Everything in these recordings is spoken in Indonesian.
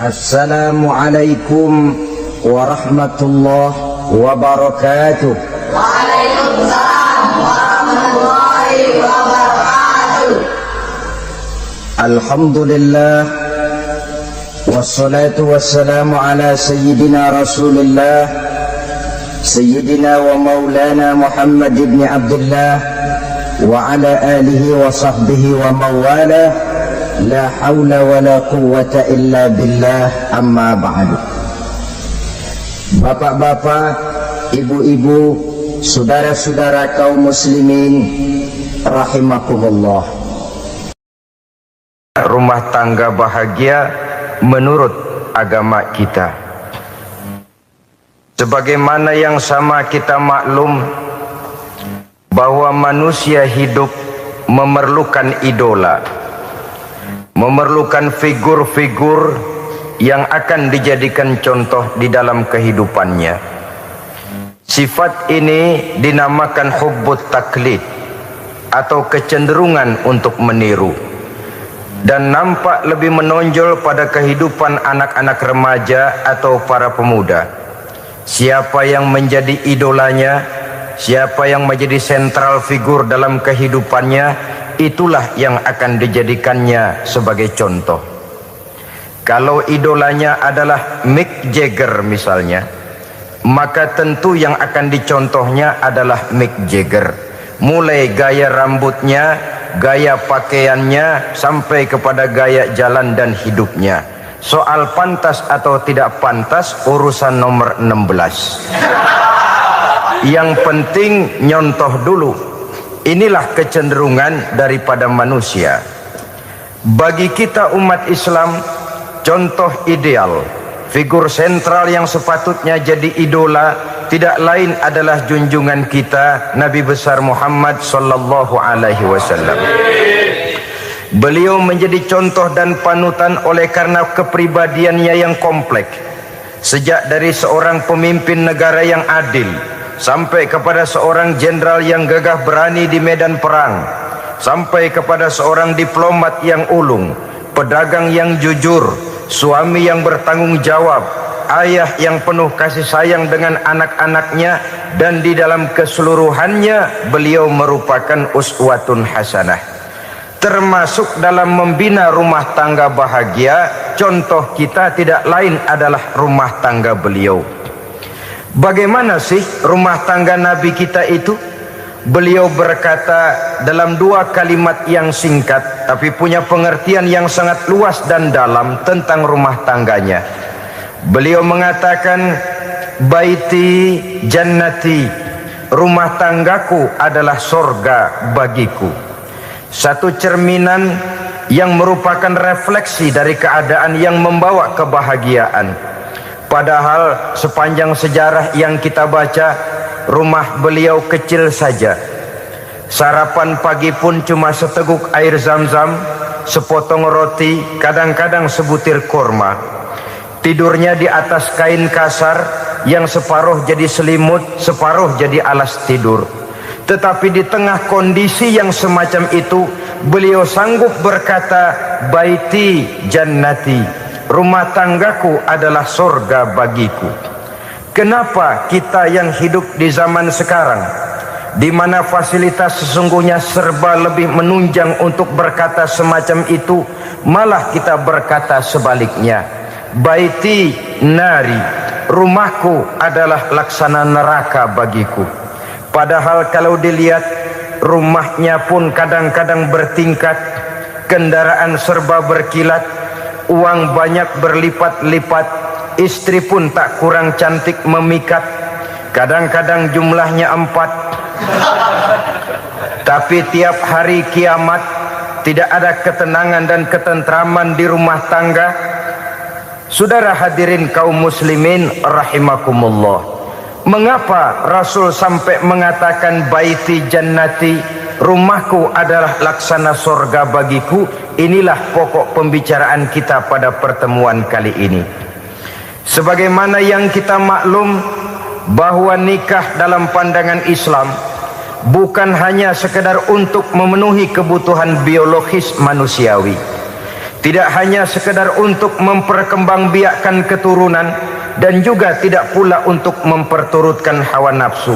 Assalamualaikum warahmatullahi wabarakatuh. Waalaikumsalam warahmatullahi wabarakatuh. Alhamdulillah wassalatu wassalamu ala sayyidina Rasulillah sayyidina wa maulana Muhammad ibn Abdullah wa ala alihi wa sahbihi wa mawala. La hawla wa la quwwata illa billah, amma ba'du. Bapak-bapak, ibu-ibu, saudara-saudara kaum muslimin rahimakumullah. Rumah tangga bahagia menurut agama kita. Sebagaimana yang sama kita maklum bahwa manusia hidup memerlukan idola, memerlukan figur-figur yang akan dijadikan contoh di dalam kehidupannya. Sifat ini dinamakan hubbut taklid atau kecenderungan untuk meniru, dan nampak lebih menonjol pada kehidupan anak-anak remaja atau para pemuda. Siapa yang menjadi idolanya, siapa yang menjadi sentral figur dalam kehidupannya, itulah yang akan dijadikannya sebagai contoh. Kalau idolanya adalah Mick Jagger misalnya, maka tentu yang akan dicontohnya adalah Mick Jagger. Mulai gaya rambutnya, gaya pakaiannya, sampai kepada gaya jalan dan hidupnya. Soal pantas atau tidak pantas urusan nomor 16. Yang penting nyontoh dulu. Inilah kecenderungan daripada manusia. Bagi kita umat Islam, contoh ideal, figur sentral yang sepatutnya jadi idola tidak lain adalah junjungan kita Nabi besar Muhammad sallallahu alaihi wasallam. Beliau menjadi contoh dan panutan oleh karena kepribadiannya yang kompleks. Sejak dari seorang pemimpin negara yang adil, sampai kepada seorang jenderal yang gagah berani di medan perang, sampai kepada seorang diplomat yang ulung, pedagang yang jujur, suami yang bertanggung jawab, ayah yang penuh kasih sayang dengan anak-anaknya, dan di dalam keseluruhannya beliau merupakan uswatun hasanah. Termasuk dalam membina rumah tangga bahagia, contoh kita tidak lain adalah rumah tangga beliau. Bagaimana sih rumah tangga Nabi kita itu? Beliau berkata dalam dua kalimat yang singkat tapi punya pengertian yang sangat luas dan dalam tentang rumah tangganya. Beliau mengatakan, baiti jannati, rumah tanggaku adalah sorga bagiku. Satu cerminan yang merupakan refleksi dari keadaan yang membawa kebahagiaan. Padahal sepanjang sejarah yang kita baca, rumah beliau kecil saja. Sarapan pagi pun cuma seteguk air zam-zam, sepotong roti, kadang-kadang sebutir kurma. Tidurnya di atas kain kasar yang separuh jadi selimut, separuh jadi alas tidur. Tetapi di tengah kondisi yang semacam itu, beliau sanggup berkata, baiti jannati, rumah tanggaku adalah surga bagiku. Kenapa kita yang hidup di zaman sekarang, di mana fasilitas sesungguhnya serba lebih menunjang untuk berkata semacam itu, malah kita berkata sebaliknya, baiti nari, rumahku adalah laksana neraka bagiku. Padahal kalau dilihat, rumahnya pun kadang-kadang bertingkat, kendaraan serba berkilat, uang banyak berlipat-lipat, istri pun tak kurang cantik memikat, kadang-kadang jumlahnya 4. Tapi tiap hari kiamat tidak ada ketenangan dan ketentraman di rumah tangga. Saudara hadirin kaum muslimin rahimakumullah, mengapa Rasul sampai mengatakan baiti jannati, rumahku adalah laksana surga bagiku? Inilah pokok pembicaraan kita pada pertemuan kali ini. Sebagaimana yang kita maklum bahwa nikah dalam pandangan Islam bukan hanya sekedar untuk memenuhi kebutuhan biologis manusiawi, tidak hanya sekedar untuk memperkembangbiakkan keturunan, dan juga tidak pula untuk memperturutkan hawa nafsu.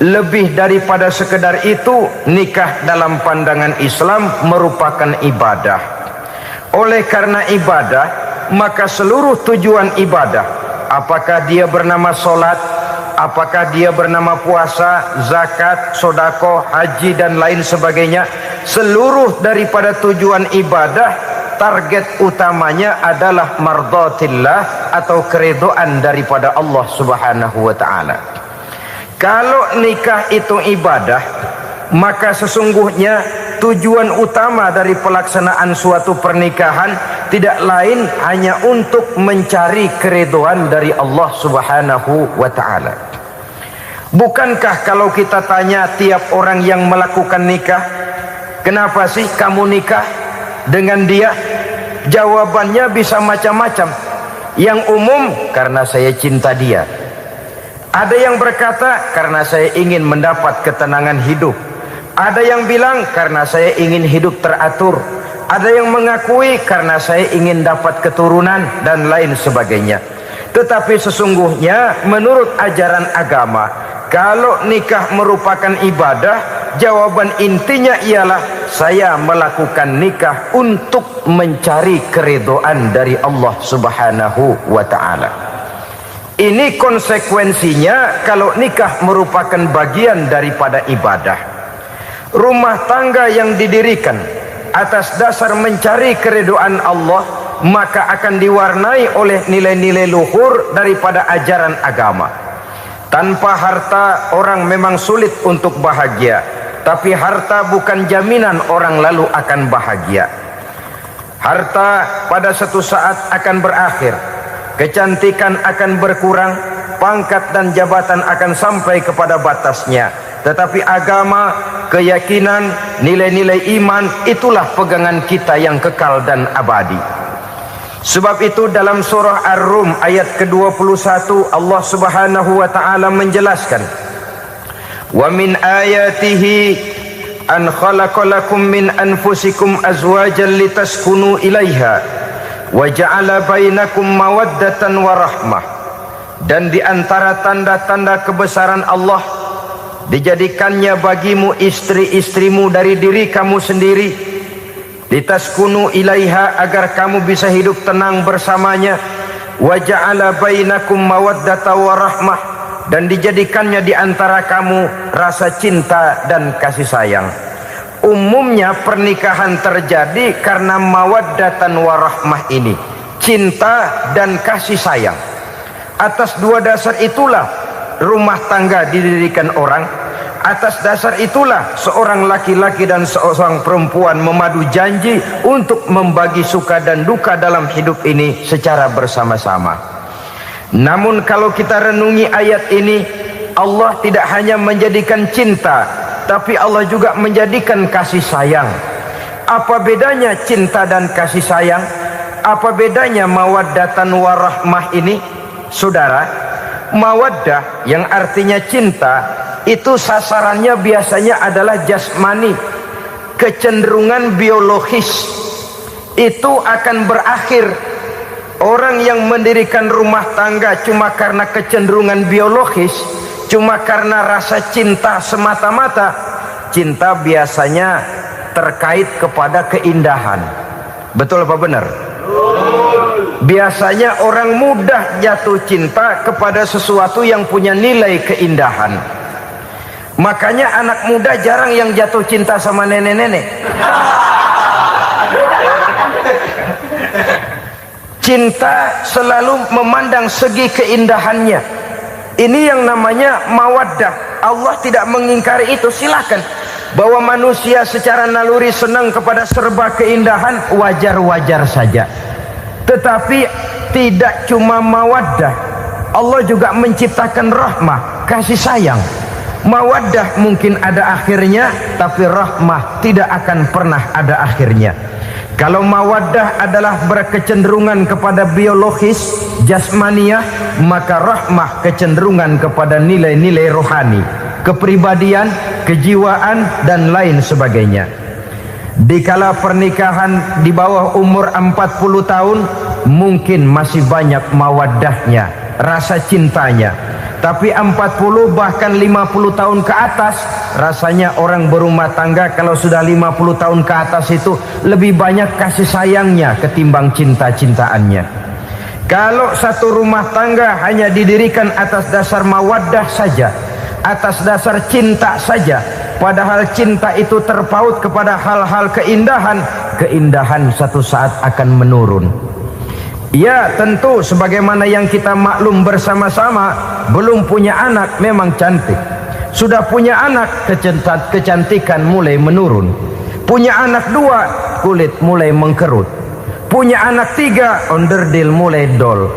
Lebih daripada sekedar itu, nikah dalam pandangan Islam merupakan ibadah. Oleh karena ibadah, maka seluruh tujuan ibadah, apakah dia bernama solat, apakah dia bernama puasa, zakat, sodako, haji dan lain sebagainya, seluruh daripada tujuan ibadah, target utamanya adalah mardhatillah atau keridhaan daripada Allah Subhanahu wa taala. Kalau nikah itu ibadah, maka sesungguhnya tujuan utama dari pelaksanaan suatu pernikahan tidak lain hanya untuk mencari keridhaan dari Allah Subhanahu wa taala. Bukankah kalau kita tanya tiap orang yang melakukan nikah, kenapa sih kamu nikah dengan dia? Jawabannya bisa macam-macam. Yang umum, karena saya cinta dia. Ada yang berkata, karena saya ingin mendapat ketenangan hidup. Ada yang bilang, karena saya ingin hidup teratur. Ada yang mengakui, karena saya ingin dapat keturunan dan lain sebagainya. Tetapi sesungguhnya menurut ajaran agama, kalau nikah merupakan ibadah, jawaban intinya ialah saya melakukan nikah untuk mencari keridhaan dari Allah Subhanahu wa taala. Ini konsekuensinya kalau nikah merupakan bagian daripada ibadah. Rumah tangga yang didirikan atas dasar mencari keridhaan Allah, maka akan diwarnai oleh nilai-nilai luhur daripada ajaran agama. Tanpa harta orang memang sulit untuk bahagia, tapi harta bukan jaminan orang lalu akan bahagia. Harta pada satu saat akan berakhir, kecantikan akan berkurang, pangkat dan jabatan akan sampai kepada batasnya. Tetapi agama, keyakinan, nilai-nilai iman, itulah pegangan kita yang kekal dan abadi. Sebab itu dalam surah Ar-Rum ayat ke-21 Allah Subhanahu wa taala menjelaskan, "Wa min ayatihi an khalaqalakum min anfusikum azwajan litaskunu ilaiha wa ja'ala bainakum mawaddatan wa rahmah." Dan di antara tanda-tanda kebesaran Allah, dijadikannya bagimu istri-istrimu dari diri kamu sendiri, litaskunu ilaiha, agar kamu bisa hidup tenang bersamanya, wa ja'ala bainakum mawaddata wa rahmah, dan dijadikannya di antara kamu rasa cinta dan kasih sayang. Umumnya pernikahan terjadi karena mawaddatan wa rahmah ini, cinta dan kasih sayang. Atas dua dasar itulah rumah tangga didirikan orang. Atas dasar itulah seorang laki-laki dan seorang perempuan memadu janji untuk membagi suka dan duka dalam hidup ini secara bersama-sama. Namun kalau kita renungi ayat ini, Allah tidak hanya menjadikan cinta, tapi Allah juga menjadikan kasih sayang. Apa bedanya cinta dan kasih sayang? Apa bedanya mawaddatan warahmah ini? Saudara, mawaddah yang artinya cinta, itu sasarannya biasanya adalah jasmani, kecenderungan biologis. Itu akan berakhir. Orang yang mendirikan rumah tangga cuma karena kecenderungan biologis, cuma karena rasa cinta semata-mata, cinta biasanya terkait kepada keindahan. Betul apa benar? Biasanya orang mudah jatuh cinta kepada sesuatu yang punya nilai keindahan. Makanya anak muda jarang yang jatuh cinta sama nenek-nenek. Cinta selalu memandang segi keindahannya. Ini yang namanya mawaddah. Allah tidak mengingkari itu, silakan. Bahwa manusia secara naluri senang kepada serba keindahan, wajar-wajar saja. Tetapi tidak cuma mawaddah, Allah juga menciptakan rahmah, kasih sayang. Mawaddah mungkin ada akhirnya, tapi rahmah tidak akan pernah ada akhirnya. Kalau mawaddah adalah berkecenderungan kepada biologis, jasmaniah, maka rahmah kecenderungan kepada nilai-nilai rohani, kepribadian, kejiwaan dan lain sebagainya. Dikala pernikahan di bawah umur 40 tahun mungkin masih banyak mawaddahnya, rasa cintanya. Tapi 40 bahkan 50 tahun ke atas, rasanya orang berumah tangga kalau sudah 50 tahun ke atas itu lebih banyak kasih sayangnya ketimbang cinta-cintaannya. Kalau satu rumah tangga hanya didirikan atas dasar mawaddah saja, atas dasar cinta saja, padahal cinta itu terpaut kepada hal-hal keindahan, keindahan satu saat akan menurun. Ya tentu sebagaimana yang kita maklum bersama-sama, belum punya anak memang cantik. Sudah punya anak, kecantikan mulai menurun. Punya anak 2, kulit mulai mengkerut. Punya anak 3, onderdil mulai dol.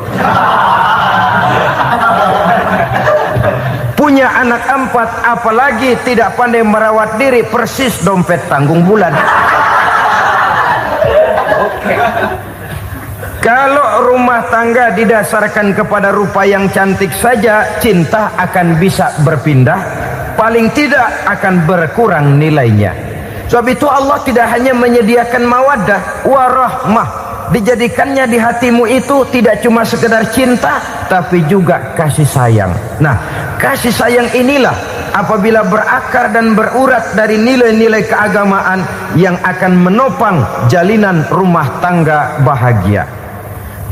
Punya anak 4, apalagi tidak pandai merawat diri, persis dompet tanggung bulan. Kalau rumah tangga didasarkan kepada rupa yang cantik saja, cinta akan bisa berpindah, paling tidak akan berkurang nilainya. Sebab itu Allah tidak hanya menyediakan mawaddah warahmah, dijadikannya di hatimu itu tidak cuma sekedar cinta, tapi juga kasih sayang. Nah, kasih sayang inilah apabila berakar dan berurat dari nilai-nilai keagamaan yang akan menopang jalinan rumah tangga bahagia,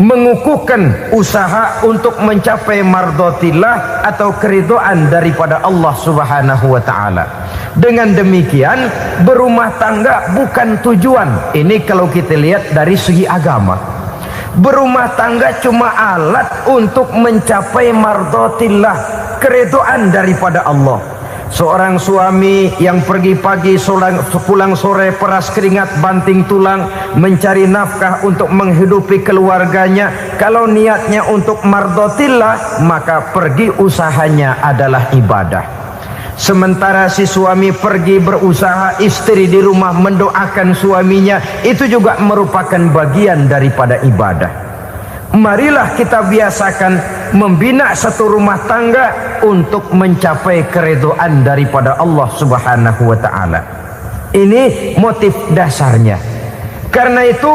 mengukuhkan usaha untuk mencapai mardhatillah atau keridhaan daripada Allah Subhanahu wa taala. Dengan demikian, berumah tangga bukan tujuan. Ini kalau kita lihat dari segi agama. Berumah tangga cuma alat untuk mencapai mardhatillah, keridhaan daripada Allah. Seorang suami yang pergi pagi pulang sore peras keringat banting tulang mencari nafkah untuk menghidupi keluarganya, kalau niatnya untuk mardhatillah maka pergi usahanya adalah ibadah. Sementara si suami pergi berusaha, istri di rumah mendoakan suaminya, itu juga merupakan bagian daripada ibadah. Marilah kita biasakan membina satu rumah tangga untuk mencapai keridhaan daripada Allah Subhanahu wa taala. Ini motif dasarnya. Karena itu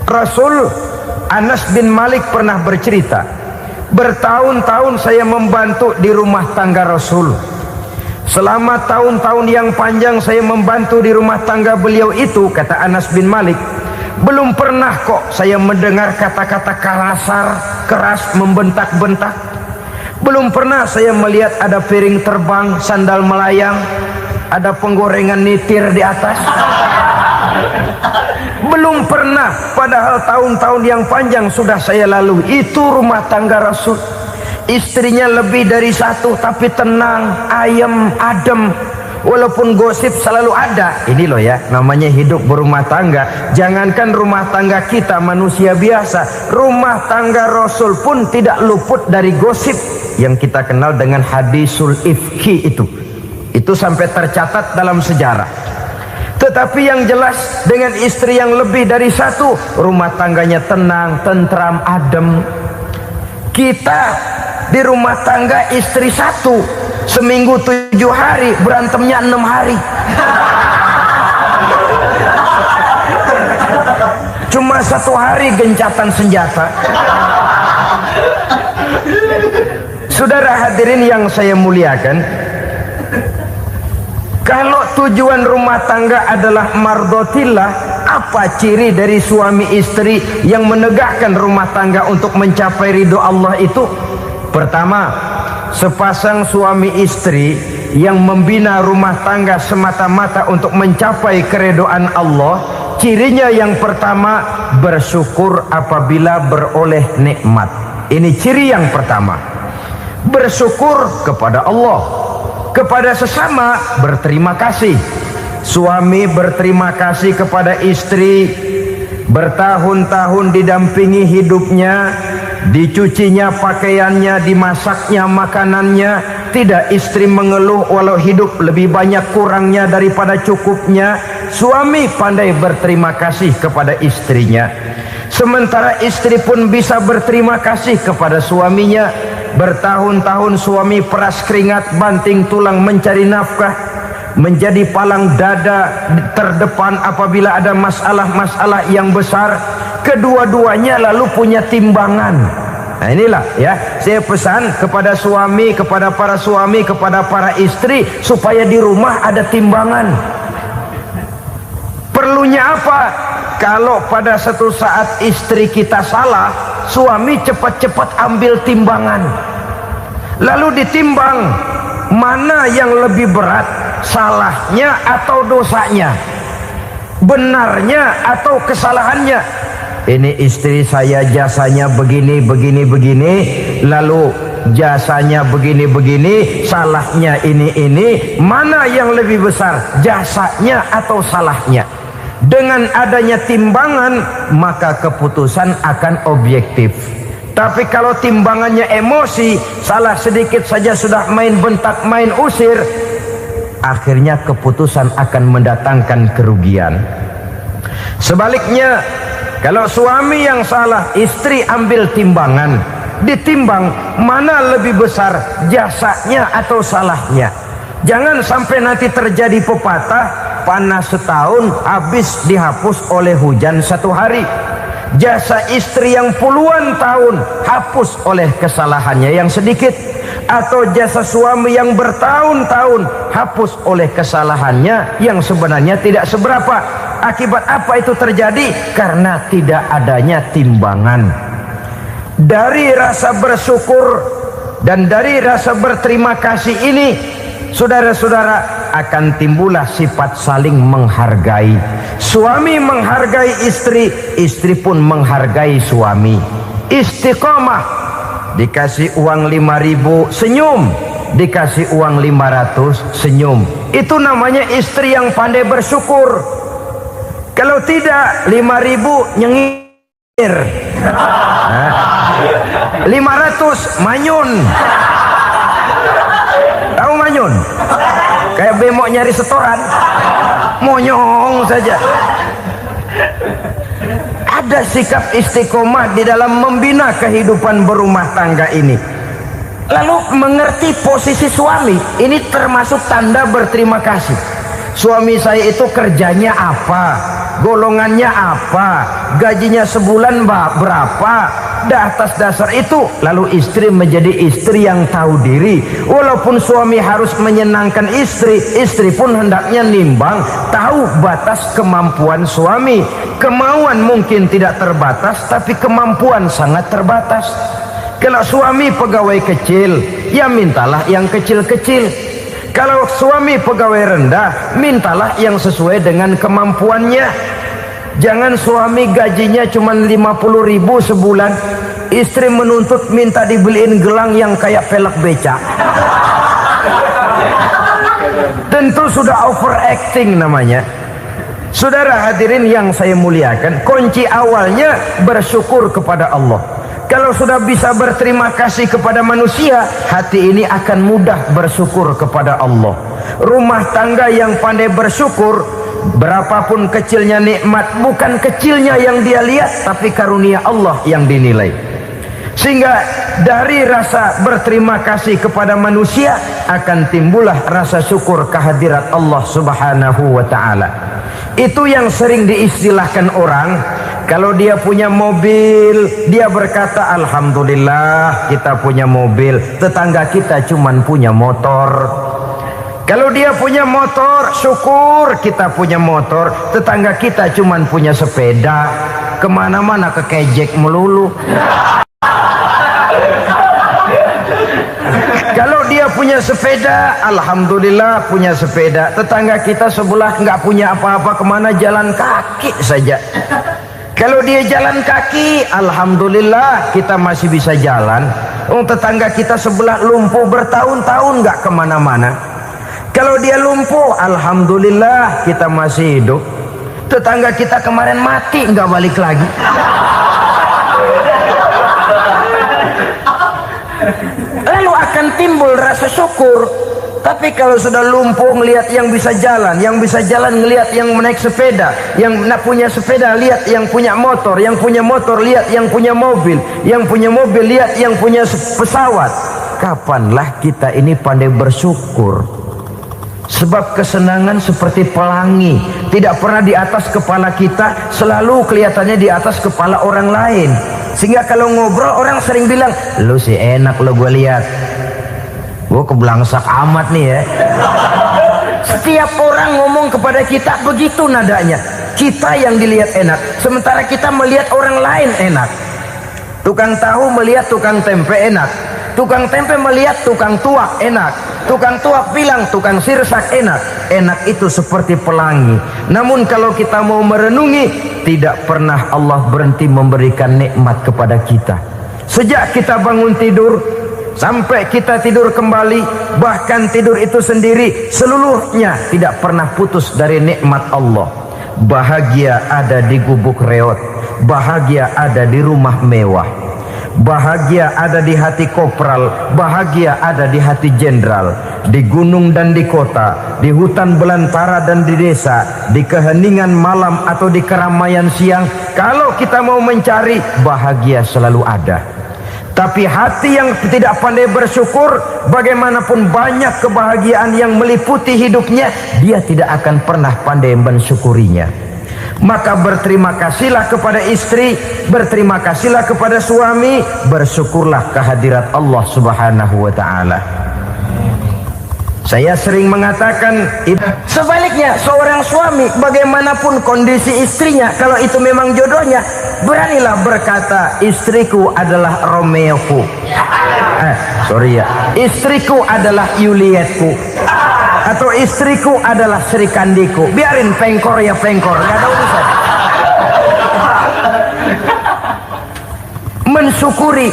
Rasul Anas bin Malik pernah bercerita, bertahun-tahun saya membantu di rumah tangga Rasul. Selama tahun-tahun yang panjang saya membantu di rumah tangga beliau itu, kata Anas bin Malik, belum pernah kok saya mendengar kata-kata kasar, keras, membentak-bentak. Belum pernah saya melihat ada piring terbang, sandal melayang, ada penggorengan nitir di atas. Belum pernah, padahal tahun-tahun yang panjang sudah saya lalui. Itu rumah tangga Rasul. Istrinya lebih dari 1, tapi tenang, ayem, adem. Walaupun gosip selalu ada. Ini loh ya, namanya hidup berumah tangga. Jangankan rumah tangga kita manusia biasa, rumah tangga Rasul pun tidak luput dari gosip yang kita kenal dengan hadisul ifki itu. Itu sampai tercatat dalam sejarah. Tetapi yang jelas, dengan istri yang lebih dari 1, rumah tangganya tenang, tentram, adem. Kita di rumah tangga istri 1, seminggu 7 hari, berantemnya 6 hari. Cuma 1 hari gencatan senjata. Saudara hadirin yang saya muliakan, kalau tujuan rumah tangga adalah mardhatillah, apa ciri dari suami istri yang menegakkan rumah tangga untuk mencapai ridho Allah itu? Pertama, sepasang suami istri yang membina rumah tangga semata-mata untuk mencapai keridhaan Allah, cirinya yang pertama, bersyukur apabila beroleh nikmat. Ini ciri yang pertama. Bersyukur kepada Allah, kepada sesama berterima kasih. Suami berterima kasih kepada istri, bertahun-tahun didampingi hidupnya, dicucinya pakaiannya, dimasaknya makanannya. Tidak istri mengeluh walau hidup lebih banyak kurangnya daripada cukupnya. Suami pandai berterima kasih kepada istrinya. Sementara istri pun bisa berterima kasih kepada suaminya. Bertahun-tahun suami peras keringat, banting tulang mencari nafkah, menjadi palang dada terdepan apabila ada masalah-masalah yang besar. Kedua-duanya lalu punya timbangan. Nah inilah ya, saya pesan kepada suami, kepada para suami, kepada para istri, supaya di rumah ada timbangan. Perlunya apa? Kalau pada satu saat istri kita salah, suami cepat-cepat ambil timbangan, lalu ditimbang mana yang lebih berat, salahnya atau dosanya, benarnya atau kesalahannya. Ini istri saya jasanya begini, lalu jasanya begini, salahnya ini, mana yang lebih besar, jasanya atau salahnya? Dengan adanya timbangan, maka keputusan akan objektif. Tapi kalau timbangannya emosi, salah sedikit saja sudah main bentak, main usir, akhirnya keputusan akan mendatangkan kerugian. Sebaliknya, kalau suami yang salah, istri ambil timbangan, ditimbang mana lebih besar, jasanya atau salahnya. Jangan sampai nanti terjadi pepatah, panas setahun habis dihapus oleh hujan satu hari. Jasa istri yang puluhan tahun hapus oleh kesalahannya yang sedikit, atau jasa suami yang bertahun-tahun hapus oleh kesalahannya yang sebenarnya tidak seberapa. Akibat apa itu terjadi? Karena tidak adanya timbangan. Dari rasa bersyukur dan dari rasa berterima kasih ini, saudara-saudara, akan timbullah sifat saling menghargai. Suami menghargai istri, istri pun menghargai suami. Istiqomah, dikasih uang 5.000 senyum, dikasih uang 500 senyum. Itu namanya istri yang pandai bersyukur. Kalau tidak, 5.000 nyengir, 500 manyun. Tahu manyun? Kayak bemok nyari setoran, monyong saja. Ada sikap istiqomah di dalam membina kehidupan berumah tangga ini. Lalu mengerti posisi suami, ini termasuk tanda berterima kasih. Suami saya itu kerjanya apa, golongannya apa, gajinya sebulan berapa. Atas dasar itu, lalu istri menjadi istri yang tahu diri. Walaupun suami harus menyenangkan istri, istri pun hendaknya nimbang, tahu batas kemampuan suami. Kemauan mungkin tidak terbatas, tapi kemampuan sangat terbatas. Kalau suami pegawai kecil, ya mintalah yang kecil-kecil. Kalau suami pegawai rendah, mintalah yang sesuai dengan kemampuannya. Jangan suami gajinya cuma 50.000 sebulan, istri menuntut minta dibeliin gelang yang kayak pelek becak. Tentu sudah overacting namanya. Saudara hadirin yang saya muliakan, kunci awalnya bersyukur kepada Allah. Kalau sudah bisa berterima kasih kepada manusia, hati ini akan mudah bersyukur kepada Allah. Rumah tangga yang pandai bersyukur, berapapun kecilnya nikmat, bukan kecilnya yang dia lihat, tapi karunia Allah yang dinilai. Sehingga dari rasa berterima kasih kepada manusia akan timbullah rasa syukur kehadirat Allah Subhanahu wa ta'ala. Itu yang sering diistilahkan orang, kalau dia punya mobil, dia berkata alhamdulillah kita punya mobil, tetangga kita cuman punya motor. Kalau dia punya motor, syukur kita punya motor, tetangga kita cuman punya sepeda, kemana-mana kekejek melulu. Kalau dia punya sepeda, alhamdulillah punya sepeda, tetangga kita sebelah nggak punya apa-apa, kemana jalan kaki saja. Kalau dia jalan kaki, alhamdulillah kita masih bisa jalan. Tetangga kita sebelah lumpuh bertahun-tahun nggak kemana-mana. Kalau dia lumpuh, alhamdulillah kita masih hidup. Tetangga kita kemarin mati nggak balik lagi. Lalu akan timbul rasa syukur. Tapi kalau sudah lumpuh ngelihat yang bisa jalan ngelihat yang naik sepeda, yang punya sepeda lihat yang punya motor lihat yang punya mobil lihat yang punya pesawat. Kapanlah kita ini pandai bersyukur? Sebab kesenangan seperti pelangi, tidak pernah di atas kepala kita, selalu kelihatannya di atas kepala orang lain. Sehingga kalau ngobrol orang sering bilang, lu sih enak lo gue lihat, gue keblangsak amat nih ya. Setiap orang ngomong kepada kita begitu nadanya. Kita yang dilihat enak, sementara kita melihat orang lain enak. Tukang tahu melihat tukang tempe enak, tukang tempe melihat tukang tuak enak, tukang tuak bilang tukang sirsak enak. Enak itu seperti pelangi. Namun kalau kita mau merenungi, tidak pernah Allah berhenti memberikan nikmat kepada kita. Sejak kita bangun tidur sampai kita tidur kembali, bahkan tidur itu sendiri, seluruhnya tidak pernah putus dari nikmat Allah. Bahagia ada di gubuk reot, bahagia ada di rumah mewah, bahagia ada di hati kopral, bahagia ada di hati jenderal, di gunung dan di kota, di hutan belantara dan di desa, di keheningan malam atau di keramaian siang. Kalau kita mau mencari, bahagia selalu ada. Tapi hati yang tidak pandai bersyukur, bagaimanapun banyak kebahagiaan yang meliputi hidupnya, dia tidak akan pernah pandai mensyukurinya. Maka berterima kasihlah kepada istri, berterima kasihlah kepada suami, bersyukurlah kehadirat Allah Subhanahu wa ta'ala. Saya sering mengatakan, sebaliknya seorang suami bagaimanapun kondisi istrinya, kalau itu memang jodohnya, beranilah berkata, istriku adalah Romeoku, istriku adalah Julietku, atau istriku adalah Sri Kandiku. Biarin pengkor ya pengkor, gak ada urusan. Mensyukuri.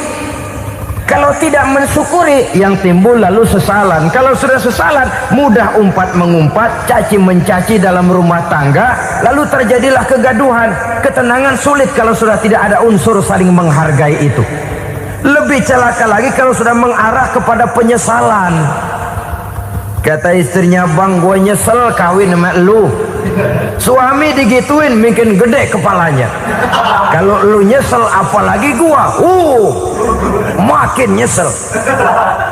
Kalau tidak mensyukuri, yang timbul lalu sesalan. Kalau sudah sesalan, mudah umpat mengumpat, caci mencaci dalam rumah tangga, lalu terjadilah kegaduhan. Ketenangan sulit kalau sudah tidak ada unsur saling menghargai itu. Lebih celaka lagi kalau sudah mengarah kepada penyesalan. Kata istrinya, bang gue nyesel kawin sama lu. Suami digituin bikin gede kepalanya. Kalau lu nyesel apalagi gua, makin nyesel.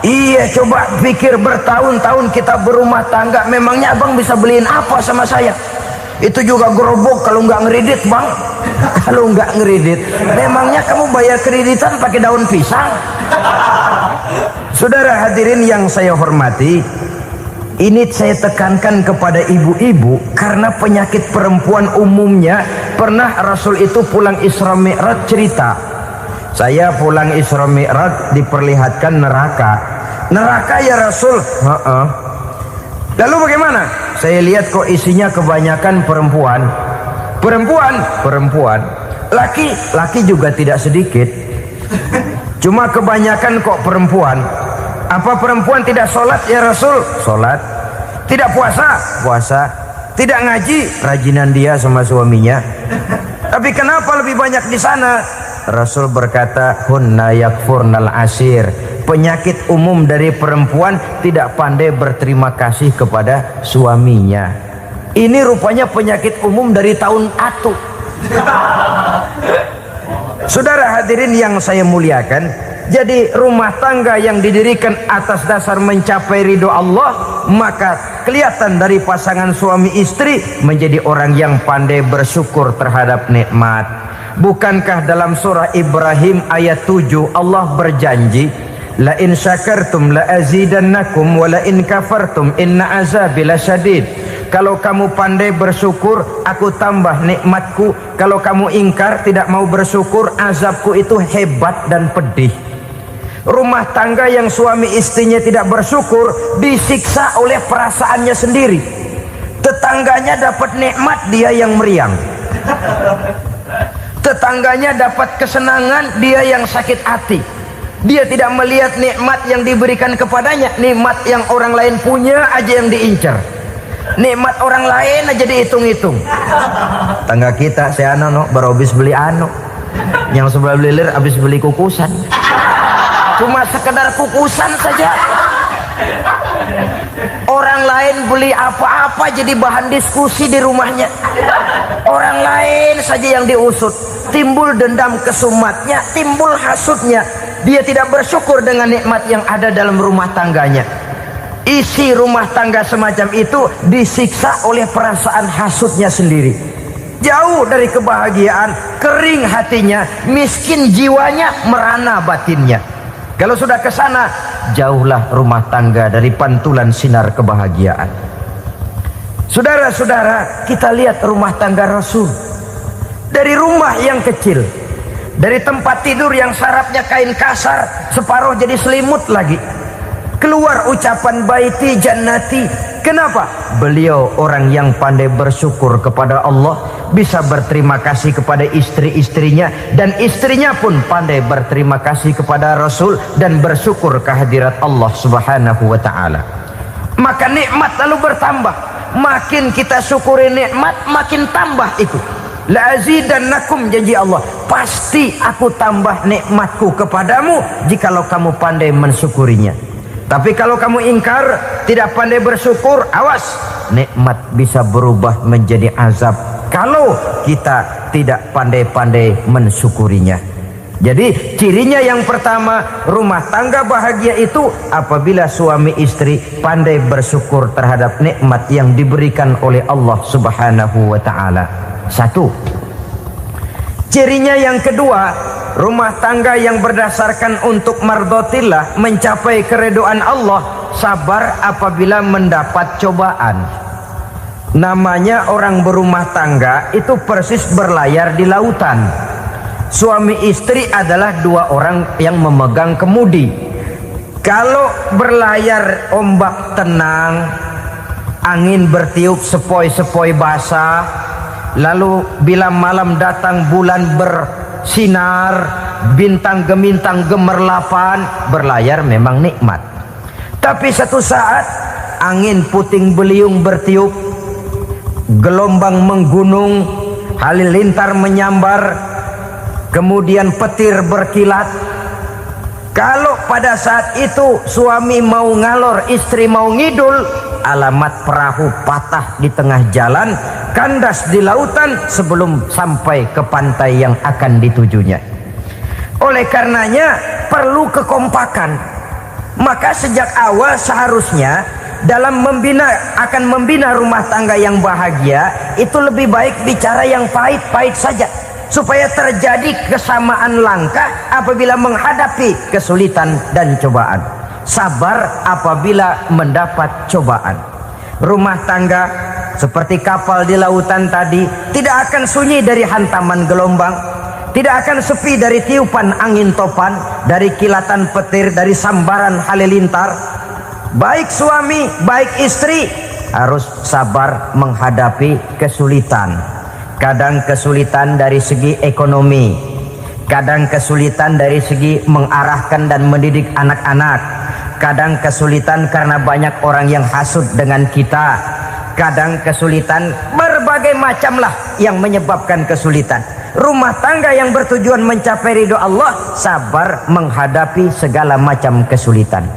Iya, coba pikir bertahun-tahun kita berumah tangga, memangnya abang bisa beliin apa sama saya? Itu juga gerobok kalau nggak ngeridit bang. Kalau nggak ngeridit, memangnya kamu bayar kreditan pakai daun pisang? Saudara hadirin yang saya hormati, ini saya tekankan kepada ibu-ibu karena penyakit perempuan umumnya. Pernah Rasul itu pulang Isra Mi'raj cerita, saya pulang Isra Mi'raj diperlihatkan neraka. Neraka ya Rasul? Lalu bagaimana? Saya lihat kok isinya kebanyakan perempuan. Perempuan. Laki juga tidak sedikit. Cuma kebanyakan kok perempuan. Apa perempuan tidak sholat ya Rasul? Sholat. Tidak puasa? Puasa. Tidak ngaji? Rajinan dia sama suaminya. Tapi kenapa lebih banyak di sana? Rasul berkata, hunna yakfurnal ashir. Penyakit umum dari perempuan tidak pandai berterima kasih kepada suaminya. Ini rupanya penyakit umum dari tahun atu. Saudara hadirin yang saya muliakan, jadi rumah tangga yang didirikan atas dasar mencapai ridho Allah, maka kelihatan dari pasangan suami istri menjadi orang yang pandai bersyukur terhadap nikmat. Bukankah dalam surah Ibrahim ayat 7 Allah berjanji, la in syakartum la azidannakum wa la in kafartum inna azabi lasyadid. Kalau kamu pandai bersyukur, aku tambah nikmatku. Kalau kamu ingkar, tidak mau bersyukur, azabku itu hebat dan pedih. Rumah tangga yang suami istrinya tidak bersyukur disiksa oleh perasaannya sendiri. Tetangganya dapat nikmat, dia yang meriang. Tetangganya dapat kesenangan, dia yang sakit hati. Dia tidak melihat nikmat yang diberikan kepadanya, nikmat yang orang lain punya aja yang diincar. Nikmat orang lain aja dihitung-hitung. Tangga kita, saya baru habis beli yang sebelah belilir habis beli kukusan. Cuma sekedar kukusan saja. Orang lain beli apa-apa jadi bahan diskusi di rumahnya. Orang lain saja yang diusut. Timbul dendam kesumatnya, timbul hasutnya. Dia tidak bersyukur dengan nikmat yang ada dalam rumah tangganya. isi rumah tangga semacam itu disiksa oleh perasaan hasutnya sendiri. Jauh dari kebahagiaan, kering hatinya, miskin jiwanya, merana batinnya. Kalau sudah ke sana, jauhlah rumah tangga dari pantulan sinar kebahagiaan. Saudara-saudara, kita lihat rumah tangga Rasul. Dari rumah yang kecil, dari tempat tidur yang sarapnya kain kasar, separuh jadi selimut lagi, keluar ucapan baiti jannati. Kenapa? Beliau orang yang pandai bersyukur kepada Allah, bisa berterima kasih kepada istri-istrinya, dan istrinya pun pandai berterima kasih kepada Rasul dan bersyukur kehadirat Allah Subhanahu wa taala. Maka nikmat lalu bertambah. Makin kita syukuri nikmat, makin tambah itu. La azidannakum, janji Allah, pasti aku tambah nikmatku kepadamu jikalau kamu pandai mensyukurinya. Tapi kalau kamu ingkar, tidak pandai bersyukur, awas, nikmat bisa berubah menjadi azab kalau kita tidak pandai-pandai mensyukurinya. Jadi cirinya yang pertama, rumah tangga bahagia itu apabila suami istri pandai bersyukur terhadap nikmat yang diberikan oleh Allah Subhanahu wa taala. Satu. Cirinya yang kedua, rumah tangga yang berdasarkan untuk mardhatillah, mencapai keridhaan Allah, sabar apabila mendapat cobaan. Namanya orang berumah tangga itu persis berlayar di lautan. Suami istri adalah dua orang yang memegang kemudi. Kalau berlayar ombak tenang, angin bertiup sepoi-sepoi basah, lalu bila malam datang bulan bersinar, bintang gemintang gemerlapan, berlayar memang nikmat. Tapi satu saat angin puting beliung bertiup, gelombang menggunung, halilintar menyambar, kemudian petir berkilat. Kalau pada saat itu suami mau ngalor, istri mau ngidul, alamat perahu patah di tengah jalan, kandas di lautan sebelum sampai ke pantai yang akan ditujunya. Oleh karenanya perlu kekompakan. Maka sejak awal seharusnya dalam akan membina rumah tangga yang bahagia itu lebih baik bicara yang pahit-pahit saja, supaya terjadi kesamaan langkah apabila menghadapi kesulitan dan cobaan. Sabar apabila mendapat cobaan. Rumah tangga seperti kapal di lautan tadi tidak akan sunyi dari hantaman gelombang, tidak akan sepi dari tiupan angin topan, dari kilatan petir, dari sambaran halilintar. Baik suami, baik istri harus sabar menghadapi kesulitan. Kadang kesulitan dari segi ekonomi, kadang kesulitan dari segi mengarahkan dan mendidik anak-anak, kadang kesulitan karena banyak orang yang hasut dengan kita, kadang kesulitan berbagai macam lah yang menyebabkan kesulitan. Rumah tangga yang bertujuan mencapai ridho Allah sabar menghadapi segala macam kesulitan.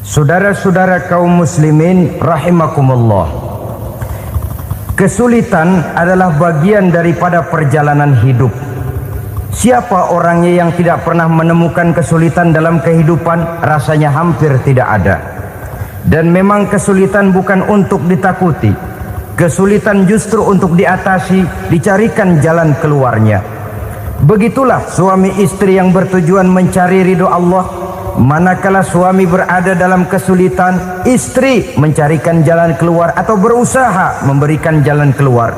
Saudara-saudara kaum muslimin rahimakumullah, kesulitan adalah bagian daripada perjalanan hidup. Siapa orangnya yang tidak pernah menemukan kesulitan dalam kehidupan? Rasanya hampir tidak ada. Dan memang kesulitan bukan untuk ditakuti. Kesulitan justru untuk diatasi, dicarikan jalan keluarnya. Begitulah suami istri yang bertujuan mencari ridho Allah. Manakala suami berada dalam kesulitan, istri mencarikan jalan keluar atau berusaha memberikan jalan keluar.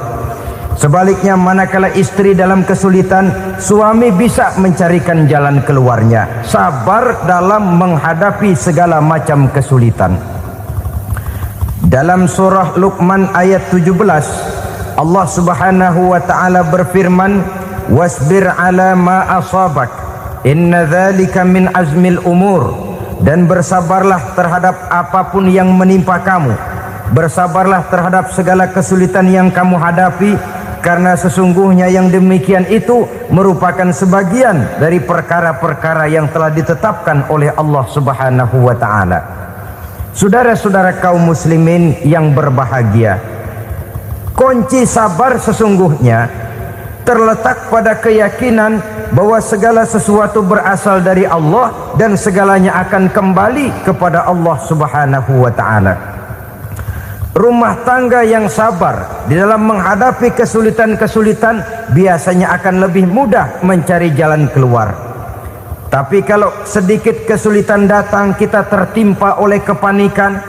Sebaliknya, manakala istri dalam kesulitan, suami bisa mencarikan jalan keluarnya. Sabar dalam menghadapi segala macam kesulitan. Dalam surah Luqman ayat 17, Allah Subhanahu wa taala berfirman, "Wasbir 'ala ma asabak, inna dzalika min azmil umur." Dan bersabarlah terhadap apapun yang menimpa kamu. Bersabarlah terhadap segala kesulitan yang kamu hadapi, karena sesungguhnya yang demikian itu merupakan sebagian dari perkara-perkara yang telah ditetapkan oleh Allah Subhanahu wa taala. Saudara-saudara kaum muslimin yang berbahagia, kunci sabar sesungguhnya terletak pada keyakinan bahwa segala sesuatu berasal dari Allah dan segalanya akan kembali kepada Allah Subhanahu wa taala. Rumah tangga yang sabar di dalam menghadapi kesulitan-kesulitan biasanya akan lebih mudah mencari jalan keluar. Tapi kalau sedikit kesulitan datang, kita tertimpa oleh kepanikan,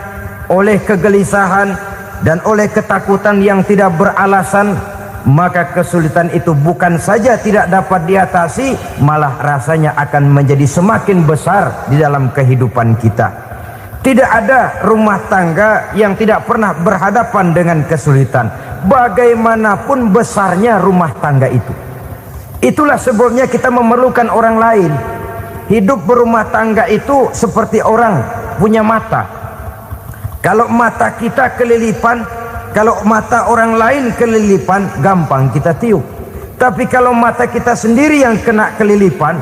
oleh kegelisahan, dan oleh ketakutan yang tidak beralasan, maka kesulitan itu bukan saja tidak dapat diatasi, malah rasanya akan menjadi semakin besar di dalam kehidupan kita. Tidak ada rumah tangga yang tidak pernah berhadapan dengan kesulitan, bagaimanapun besarnya rumah tangga itu. Itulah sebabnya kita memerlukan orang lain. Hidup berumah tangga itu seperti orang punya mata. Kalau mata kita kelilipan, kalau mata orang lain kelilipan, gampang kita tiup. Tapi kalau mata kita sendiri yang kena kelilipan,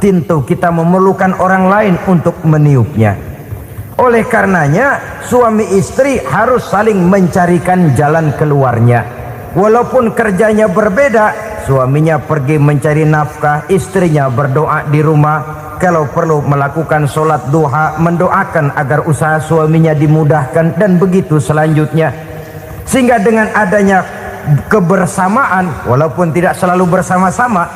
tentu kita memerlukan orang lain untuk meniupnya. Oleh karenanya, suami istri harus saling mencarikan jalan keluarnya. Walaupun kerjanya berbeda, suaminya pergi mencari nafkah, istrinya berdoa di rumah. Kalau perlu melakukan sholat duha, mendoakan agar usaha suaminya dimudahkan, dan begitu selanjutnya. Sehingga dengan adanya kebersamaan, walaupun tidak selalu bersama-sama,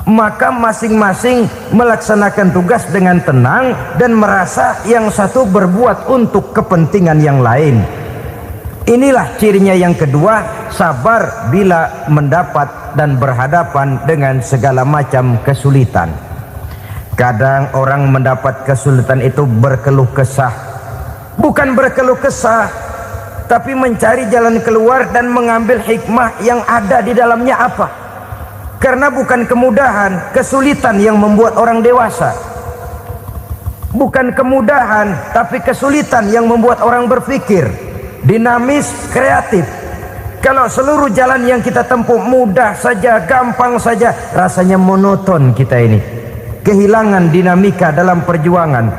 maka masing-masing melaksanakan tugas dengan tenang dan merasa yang satu berbuat untuk kepentingan yang lain. Inilah cirinya yang kedua, sabar bila mendapat dan berhadapan dengan segala macam kesulitan. Kadang orang mendapat kesulitan itu berkeluh kesah. Bukan berkeluh kesah, tapi mencari jalan keluar dan mengambil hikmah yang ada di dalamnya apa? Karena bukan kemudahan, kesulitan yang membuat orang dewasa. Bukan kemudahan, tapi kesulitan yang membuat orang berpikir, dinamis, kreatif. Kalau seluruh jalan yang kita tempuh mudah saja, gampang saja, rasanya monoton kita ini. Kehilangan dinamika dalam perjuangan.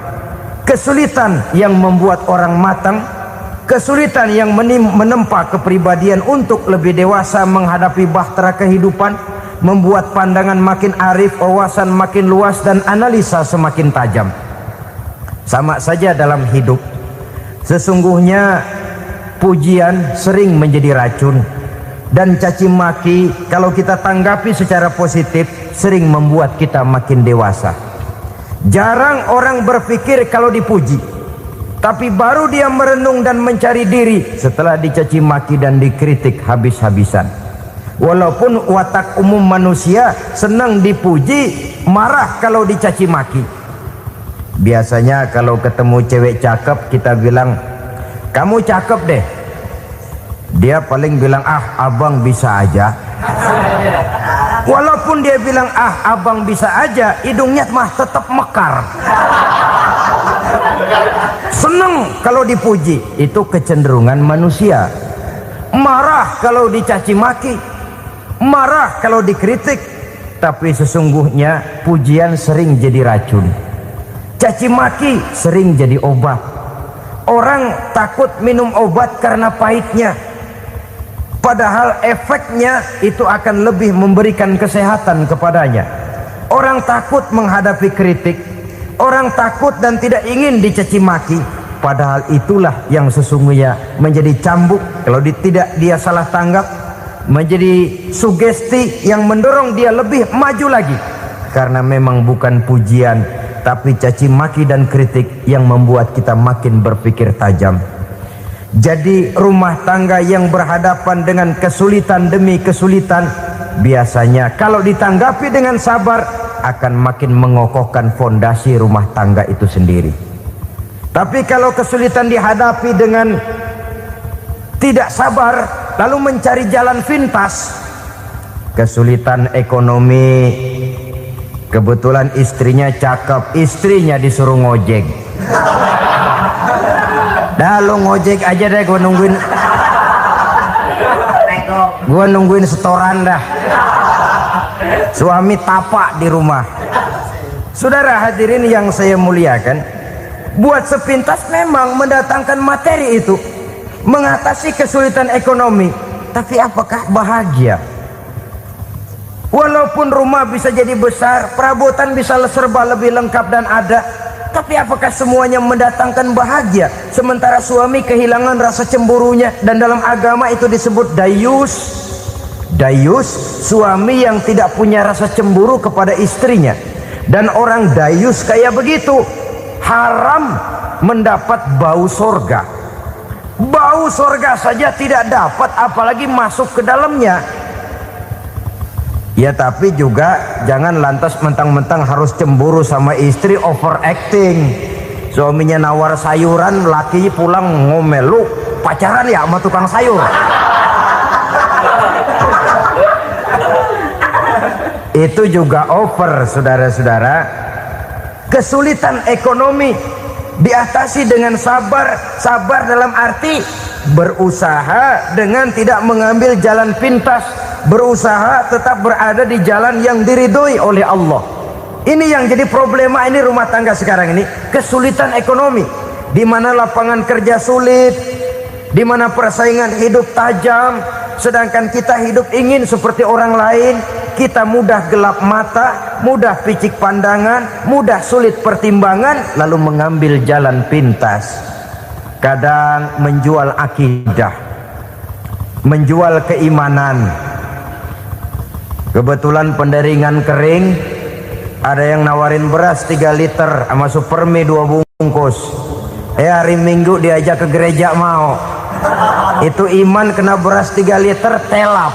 Kesulitan yang membuat orang matang, kesulitan yang menempa kepribadian untuk lebih dewasa menghadapi bahtera kehidupan, membuat pandangan makin arif, wawasan makin luas, dan analisa semakin tajam. Sama saja dalam hidup. Sesungguhnya pujian sering menjadi racun, dan caci maki kalau kita tanggapi secara positif sering membuat kita makin dewasa. Jarang orang berpikir kalau dipuji, tapi baru dia merenung dan mencari diri setelah dicaci maki dan dikritik habis-habisan. Walaupun watak umum manusia senang dipuji, marah kalau dicaci maki. Biasanya kalau ketemu cewek cakep, kita bilang, "Kamu cakep deh." Dia paling bilang, "Ah, abang bisa aja." Walaupun dia bilang, "Ah, abang bisa aja," hidungnya mah tetap mekar. Senang kalau dipuji, itu kecenderungan manusia. Marah kalau dicaci maki, marah kalau dikritik. Tapi sesungguhnya pujian sering jadi racun, caci maki sering jadi obat. Orang takut minum obat karena pahitnya, padahal efeknya itu akan lebih memberikan kesehatan kepadanya. Orang takut menghadapi kritik, orang takut dan tidak ingin dicaci maki, padahal itulah yang sesungguhnya menjadi cambuk kalau tidak dia salah tanggap, menjadi sugesti yang mendorong dia lebih maju lagi. Karena memang bukan pujian, tapi caci maki dan kritik yang membuat kita makin berpikir tajam. Jadi rumah tangga yang berhadapan dengan kesulitan demi kesulitan, biasanya kalau ditanggapi dengan sabar akan makin mengokohkan fondasi rumah tangga itu sendiri. Tapi kalau kesulitan dihadapi dengan tidak sabar, lalu mencari jalan pintas, kesulitan ekonomi, kebetulan istrinya cakep, istrinya disuruh ngojek. Dah lu ngojek aja deh, gua nungguin setoran dah. Suami tapak di rumah. Saudara hadirin yang saya muliakan, buat sepintas memang mendatangkan materi itu, mengatasi kesulitan ekonomi, tapi apakah bahagia? Walaupun rumah bisa jadi besar, perabotan bisa serba lebih lengkap dan ada, tapi apakah semuanya mendatangkan bahagia? Sementara suami kehilangan rasa cemburunya, dan dalam agama itu disebut dayus. Dayus, suami yang tidak punya rasa cemburu kepada istrinya. Dan orang dayus kayak begitu, haram mendapat bau sorga. Bau sorga saja tidak dapat, apalagi masuk ke dalamnya. Ya tapi juga jangan lantas mentang-mentang harus cemburu sama istri, overacting. Suaminya nawar sayuran, laki pulang ngomel, lu pacaran ya sama tukang sayur. Itu juga over, saudara-saudara. Kesulitan ekonomi diatasi dengan sabar. Sabar dalam arti berusaha dengan tidak mengambil jalan pintas, berusaha tetap berada di jalan yang diridhoi oleh Allah. Ini yang jadi problema ini rumah tangga sekarang ini, kesulitan ekonomi, di mana lapangan kerja sulit, di mana persaingan hidup tajam, sedangkan kita hidup ingin seperti orang lain. Kita mudah gelap mata, mudah picik pandangan, mudah sulit pertimbangan, lalu mengambil jalan pintas. Kadang menjual akidah, menjual keimanan. Kebetulan pendaringan kering, ada yang nawarin beras 3 liter sama supermi 2 bungkus. Hari Minggu diajak ke gereja mau. Itu iman kena beras 3 liter telap.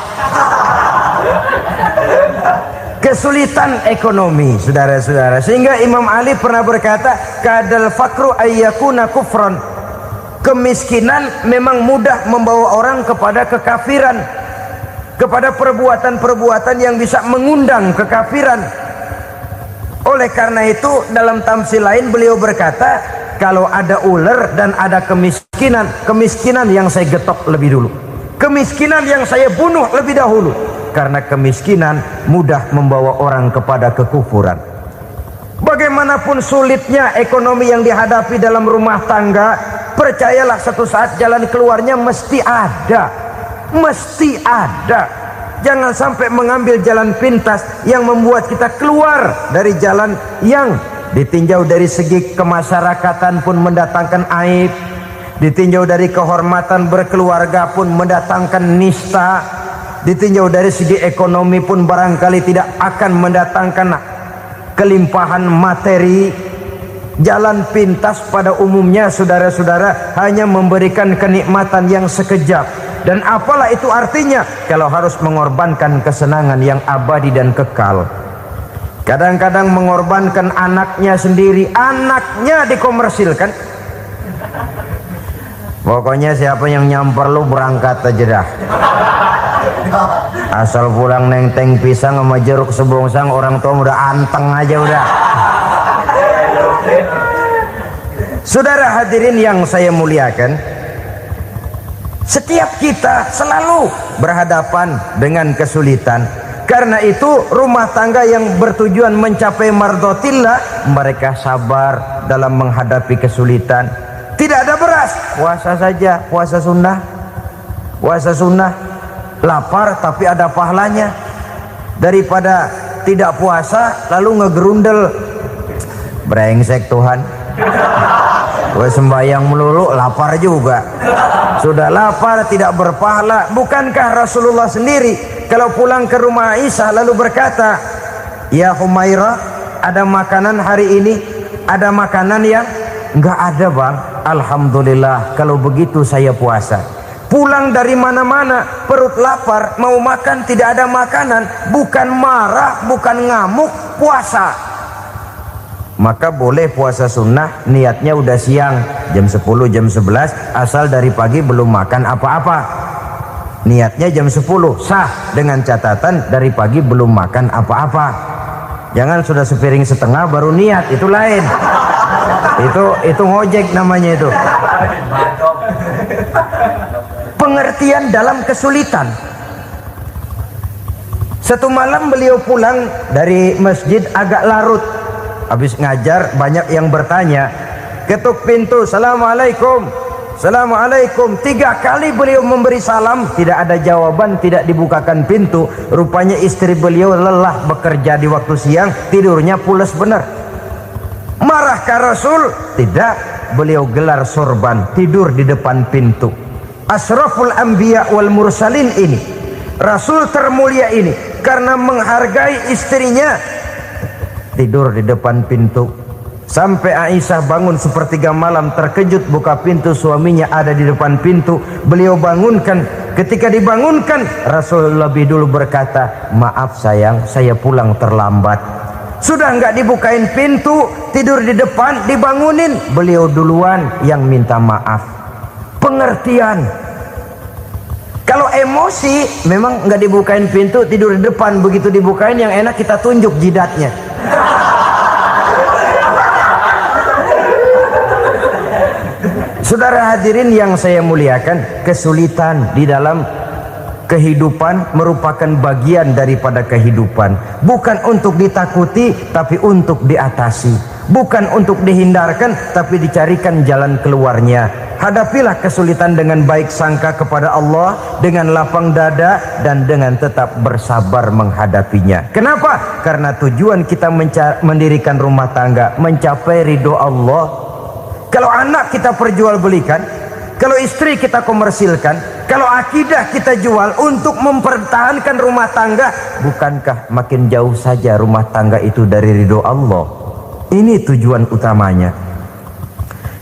Kesulitan ekonomi, saudara-saudara, sehingga Imam Ali pernah berkata, kadal fakru ayyakuna kufron. Kemiskinan memang mudah membawa orang kepada kekafiran, kepada perbuatan-perbuatan yang bisa mengundang kekafiran. Oleh karena itu dalam tamsil lain beliau berkata, kalau ada ular dan ada kemiskinan, kemiskinan yang saya getok lebih dulu, kemiskinan yang saya bunuh lebih dahulu. Karena kemiskinan mudah membawa orang kepada kekufuran. Bagaimanapun sulitnya ekonomi yang dihadapi dalam rumah tangga, percayalah satu saat jalan keluarnya mesti ada. Mesti ada. Jangan sampai mengambil jalan pintas yang membuat kita keluar dari jalan yang ditinjau dari segi kemasyarakatan pun mendatangkan aib, ditinjau dari kehormatan berkeluarga pun mendatangkan nista, ditinjau dari segi ekonomi pun barangkali tidak akan mendatangkan kelimpahan materi. Jalan pintas pada umumnya, saudara-saudara, hanya memberikan kenikmatan yang sekejap. Dan apalah itu artinya kalau harus mengorbankan kesenangan yang abadi dan kekal. Kadang-kadang mengorbankan anaknya sendiri, anaknya dikomersilkan. Pokoknya siapa yang nyamper lu berangkat aja dah. Asal pulang nenteng pisang sama jeruk sebongsang, orang tua udah anteng aja udah. Saudara hadirin yang saya muliakan, setiap kita selalu berhadapan dengan kesulitan. Karena itu rumah tangga yang bertujuan mencapai mardhatillah, mereka sabar dalam menghadapi kesulitan. Tidak ada beras, puasa saja, puasa sunnah, puasa sunnah. Lapar tapi ada pahalanya, daripada tidak puasa lalu ngegerundel. Brengsek Tuhan, gue sembahyang melulu lapar juga. Sudah lapar tidak berpahala. Bukankah Rasulullah sendiri kalau pulang ke rumah Aisyah lalu berkata, ya Humairah, ada makanan hari ini? Ada makanan yang enggak ada bang. Alhamdulillah, kalau begitu saya puasa. Pulang dari mana-mana perut lapar, mau makan tidak ada makanan, bukan marah, bukan ngamuk, puasa. Maka boleh puasa sunnah, niatnya udah siang, jam 10, jam 11, asal dari pagi belum makan apa-apa. Niatnya jam 10, sah, dengan catatan dari pagi belum makan apa-apa. Jangan sudah sepiring setengah baru niat, itu lain. Itu ngojek namanya itu. Pengertian dalam kesulitan. Satu malam beliau pulang dari masjid agak larut. Habis ngajar banyak yang bertanya. Ketuk pintu, assalamualaikum. Assalamualaikum. 3 kali beliau memberi salam, tidak ada jawaban, tidak dibukakan pintu. Rupanya istri beliau lelah bekerja di waktu siang, tidurnya pules benar. Marahkah Rasul? Tidak. Beliau gelar sorban, tidur di depan pintu. Asraful anbiya wal mursalin ini, Rasul termulia ini, karena menghargai istrinya, tidur di depan pintu. Sampai Aisyah bangun sepertiga malam, terkejut buka pintu, suaminya ada di depan pintu. Beliau bangunkan. Ketika dibangunkan, Rasul lebih dulu berkata, maaf sayang, saya pulang terlambat. Sudah nggak dibukain pintu, tidur di depan, dibangunin, beliau duluan yang minta maaf. Pengertian. Kalau emosi, memang nggak dibukain pintu, tidur di depan. Begitu dibukain, yang enak kita tunjuk jidatnya. Saudara hadirin yang saya muliakan, kesulitan di dalam kehidupan merupakan bagian daripada kehidupan. Bukan untuk ditakuti, tapi untuk diatasi. Bukan untuk dihindarkan, tapi dicarikan jalan keluarnya. Hadapilah kesulitan dengan baik sangka kepada Allah, dengan lapang dada, dan dengan tetap bersabar menghadapinya. Kenapa? Karena tujuan kita mendirikan rumah tangga, mencapai ridho Allah. Kalau anak kita perjualbelikan, kalau istri kita komersilkan, kalau akidah kita jual untuk mempertahankan rumah tangga, bukankah makin jauh saja rumah tangga itu dari ridho Allah? Ini tujuan utamanya.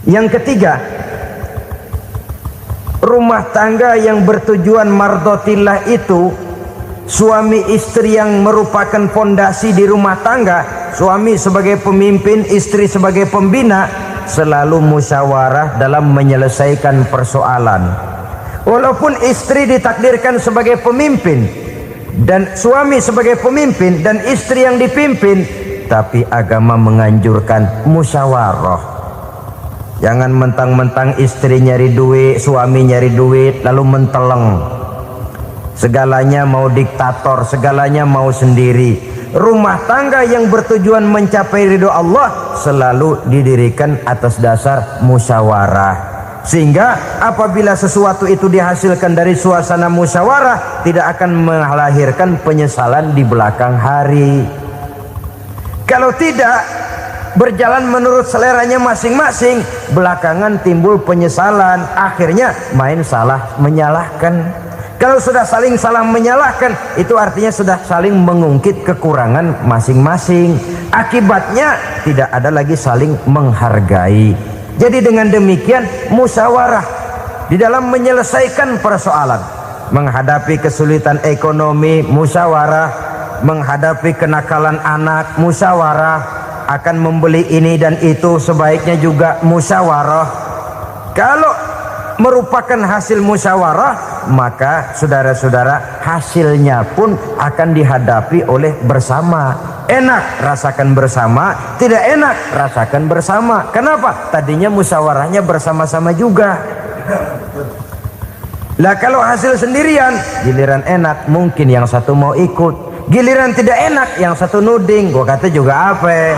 Yang ketiga, rumah tangga yang bertujuan mardotillah itu, suami istri yang merupakan fondasi di rumah tangga, suami sebagai pemimpin, istri sebagai pembina, selalu musyawarah dalam menyelesaikan persoalan. Walaupun istri ditakdirkan sebagai pemimpin dan suami sebagai pemimpin dan istri yang dipimpin, tapi agama menganjurkan musyawarah. Jangan mentang-mentang istri nyari duit, suami nyari duit, lalu menteleng. Segalanya mau diktator, segalanya mau sendiri. Rumah tangga yang bertujuan mencapai ridho Allah selalu didirikan atas dasar musyawarah. Sehingga apabila sesuatu itu dihasilkan dari suasana musyawarah, tidak akan melahirkan penyesalan di belakang hari. Kalau tidak berjalan menurut seleranya masing-masing, belakangan timbul penyesalan, akhirnya main salah menyalahkan. Kalau sudah saling salah menyalahkan, itu artinya sudah saling mengungkit kekurangan masing-masing. Akibatnya tidak ada lagi saling menghargai. Jadi dengan demikian musyawarah di dalam menyelesaikan persoalan. Menghadapi kesulitan ekonomi, musyawarah. Menghadapi kenakalan anak, musyawarah. Akan membeli ini dan itu, sebaiknya juga musyawarah. Kalau merupakan hasil musyawarah, maka saudara-saudara hasilnya pun akan dihadapi oleh bersama. Enak rasakan bersama, tidak enak rasakan bersama. Kenapa? Tadinya musyawarahnya bersama-sama juga. Lah kalau hasil sendirian, giliran enak mungkin yang satu mau ikut, giliran tidak enak yang satu nuding. Gua kata juga apa?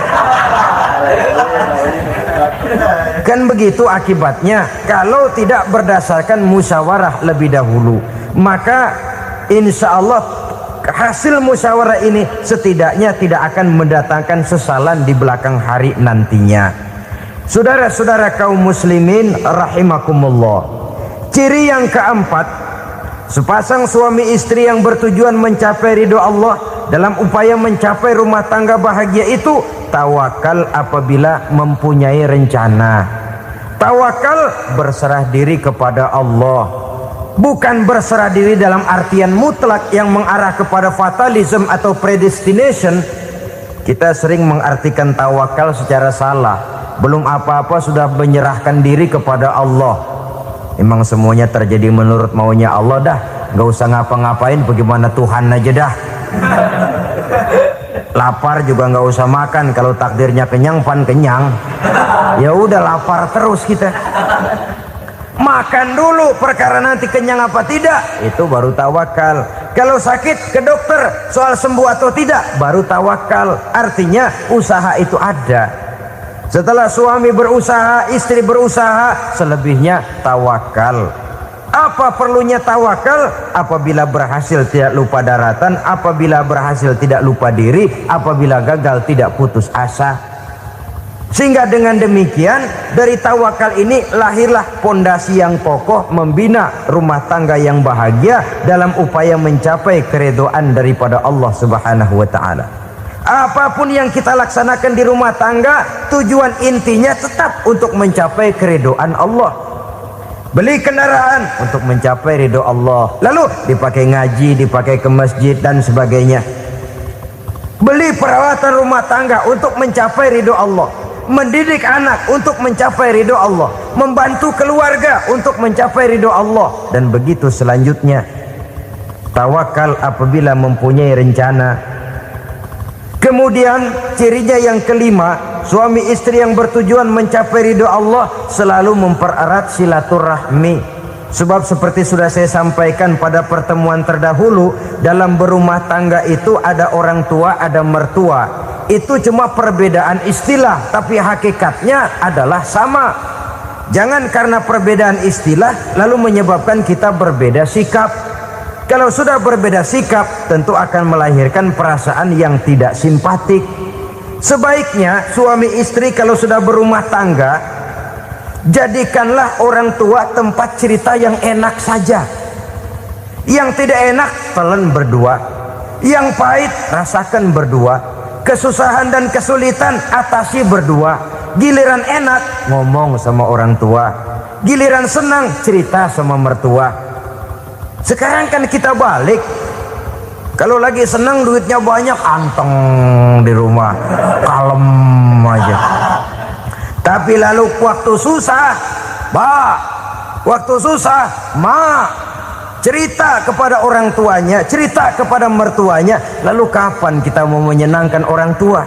Kan begitu akibatnya kalau tidak berdasarkan musyawarah lebih dahulu. Maka insya Allah hasil musyawarah ini setidaknya tidak akan mendatangkan sesalan di belakang hari nantinya. Saudara-saudara kaum muslimin rahimakumullah, ciri yang keempat, sepasang suami istri yang bertujuan mencapai ridho Allah dalam upaya mencapai rumah tangga bahagia itu tawakal apabila mempunyai rencana. Tawakal berserah diri kepada Allah, bukan berserah diri dalam artian mutlak yang mengarah kepada fatalism atau predestination. Kita sering mengartikan tawakal secara salah. Belum apa-apa sudah menyerahkan diri kepada Allah. Emang semuanya terjadi menurut maunya Allah dah, gak usah ngapa-ngapain, bagaimana Tuhan aja dah. Lapar juga nggak usah makan, kalau takdirnya kenyang pan kenyang. Ya udah lapar terus kita. Makan dulu perkara nanti kenyang apa tidak, itu baru tawakal. Kalau sakit ke dokter, soal sembuh atau tidak baru tawakal. Artinya usaha itu ada. Setelah suami berusaha, istri berusaha, selebihnya tawakal. Apa perlunya tawakal? Apabila berhasil tidak lupa daratan, apabila berhasil tidak lupa diri, apabila gagal tidak putus asa. Sehingga dengan demikian dari tawakal ini lahirlah pondasi yang kokoh membina rumah tangga yang bahagia dalam upaya mencapai keridhaan daripada Allah Subhanahu wa taala. Apapun yang kita laksanakan di rumah tangga, tujuan intinya tetap untuk mencapai keridhaan Allah. Beli kendaraan untuk mencapai ridho Allah, lalu dipakai ngaji, dipakai ke masjid dan sebagainya. Beli peralatan rumah tangga untuk mencapai ridho Allah, mendidik anak untuk mencapai ridho Allah, membantu keluarga untuk mencapai ridho Allah, dan begitu selanjutnya. Tawakal apabila mempunyai rencana. Kemudian cirinya yang kelima, suami istri yang bertujuan mencapai ridho Allah selalu mempererat silaturahmi. Sebab seperti sudah saya sampaikan pada pertemuan terdahulu, dalam berumah tangga itu ada orang tua, ada mertua. Itu cuma perbedaan istilah, tapi hakikatnya adalah sama. Jangan karena perbedaan istilah lalu menyebabkan kita berbeda sikap. Kalau sudah berbeda sikap, tentu akan melahirkan perasaan yang tidak simpatik. Sebaiknya suami istri kalau sudah berumah tangga, jadikanlah orang tua tempat cerita yang enak saja. Yang tidak enak telan berdua, yang pahit rasakan berdua, kesusahan dan kesulitan atasi berdua. Giliran enak ngomong sama orang tua, giliran senang cerita sama mertua. Sekarang kan kita balik, kalau lagi senang duitnya banyak, anteng di rumah, kalem aja. Tapi lalu waktu susah, waktu susah, cerita kepada orang tuanya, cerita kepada mertuanya. Lalu kapan kita mau menyenangkan orang tua?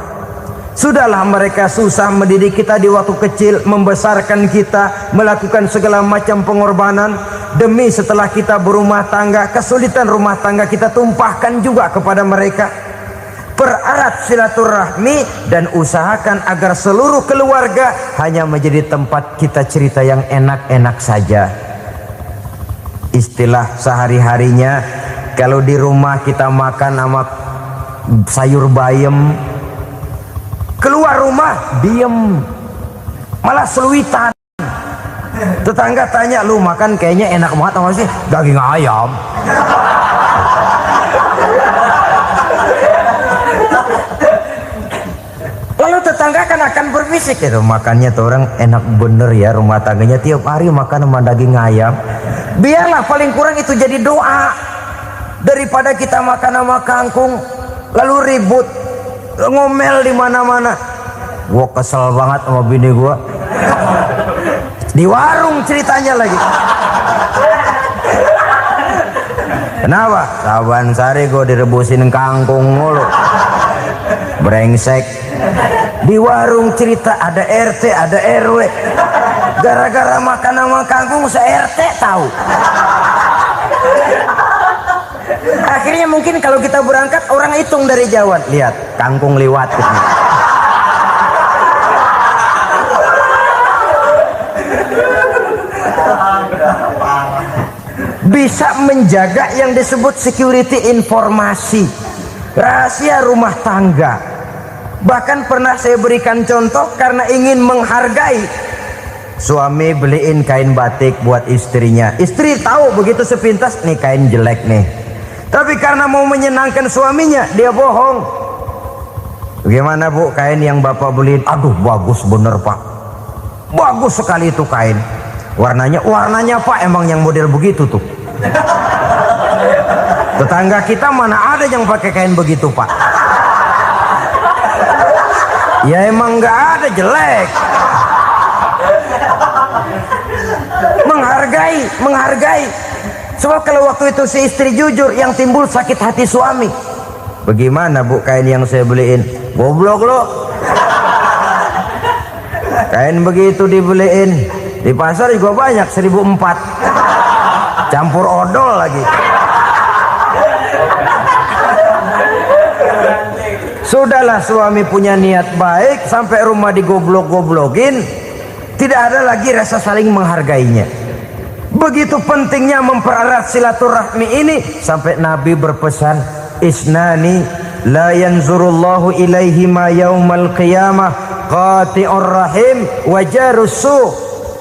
Sudahlah mereka susah mendidik kita di waktu kecil, membesarkan kita, melakukan segala macam pengorbanan. Demi setelah kita berumah tangga, kesulitan rumah tangga kita tumpahkan juga kepada mereka. Pererat silaturahmi dan usahakan agar seluruh keluarga hanya menjadi tempat kita cerita yang enak-enak saja. Istilah sehari-harinya, kalau di rumah kita makan sama sayur bayam, keluar rumah diem, malah seluitan. Tetangga tanya, lu makan kayaknya enak banget apa sih? Daging ayam. Lalu tetangga kan akan berbisik, itu makannya tuh orang enak bener ya, rumah tangganya tiap hari makan sama daging ayam. Biarlah paling kurang itu jadi doa, daripada kita makan sama kangkung lalu ribut ngomel di mana-mana. Gua kesel banget sama bini gua. Di warung ceritanya lagi. Kenapa? Saban sari gua direbusin kangkung mulu. Brengsek. Di warung cerita ada RT, ada RW. Gara-gara makan sama kangkung se-RT tahu. Akhirnya mungkin kalau kita berangkat orang hitung dari jauhan, lihat kangkung liwat gitu. Bisa menjaga yang disebut security informasi, rahasia rumah tangga. Bahkan pernah saya berikan contoh karena ingin menghargai. Suami beliin kain batik buat istrinya, istri tahu begitu sepintas nih kain jelek nih, tapi karena mau menyenangkan suaminya dia bohong. Bagaimana bu kain yang bapak beliin? Aduh bagus bener pak, bagus sekali itu kain. Warnanya pak emang yang model begitu tuh. Tetangga kita mana ada yang pakai kain begitu pak? Ya emang nggak ada, jelek. Menghargai. Sebab kalau waktu itu si istri jujur, yang timbul sakit hati suami. Bagaimana bu kain yang saya beliin? Goblok lo. Kain begitu dibeliin di pasar juga banyak 1.400, campur odol lagi. Sudahlah suami punya niat baik, sampai rumah digoblok-goblokin, tidak ada lagi rasa saling menghargainya. Begitu pentingnya mempererat silaturahmi ini, sampai Nabi berpesan, isnani la yanzurullahu ilaihima yaumal qiyamah qati'ur rahim wa jarus su.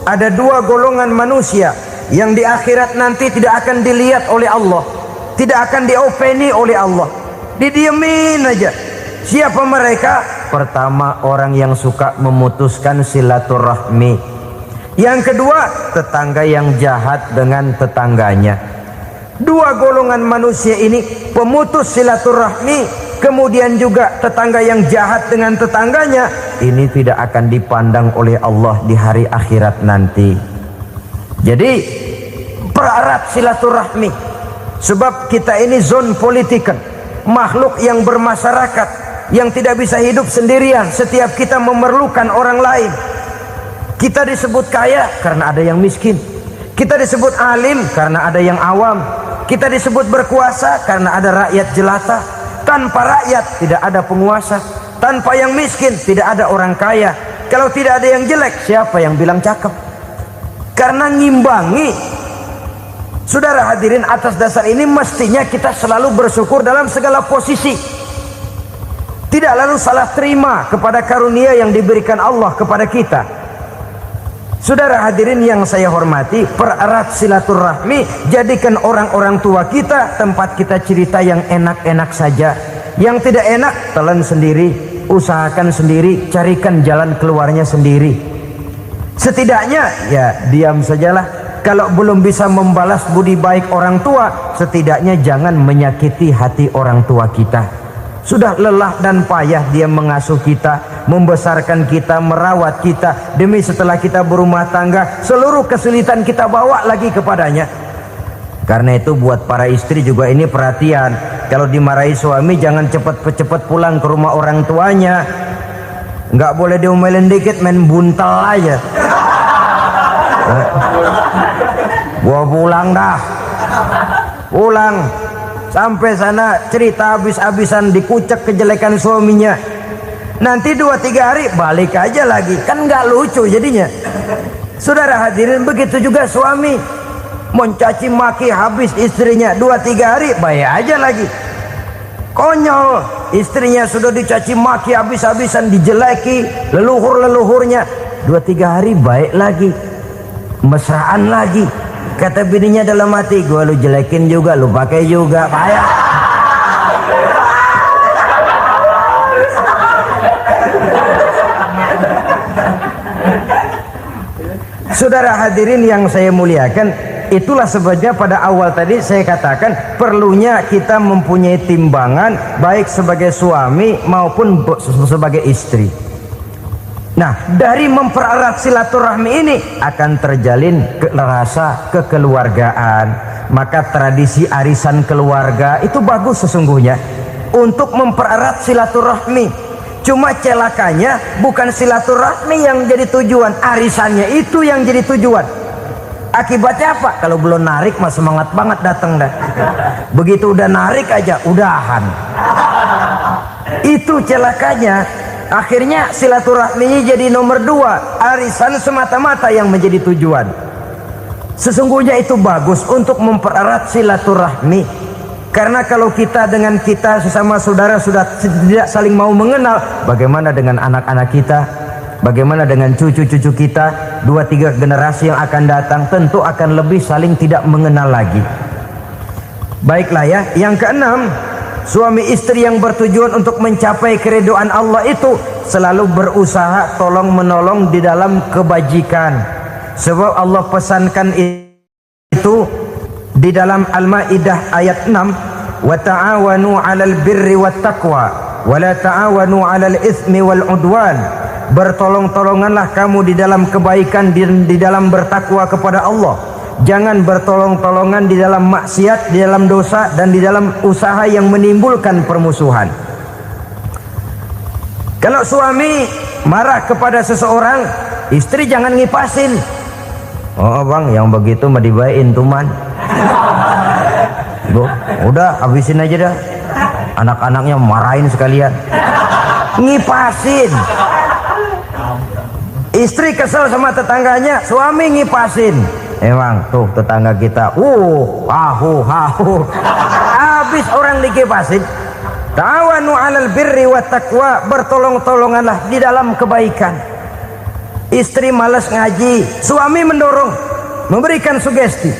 Ada dua golongan manusia yang di akhirat nanti tidak akan dilihat oleh Allah, tidak akan diopeni oleh Allah, didiemin aja. Siapa mereka? Pertama, orang yang suka memutuskan silaturahmi. Yang kedua, tetangga yang jahat dengan tetangganya. Dua golongan manusia ini, pemutus silaturahmi, kemudian juga tetangga yang jahat dengan tetangganya, ini tidak akan dipandang oleh Allah di hari akhirat nanti. Jadi pererat silaturahmi, sebab kita ini zon politikan, makhluk yang bermasyarakat, yang tidak bisa hidup sendirian. Setiap kita memerlukan orang lain. Kita disebut kaya karena ada yang miskin, kita disebut alim karena ada yang awam, kita disebut berkuasa karena ada rakyat jelata. Tanpa rakyat tidak ada penguasa, tanpa yang miskin tidak ada orang kaya. Kalau tidak ada yang jelek, siapa yang bilang cakep? Karena ngimbangi. Saudara hadirin, atas dasar ini mestinya kita selalu bersyukur dalam segala posisi, tidak lalu salah terima kepada karunia yang diberikan Allah kepada kita. Saudara hadirin yang saya hormati, pererat silaturahmi, jadikan orang-orang tua kita tempat kita cerita yang enak-enak saja. Yang tidak enak, telan sendiri, usahakan sendiri, carikan jalan keluarnya sendiri. Setidaknya ya diam sajalah. Kalau belum bisa membalas budi baik orang tua, setidaknya jangan menyakiti hati orang tua kita. Sudah lelah dan payah dia mengasuh kita, membesarkan kita, merawat kita, demi setelah kita berumah tangga, seluruh kesulitan kita bawa lagi kepadanya. Karena itu buat para istri juga ini perhatian, kalau dimarahi suami jangan cepat-cepat pulang ke rumah orang tuanya. Nggak boleh diomelin dikit, main buntal aja. Gua pulang dah, pulang. Sampai sana cerita habis-habisan, dikucek kejelekan suaminya. Nanti 2-3 hari balik aja lagi, kan nggak lucu jadinya. Saudara hadirin, begitu juga suami mencaci maki habis istrinya, 2-3 hari baik aja lagi. Konyol, istrinya sudah dicaci maki habis-habisan, dijeleki leluhur-leluhurnya, 2-3 hari baik lagi, mesraan lagi. Kata bininya dalam hati, gua lu jelekin juga, lu pakai juga, payah. Saudara hadirin yang saya muliakan, itulah sebabnya pada awal tadi saya katakan perlunya kita mempunyai timbangan baik sebagai suami maupun sebagai istri. Nah, dari mempererat silaturahmi ini akan terjalin rasa kekeluargaan. Maka tradisi arisan keluarga itu bagus sesungguhnya untuk mempererat silaturahmi. Cuma celakanya bukan silaturahmi yang jadi tujuan, arisannya itu yang jadi tujuan. Akibatnya apa? Kalau belum narik mah semangat banget datang dah. Begitu udah narik aja udahan. Itu celakanya. Akhirnya silaturahminya jadi nomor 2, arisan semata-mata yang menjadi tujuan. Sesungguhnya itu bagus untuk mempererat silaturahmi. Karena kalau kita dengan kita sesama saudara sudah tidak saling mau mengenal, bagaimana dengan anak-anak kita? Bagaimana dengan cucu-cucu kita? 2-3 generasi yang akan datang tentu akan lebih saling tidak mengenal lagi. Baiklah ya, yang keenam, suami istri yang bertujuan untuk mencapai keridhaan Allah itu selalu berusaha tolong menolong di dalam kebajikan. Sebab Allah pesankan itu di dalam Al-Maidah ayat 6, wa ta'awanu 'alal birri wat taqwa wa la ta'awanu 'alal itsmi wal 'udwan. Bertolong-tolonganlah kamu di dalam kebaikan, di dalam bertakwa kepada Allah. Jangan bertolong-tolongan di dalam maksiat, di dalam dosa, dan di dalam usaha yang menimbulkan permusuhan. Kalau suami marah kepada seseorang, istri jangan ngipasin. Oh bang, yang begitu mah dibayain tuman. Bu, udah habisin aja dah. Anak-anaknya marahin sekalian. Ngipasin. Istri kesel sama tetangganya, suami ngipasin. Emang tuh tetangga kita, hahu. Habis orang dikipasin. Ta'awanu 'alal birri wat taqwa, bertolong-tolonganlah di dalam kebaikan. Istri malas ngaji, suami mendorong, memberikan sugesti.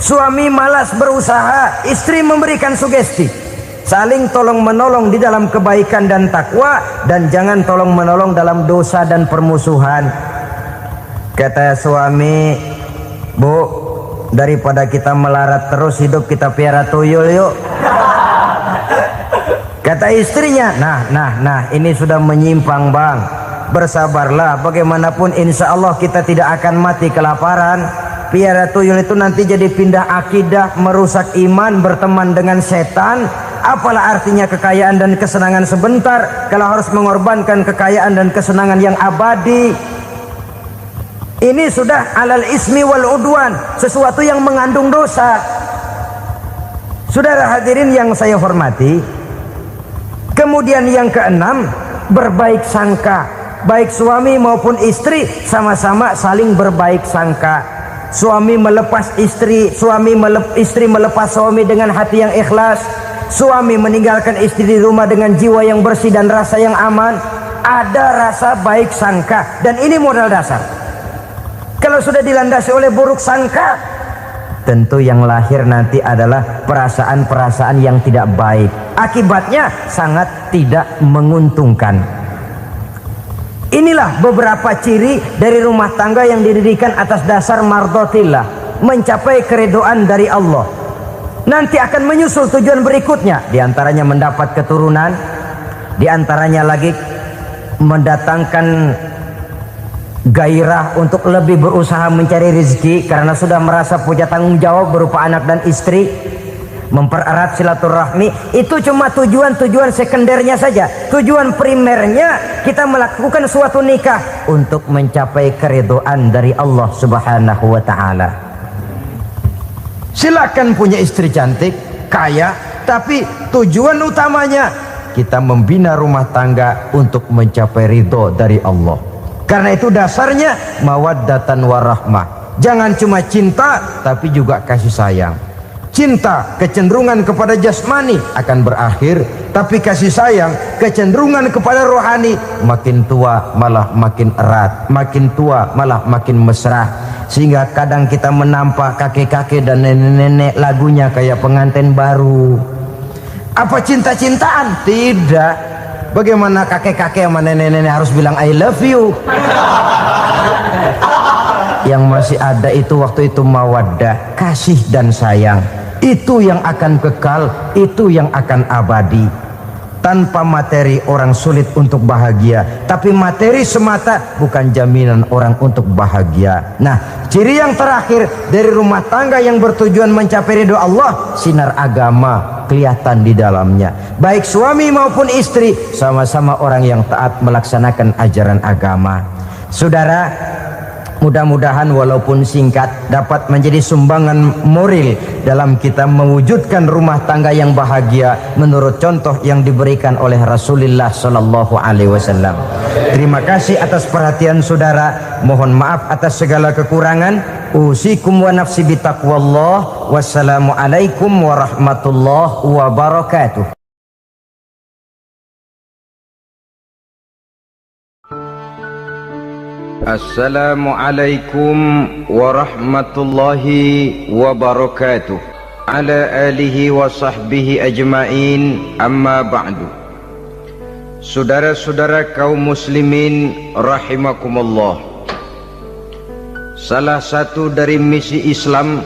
Suami malas berusaha, istri memberikan sugesti. Saling tolong menolong di dalam kebaikan dan takwa, dan jangan tolong menolong dalam dosa dan permusuhan. Kata suami, Bu, daripada kita melarat terus hidup, kita piara tuyul yuk. Kata istrinya, nah ini sudah menyimpang bang, bersabarlah, bagaimanapun insya Allah kita tidak akan mati kelaparan. Piara tuyul itu nanti jadi pindah akidah, merusak iman, berteman dengan setan. Apalah artinya kekayaan dan kesenangan sebentar kalau harus mengorbankan kekayaan dan kesenangan yang abadi. Ini sudah alal ismi wal udwan, sesuatu yang mengandung dosa. Saudara hadirin yang saya hormati, kemudian yang keenam, berbaik sangka. Baik suami maupun istri sama-sama saling berbaik sangka. Suami melepas istri, istri melepas suami dengan hati yang ikhlas. Suami meninggalkan istri di rumah dengan jiwa yang bersih dan rasa yang aman. Ada rasa baik sangka, dan ini modal dasar. Kalau sudah dilandasi oleh buruk sangka, tentu yang lahir nanti adalah perasaan-perasaan yang tidak baik. Akibatnya sangat tidak menguntungkan. Inilah beberapa ciri dari rumah tangga yang didirikan atas dasar mardhatillah, mencapai keridhaan dari Allah. Nanti akan menyusul tujuan berikutnya, diantaranya mendapat keturunan, diantaranya lagi mendatangkan gairah untuk lebih berusaha mencari rezeki karena sudah merasa punya tanggung jawab berupa anak dan istri. Mempererat silaturahmi. Itu cuma tujuan-tujuan sekundernya saja. Tujuan primernya kita melakukan suatu nikah untuk mencapai keridhaan dari Allah Subhanahu wa ta'ala. Silakan punya istri cantik, kaya, tapi tujuan utamanya kita membina rumah tangga untuk mencapai ridho dari Allah. Karena itu dasarnya mawaddatan warahmah. Jangan cuma cinta, tapi juga kasih sayang. Cinta, kecenderungan kepada jasmani akan berakhir, tapi kasih sayang, kecenderungan kepada rohani, makin tua malah makin erat, makin tua malah makin mesra. Sehingga kadang kita menampak kakek-kakek dan nenek-nenek lagunya kayak pengantin baru. Apa cinta-cintaan? Tidak. Bagaimana kakek-kakek sama nenek-nenek harus bilang I love you? Yang masih ada itu waktu itu mawaddah, kasih dan sayang. Itu yang akan kekal, itu yang akan abadi. Tanpa materi orang sulit untuk bahagia, tapi materi semata bukan jaminan orang untuk bahagia. Nah, ciri yang terakhir dari rumah tangga yang bertujuan mencapai ridho Allah, sinar agama kelihatan di dalamnya. Baik suami maupun istri sama-sama orang yang taat melaksanakan ajaran agama. Saudara, mudah-mudahan walaupun singkat dapat menjadi sumbangan moral dalam kita mewujudkan rumah tangga yang bahagia menurut contoh yang diberikan oleh Rasulullah sallallahu alaihi wasallam. Terima kasih atas perhatian saudara. Mohon maaf atas segala kekurangan. Usikum wa nafsi bitaqwallah. Wassalamu alaikum warahmatullahi wabarakatuh. Assalamualaikum warahmatullahi wabarakatuh. Ala alihi wa sahbihi ajma'in, amma ba'du. Saudara-saudara kaum muslimin rahimakumullah, salah satu dari misi Islam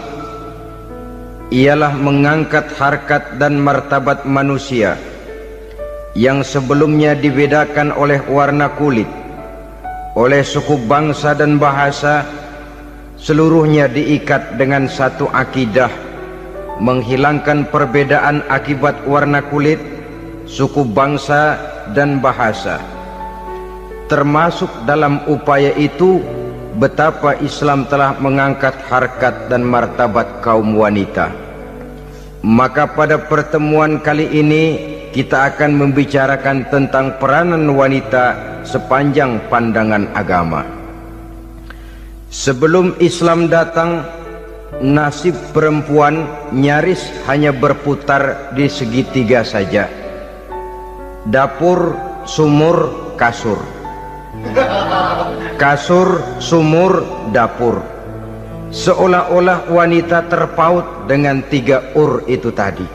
ialah mengangkat harkat dan martabat manusia yang sebelumnya dibedakan oleh warna kulit, oleh suku bangsa dan bahasa. Seluruhnya diikat dengan satu akidah, menghilangkan perbedaan akibat warna kulit, suku bangsa dan bahasa. Termasuk dalam upaya itu betapa Islam telah mengangkat harkat dan martabat kaum wanita. Maka pada pertemuan kali ini kita akan membicarakan tentang peranan wanita sepanjang pandangan agama. Sebelum Islam datang, nasib perempuan nyaris hanya berputar di segitiga saja. Dapur, sumur, kasur. Kasur, sumur, dapur. Seolah-olah wanita terpaut dengan 3 itu tadi.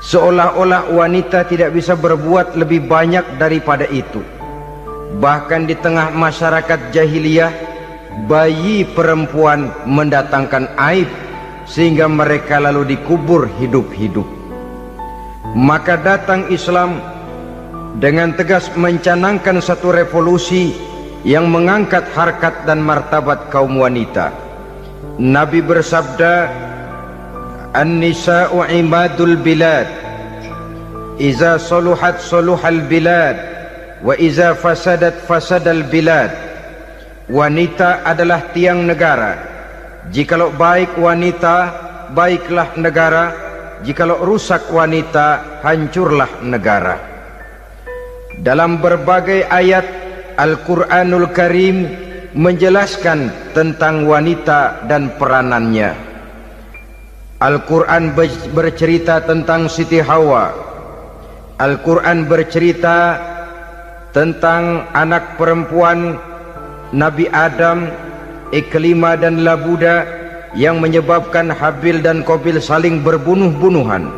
Seolah-olah wanita tidak bisa berbuat lebih banyak daripada itu. Bahkan di tengah masyarakat jahiliyah, bayi perempuan mendatangkan aib sehingga mereka lalu dikubur hidup-hidup. Maka datang Islam dengan tegas mencanangkan satu revolusi yang mengangkat harkat dan martabat kaum wanita. Nabi bersabda, "An-nisa'u imadul bilad, iza saluhat saluhal bilad, wa iza fasadat fasadal bilad." Wanita adalah tiang negara. Jikalau baik wanita, baiklah negara. Jikalau rusak wanita, hancurlah negara. Dalam berbagai ayat Al-Quranul Karim menjelaskan tentang wanita dan peranannya. Al-Quran bercerita tentang Siti Hawa. Al-Quran bercerita tentang anak perempuan Nabi Adam, Iklimah dan Labuda, yang menyebabkan Habil dan Qabil saling berbunuh-bunuhan.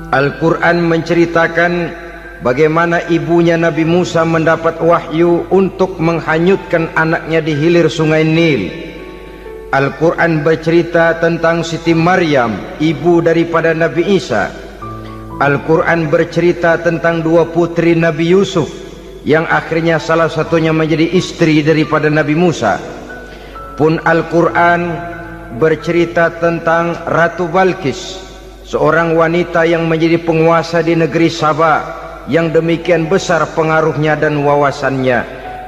Al-Quran menceritakan bagaimana ibunya Nabi Musa mendapat wahyu untuk menghanyutkan anaknya di hilir sungai Nil. Al-Quran bercerita tentang Siti Maryam, ibu daripada Nabi Isa. Al-Quran bercerita tentang 2 putri Nabi Yusuf, yang akhirnya salah satunya menjadi istri daripada Nabi Musa. Pun Al-Quran bercerita tentang Ratu Balkis, seorang wanita yang menjadi penguasa di negeri Sabah, yang demikian besar pengaruhnya dan wawasannya.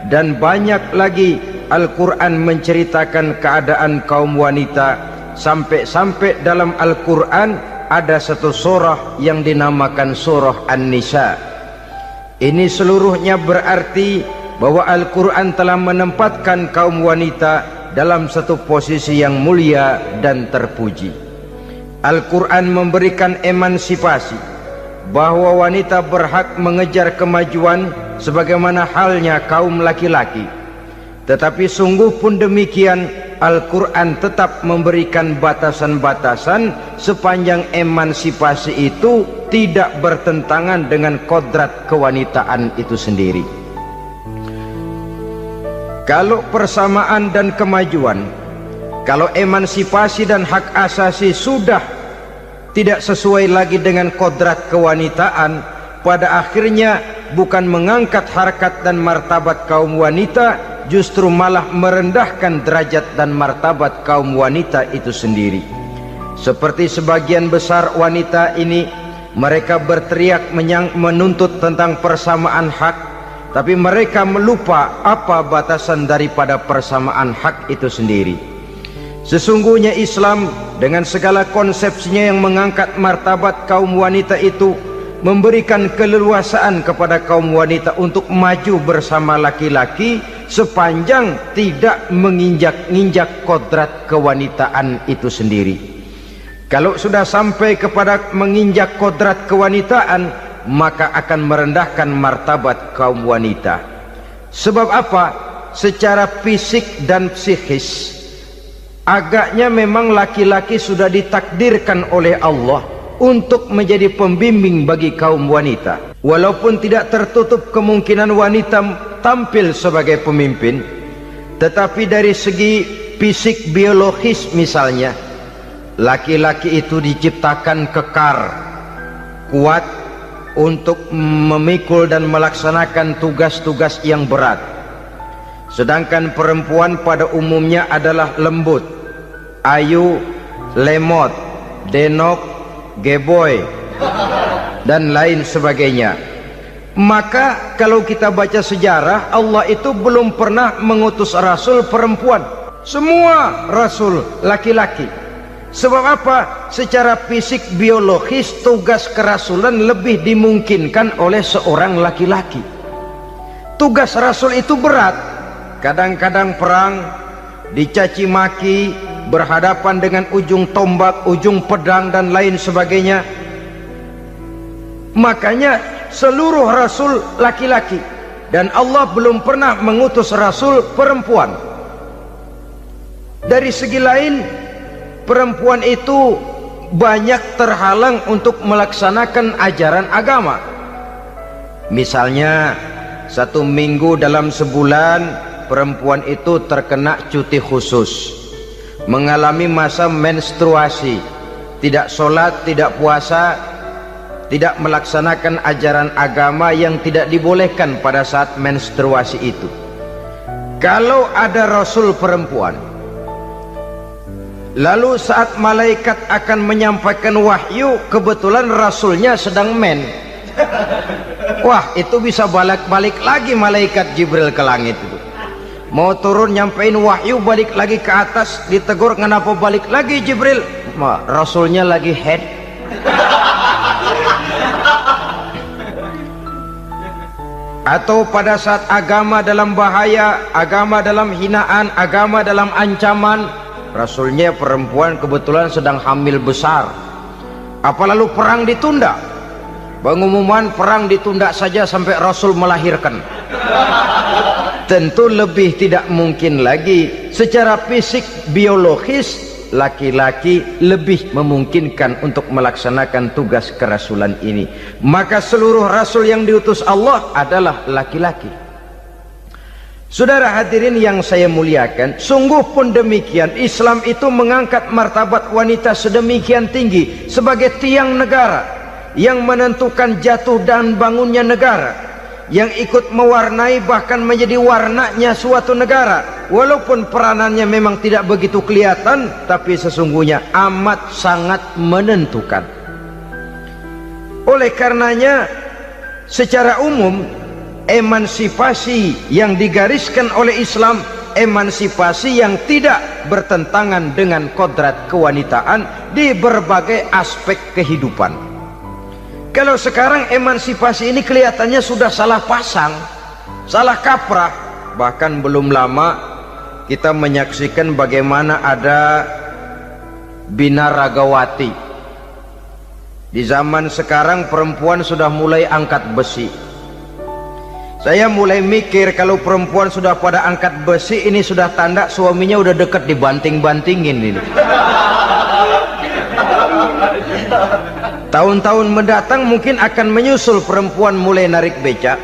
Dan banyak lagi Al-Quran menceritakan keadaan kaum wanita, sampai-sampai dalam Al-Quran ada satu surah yang dinamakan surah An-Nisa. Ini seluruhnya berarti bahwa Al-Quran telah menempatkan kaum wanita dalam satu posisi yang mulia dan terpuji. Al-Quran memberikan emansipasi, bahwa wanita berhak mengejar kemajuan sebagaimana halnya kaum laki-laki. Tetapi sungguh pun demikian, Al-Quran tetap memberikan batasan-batasan sepanjang emansipasi itu tidak bertentangan dengan kodrat kewanitaan itu sendiri. Kalau persamaan dan kemajuan, kalau emansipasi dan hak asasi sudah tidak sesuai lagi dengan kodrat kewanitaan, pada akhirnya bukan mengangkat harkat dan martabat kaum wanita, justru malah merendahkan derajat dan martabat kaum wanita itu sendiri. Seperti sebagian besar wanita ini, mereka berteriak menuntut tentang persamaan hak, tapi mereka melupa apa batasan daripada persamaan hak itu sendiri. Sesungguhnya Islam dengan segala konsepsinya yang mengangkat martabat kaum wanita itu, memberikan keleluasaan kepada kaum wanita untuk maju bersama laki-laki sepanjang tidak menginjak-injak kodrat kewanitaan itu sendiri. Kalau sudah sampai kepada menginjak kodrat kewanitaan, maka akan merendahkan martabat kaum wanita. Sebab apa? Secara fisik dan psikis, agaknya memang laki-laki sudah ditakdirkan oleh Allah untuk menjadi pembimbing bagi kaum wanita. Walaupun tidak tertutup kemungkinan wanita tampil sebagai pemimpin, tetapi dari segi fisik biologis misalnya, laki-laki itu diciptakan kekar, kuat untuk memikul dan melaksanakan tugas-tugas yang berat. Sedangkan perempuan pada umumnya adalah lembut, ayu, lemot, denok, geboy, dan lain sebagainya. Maka kalau kita baca sejarah, Allah itu belum pernah mengutus rasul perempuan. Semua rasul laki-laki. Sebab apa? Secara fisik biologis tugas kerasulan lebih dimungkinkan oleh seorang laki-laki. Tugas rasul itu berat. Kadang-kadang perang, dicaci maki, berhadapan dengan ujung tombak, ujung pedang dan lain sebagainya. Makanya seluruh rasul laki-laki, dan Allah belum pernah mengutus rasul perempuan. Dari segi lain, perempuan itu banyak terhalang untuk melaksanakan ajaran agama. Misalnya 1 minggu dalam sebulan perempuan itu terkena cuti khusus, mengalami masa menstruasi, tidak sholat, tidak puasa, tidak melaksanakan ajaran agama yang tidak dibolehkan pada saat menstruasi itu. Kalau ada rasul perempuan, lalu saat malaikat akan menyampaikan wahyu, kebetulan rasulnya sedang men, wah, itu bisa balik lagi malaikat Jibril ke langit itu. Mau turun nyampein wahyu, balik lagi ke atas, ditegur, kenapa balik lagi Jibril? Rasulnya lagi head. Atau pada saat agama dalam bahaya, agama dalam hinaan, agama dalam ancaman, rasulnya perempuan kebetulan sedang hamil besar. Apa lalu perang ditunda? Pengumuman perang ditunda saja sampai rasul melahirkan. Tentu lebih tidak mungkin lagi. Secara fisik biologis laki-laki lebih memungkinkan untuk melaksanakan tugas kerasulan ini. Maka seluruh rasul yang diutus Allah adalah laki-laki. Saudara hadirin yang saya muliakan, sungguh pun demikian, Islam itu mengangkat martabat wanita sedemikian tinggi sebagai tiang negara yang menentukan jatuh dan bangunnya negara, yang ikut mewarnai bahkan menjadi warnanya suatu negara. Walaupun peranannya memang tidak begitu kelihatan, tapi sesungguhnya amat sangat menentukan. Oleh karenanya, secara umum emansipasi yang digariskan oleh Islam, emansipasi yang tidak bertentangan dengan kodrat kewanitaan di berbagai aspek kehidupan. Kalau sekarang emansipasi ini kelihatannya sudah salah pasang, salah kaprah. Bahkan belum lama kita menyaksikan bagaimana ada binaragawati. Di zaman sekarang perempuan sudah mulai angkat besi. Saya mulai mikir, kalau perempuan sudah pada angkat besi, ini sudah tanda suaminya udah deket dibanting-bantingin ini. Tahun-tahun mendatang mungkin akan menyusul perempuan mulai narik becak.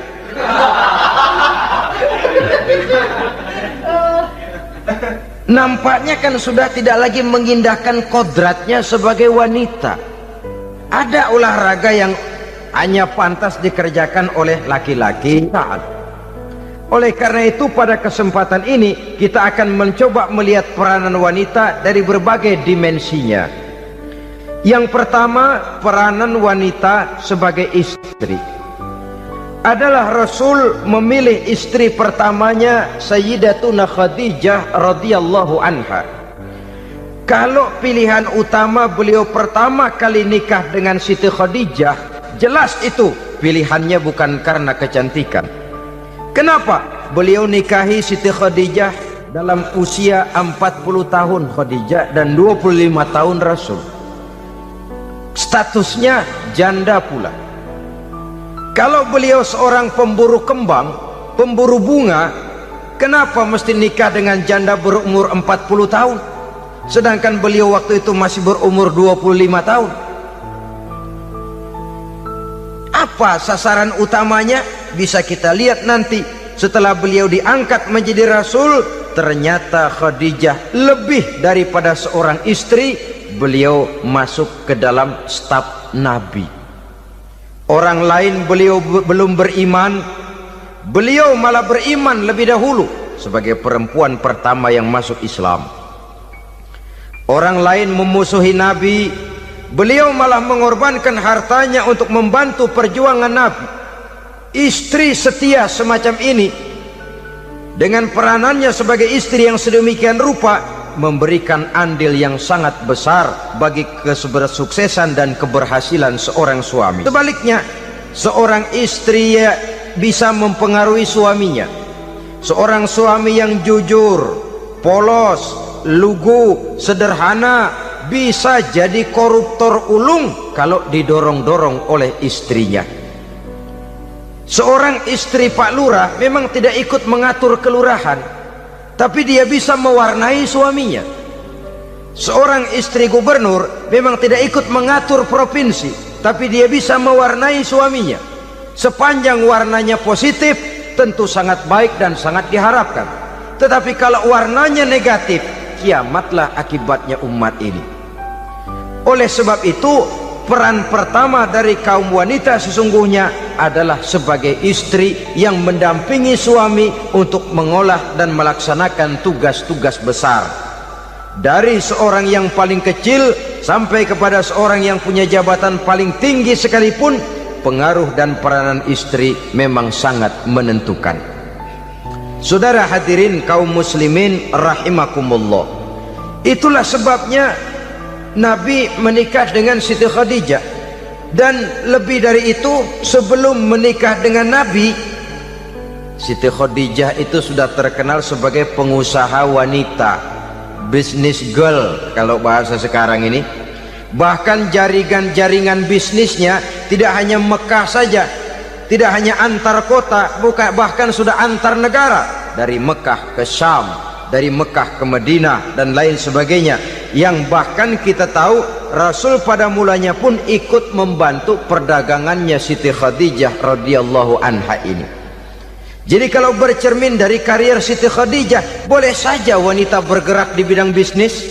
Nampaknya kan sudah tidak lagi mengindahkan kodratnya sebagai wanita. Ada olahraga yang hanya pantas dikerjakan oleh laki-laki. Oleh karena itu pada kesempatan ini kita akan mencoba melihat peranan wanita dari berbagai dimensinya. Yang pertama, peranan wanita sebagai istri. Adalah Rasul memilih istri pertamanya Sayyidatuna Khadijah radhiyallahu anha. Kalau pilihan utama beliau pertama kali nikah dengan Siti Khadijah, jelas itu pilihannya bukan karena kecantikan. Kenapa? Beliau nikahi Siti Khadijah dalam usia 40 tahun Khadijah dan 25 tahun Rasul. Statusnya janda pula. Kalau beliau seorang pemburu kembang, pemburu bunga, kenapa mesti nikah dengan janda berumur 40 tahun? Sedangkan beliau waktu itu masih berumur 25 tahun. Apa sasaran utamanya? Bisa kita lihat nanti. Setelah beliau diangkat menjadi Rasul, ternyata Khadijah lebih daripada seorang istri, beliau masuk ke dalam staf Nabi. Orang lain beliau belum beriman, beliau malah beriman lebih dahulu sebagai perempuan pertama yang masuk Islam. Orang lain memusuhi Nabi, beliau malah mengorbankan hartanya untuk membantu perjuangan Nabi. Istri setia semacam ini, dengan peranannya sebagai istri yang sedemikian rupa, memberikan andil yang sangat besar bagi kesuksesan dan keberhasilan seorang suami. Sebaliknya, seorang istri bisa mempengaruhi suaminya. Seorang suami yang jujur, polos, lugu, sederhana bisa jadi koruptor ulung kalau didorong-dorong oleh istrinya. Seorang istri Pak Lurah memang tidak ikut mengatur kelurahan, tapi dia bisa mewarnai suaminya. Seorang istri gubernur memang tidak ikut mengatur provinsi, tapi dia bisa mewarnai suaminya. Sepanjang warnanya positif, tentu sangat baik dan sangat diharapkan. Tetapi kalau warnanya negatif, kiamatlah akibatnya umat ini. Oleh sebab itu, peran pertama dari kaum wanita sesungguhnya adalah sebagai istri yang mendampingi suami untuk mengolah dan melaksanakan tugas-tugas besar. Dari seorang yang paling kecil sampai kepada seorang yang punya jabatan paling tinggi sekalipun, pengaruh dan peranan istri memang sangat menentukan. Saudara hadirin kaum muslimin rahimakumullah, itulah sebabnya Nabi menikah dengan Siti Khadijah. Dan lebih dari itu, sebelum menikah dengan Nabi, Siti Khadijah itu sudah terkenal sebagai pengusaha wanita, business girl kalau bahasa sekarang ini. Bahkan jaringan-jaringan bisnisnya tidak hanya Mekah saja, tidak hanya antar kota, bahkan sudah antar negara, dari Mekah ke Syam, dari Mekah ke Madinah dan lain sebagainya, yang bahkan kita tahu Rasul pada mulanya pun ikut membantu perdagangannya Siti Khadijah radhiyallahu anha ini. Jadi kalau bercermin dari karier Siti Khadijah, boleh saja wanita bergerak di bidang bisnis,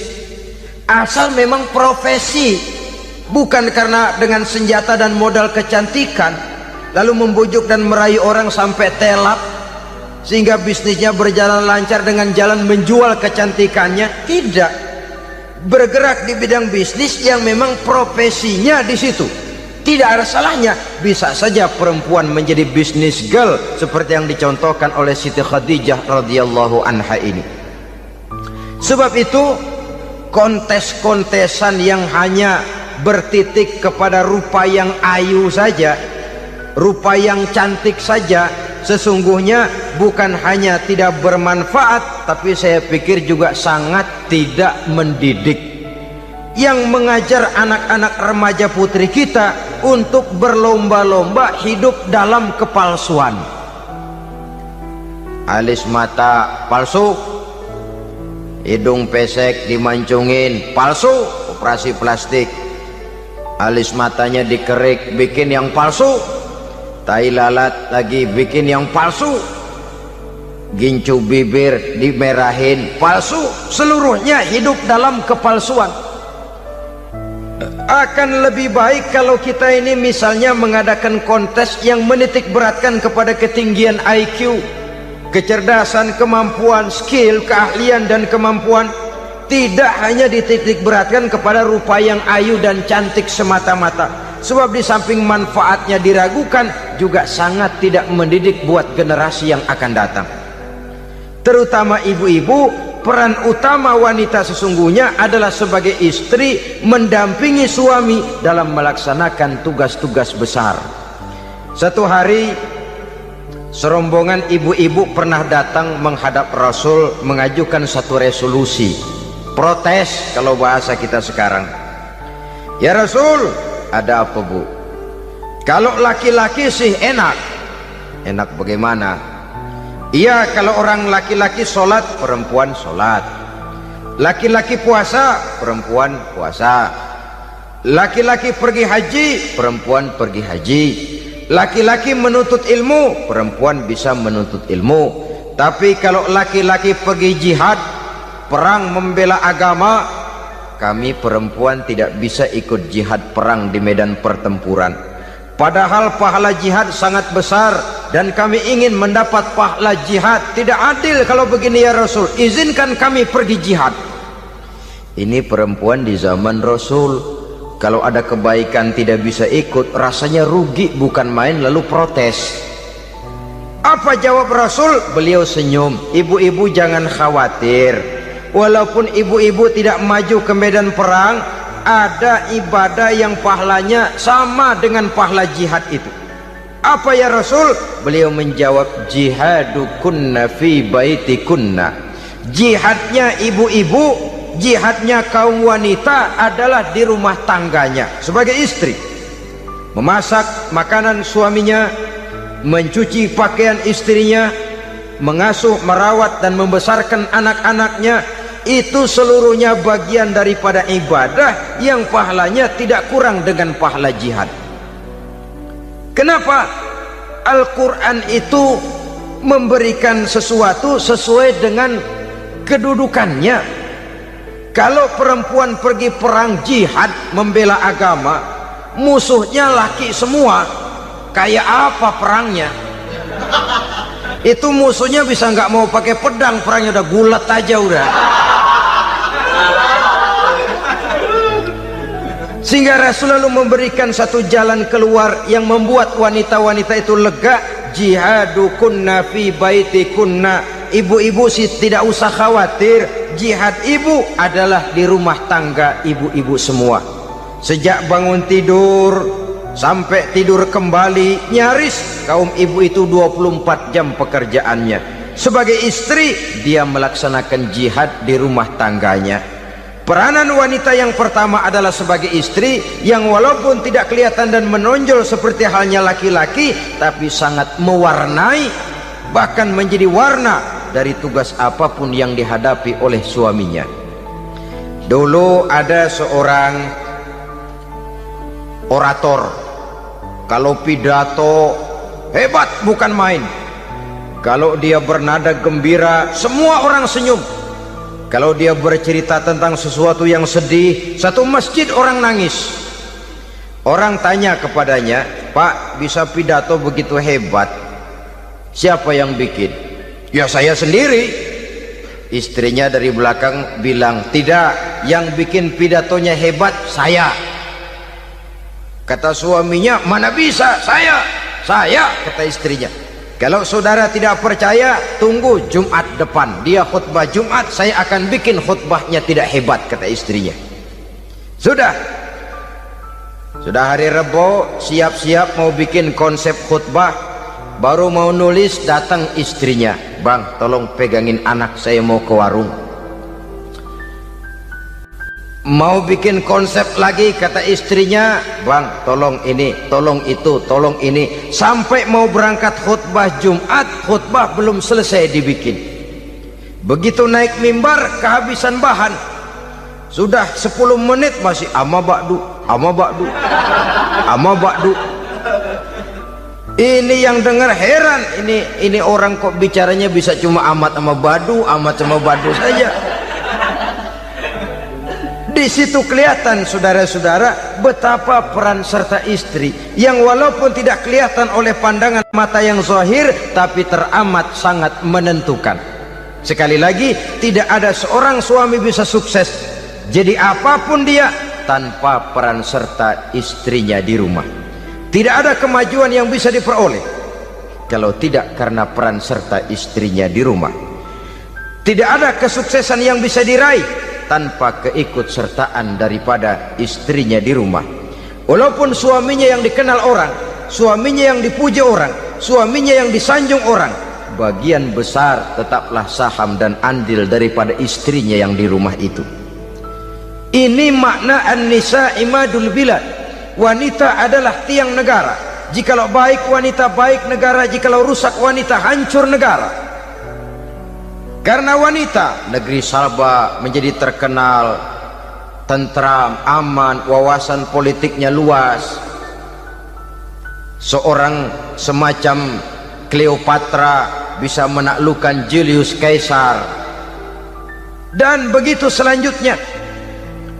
asal memang profesi, bukan karena dengan senjata dan modal kecantikan lalu membujuk dan merayu orang sampai telap sehingga bisnisnya berjalan lancar dengan jalan menjual kecantikannya. Tidak, bergerak di bidang bisnis yang memang profesinya di situ. Tidak ada salahnya. Bisa saja perempuan menjadi bisnis girl seperti yang dicontohkan oleh Siti Khadijah radhiyallahu anha ini. Sebab itu, kontes-kontesan yang hanya bertitik kepada rupa yang ayu saja, rupa yang cantik saja, sesungguhnya bukan hanya tidak bermanfaat, tapi saya pikir juga sangat tidak mendidik. Yang mengajar anak-anak remaja putri kita untuk berlomba-lomba hidup dalam kepalsuan. Alis mata palsu, hidung pesek dimancungin palsu, operasi plastik. Alis matanya dikerik, bikin yang palsu. Tai lalat lagi bikin yang palsu. Gincu bibir dimerahin, palsu. Seluruhnya hidup dalam kepalsuan. Akan lebih baik kalau kita ini misalnya mengadakan kontes yang menitik beratkan kepada ketinggian IQ, kecerdasan, kemampuan, skill, keahlian dan kemampuan. Tidak hanya dititik beratkan kepada rupa yang ayu dan cantik semata-mata. Sebab di samping manfaatnya diragukan, juga sangat tidak mendidik buat generasi yang akan datang. Terutama ibu-ibu, peran utama wanita sesungguhnya adalah sebagai istri mendampingi suami dalam melaksanakan tugas-tugas besar. Satu hari, serombongan ibu-ibu pernah datang menghadap Rasul mengajukan satu resolusi, protes kalau bahasa kita sekarang. Ya Rasul, ada apa bu? Kalau laki-laki sih enak. Enak bagaimana? Iya, kalau orang laki-laki sholat, perempuan sholat. Laki-laki puasa, perempuan puasa. Laki-laki pergi haji, perempuan pergi haji. Laki-laki menuntut ilmu, perempuan bisa menuntut ilmu. Tapi kalau laki-laki pergi jihad, perang membela agama, kami perempuan tidak bisa ikut jihad perang di medan pertempuran. Padahal pahala jihad sangat besar dan kami ingin mendapat pahala jihad. Tidak adil kalau begini ya Rasul, izinkan kami pergi jihad. Ini perempuan di zaman Rasul, kalau ada kebaikan tidak bisa ikut, rasanya rugi bukan main, lalu protes. Apa jawab Rasul? Beliau senyum. Ibu-ibu jangan khawatir, walaupun ibu-ibu tidak maju ke medan perang, ada ibadah yang pahalanya sama dengan pahala jihad itu. Apa ya Rasul? Beliau menjawab, jihadukunna fi baitikunna. Jihadnya ibu-ibu, jihadnya kaum wanita adalah di rumah tangganya sebagai istri. Memasak makanan suaminya, mencuci pakaian istrinya, mengasuh, merawat dan membesarkan anak-anaknya, itu seluruhnya bagian daripada ibadah yang pahalanya tidak kurang dengan pahala jihad. Kenapa? Al-Quran itu memberikan sesuatu sesuai dengan kedudukannya. Kalau perempuan pergi perang jihad membela agama, musuhnya laki semua, kayak apa perangnya? Itu musuhnya bisa nggak mau pakai pedang, perangnya udah gulat aja udah. Sehingga Rasul lalu memberikan satu jalan keluar yang membuat wanita-wanita itu lega. Jihadukunna fi baitikunna. Ibu-ibu sih tidak usah khawatir, jihad ibu adalah di rumah tangga ibu-ibu semua. Sejak bangun tidur sampai tidur kembali, nyaris kaum ibu itu 24 jam pekerjaannya. Sebagai istri, dia melaksanakan jihad di rumah tangganya. Peranan wanita yang pertama adalah sebagai istri, yang walaupun tidak kelihatan dan menonjol seperti halnya laki-laki, tapi sangat mewarnai, bahkan menjadi warna dari tugas apapun yang dihadapi oleh suaminya. Dulu ada seorang orator, kalau pidato hebat bukan main. Kalau dia bernada gembira, semua orang senyum. Kalau dia bercerita tentang sesuatu yang sedih, satu masjid orang nangis. Orang tanya kepadanya, Pak, bisa pidato begitu hebat, siapa yang bikin? Ya saya sendiri. Istrinya dari belakang bilang, tidak, yang bikin pidatonya hebat saya. Kata suaminya, mana bisa, saya, kata istrinya. Kalau saudara tidak percaya, tunggu Jumat depan, dia khutbah Jumat, saya akan bikin khutbahnya tidak hebat, kata istrinya. Sudah hari Rebo, siap-siap mau bikin konsep khutbah, baru mau nulis, datang istrinya, Bang, tolong pegangin anak, saya mau ke warung. Mau bikin konsep lagi, kata istrinya, Bang, tolong ini, tolong itu, tolong ini. Sampai mau berangkat khutbah Jumat, khutbah belum selesai dibikin. Begitu naik mimbar, kehabisan bahan. Sudah 10 menit masih ama ba'du, ama ba'du, ama ba'du. Ini yang dengar heran, ini orang kok bicaranya bisa cuma amat sama badu, amat sama badu saja. Di situ kelihatan saudara-saudara betapa peran serta istri yang walaupun tidak kelihatan oleh pandangan mata yang zahir, tapi teramat sangat menentukan. Sekali lagi, tidak ada seorang suami bisa sukses jadi apapun dia tanpa peran serta istrinya di rumah. Tidak ada kemajuan yang bisa diperoleh kalau tidak karena peran serta istrinya di rumah. Tidak ada kesuksesan yang bisa diraih tanpa keikutsertaan daripada istrinya di rumah. Walaupun suaminya yang dikenal orang, suaminya yang dipuji orang, suaminya yang disanjung orang, bagian besar tetaplah saham dan andil daripada istrinya yang di rumah itu. Ini makna an-nisa imadul bilad. Wanita adalah tiang negara. Jikalau baik wanita, baik negara. Jikalau rusak wanita, hancur negara. Karena wanita, negeri Sabah menjadi terkenal tentram, aman, wawasan politiknya luas. Seorang semacam Cleopatra bisa menaklukkan Julius Caesar. Dan begitu selanjutnya.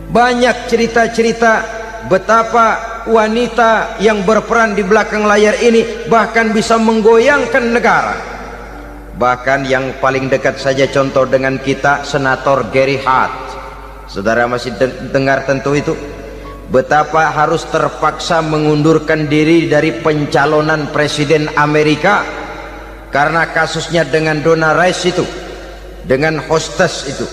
Banyak cerita-cerita betapa wanita yang berperan di belakang layar ini bahkan bisa menggoyangkan negara. Bahkan yang paling dekat saja contoh dengan kita, Senator Gary Hart. Saudara masih dengar tentu itu, betapa harus terpaksa mengundurkan diri dari pencalonan presiden Amerika karena kasusnya dengan Donna Rice itu, dengan hostess itu.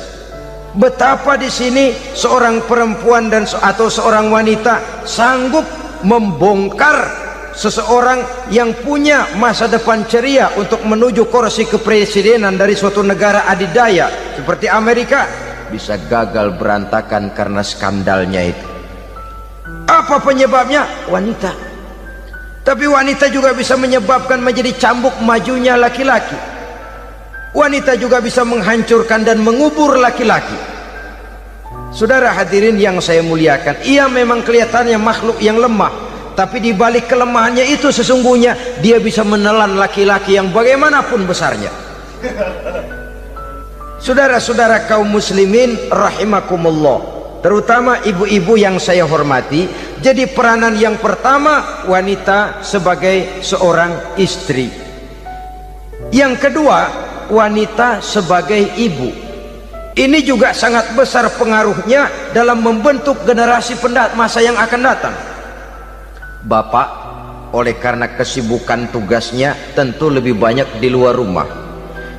Betapa di sini seorang perempuan atau seorang wanita sanggup membongkar seseorang yang punya masa depan ceria untuk menuju kursi kepresidenan dari suatu negara adidaya seperti Amerika, bisa gagal berantakan karena skandalnya itu. Apa penyebabnya? Wanita. Tapi wanita juga bisa menyebabkan menjadi cambuk majunya laki-laki. Wanita juga bisa menghancurkan dan mengubur laki-laki. Saudara hadirin yang saya muliakan, ia memang kelihatannya makhluk yang lemah, tapi di balik kelemahannya itu sesungguhnya dia bisa menelan laki-laki yang bagaimanapun besarnya. Saudara-saudara kaum muslimin rahimakumullah, terutama ibu-ibu yang saya hormati, jadi peranan yang pertama wanita sebagai seorang istri. Yang kedua, wanita sebagai ibu. Ini juga sangat besar pengaruhnya dalam membentuk generasi masa yang akan datang. Bapak oleh karena kesibukan tugasnya tentu lebih banyak di luar rumah.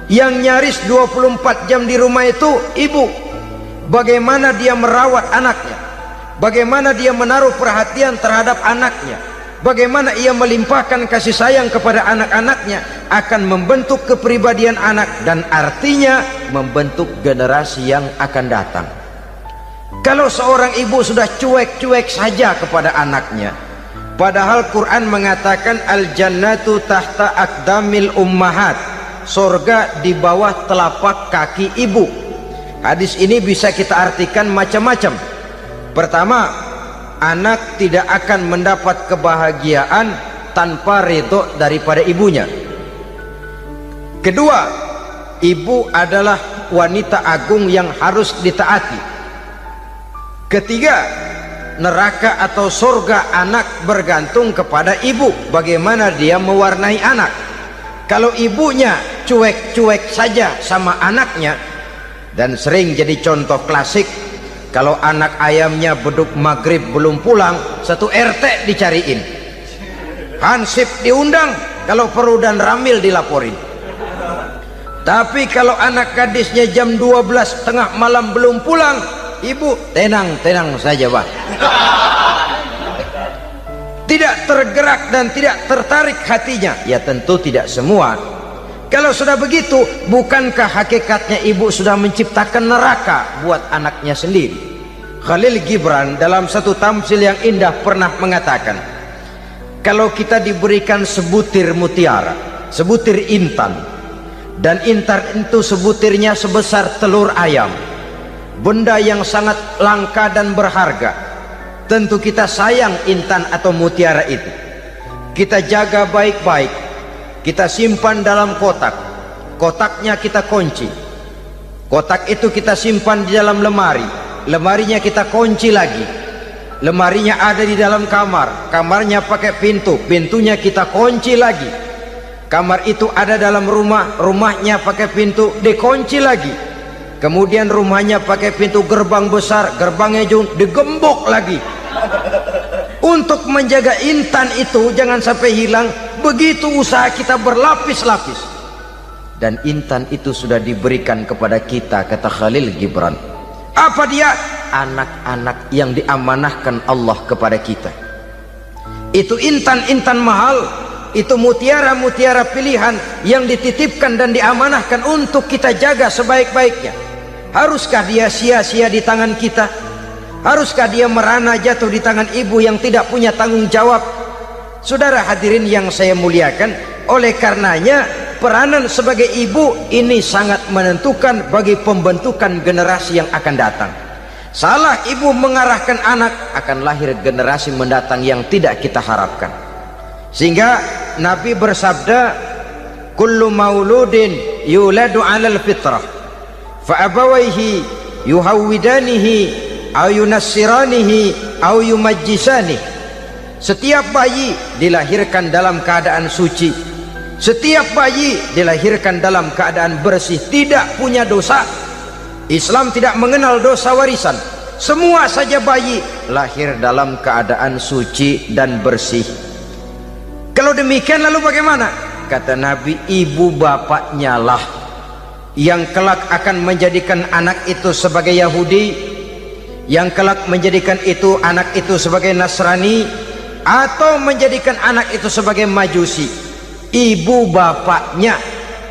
Yang nyaris 24 jam di rumah itu ibu. Bagaimana dia merawat anaknya, bagaimana dia menaruh perhatian terhadap anaknya, bagaimana ia melimpahkan kasih sayang kepada anak-anaknya, akan membentuk kepribadian anak dan artinya membentuk generasi yang akan datang. Kalau seorang ibu sudah cuek-cuek saja kepada anaknya, padahal Quran mengatakan al-jannatu tahta aqdamil ummahat, surga di bawah telapak kaki ibu. Hadis ini bisa kita artikan macam-macam. Pertama, anak tidak akan mendapat kebahagiaan tanpa ridho daripada ibunya. Kedua, ibu adalah wanita agung yang harus ditaati. Ketiga, neraka atau surga anak bergantung kepada ibu, bagaimana dia mewarnai anak. Kalau ibunya cuek-cuek saja sama anaknya, dan sering jadi contoh klasik, kalau anak ayamnya beduk maghrib belum pulang, satu RT dicariin, hansip diundang, kalau perlu dan ramil dilaporin. Tapi kalau anak gadisnya jam 12 tengah malam belum pulang, ibu tenang saja Pak, tidak tergerak dan tidak tertarik hatinya. Ya tentu tidak semua. Kalau sudah begitu, bukankah hakikatnya ibu sudah menciptakan neraka buat anaknya sendiri? Khalil Gibran dalam satu tamsil yang indah pernah mengatakan, kalau kita diberikan sebutir mutiara, sebutir intan, dan intan itu sebutirnya sebesar telur ayam, benda yang sangat langka dan berharga, tentu kita sayang intan atau mutiara itu. Kita jaga baik-baik, kita simpan dalam kotak, kotaknya kita kunci, kotak itu kita simpan di dalam lemari, lemarinya kita kunci lagi, lemarinya ada di dalam kamar, kamarnya pakai pintu, pintunya kita kunci lagi, kamar itu ada dalam rumah, rumahnya pakai pintu, dikunci lagi, kemudian rumahnya pakai pintu gerbang besar, gerbangnya juga digembok lagi. Untuk menjaga intan itu jangan sampai hilang, begitu usaha kita berlapis-lapis. Dan intan itu sudah diberikan kepada kita, kata Khalil Gibran. Apa dia? Anak-anak yang diamanahkan Allah kepada kita. Itu intan-intan mahal, itu mutiara-mutiara pilihan yang dititipkan dan diamanahkan untuk kita jaga sebaik-baiknya. Haruskah dia sia-sia di tangan kita? Haruskah dia merana jatuh di tangan ibu yang tidak punya tanggung jawab? Saudara hadirin yang saya muliakan, oleh karenanya peranan sebagai ibu ini sangat menentukan bagi pembentukan generasi yang akan datang. Salah ibu mengarahkan anak, akan lahir generasi mendatang yang tidak kita harapkan. Sehingga Nabi bersabda, kullu mauludin yuladu 'alal fitrah fa abawaihi yuhawwidanihi aw yunassiranihi aw yumajjisanihi. Setiap bayi dilahirkan dalam keadaan suci, setiap bayi dilahirkan dalam keadaan bersih, tidak punya dosa. Islam tidak mengenal dosa warisan. Semua saja bayi lahir dalam keadaan suci dan bersih. Kalau demikian lalu bagaimana? Kata Nabi, ibu bapaknya lah yang kelak akan menjadikan anak itu sebagai Yahudi, yang kelak menjadikan itu anak itu sebagai Nasrani, atau menjadikan anak itu sebagai Majusi. Ibu bapaknya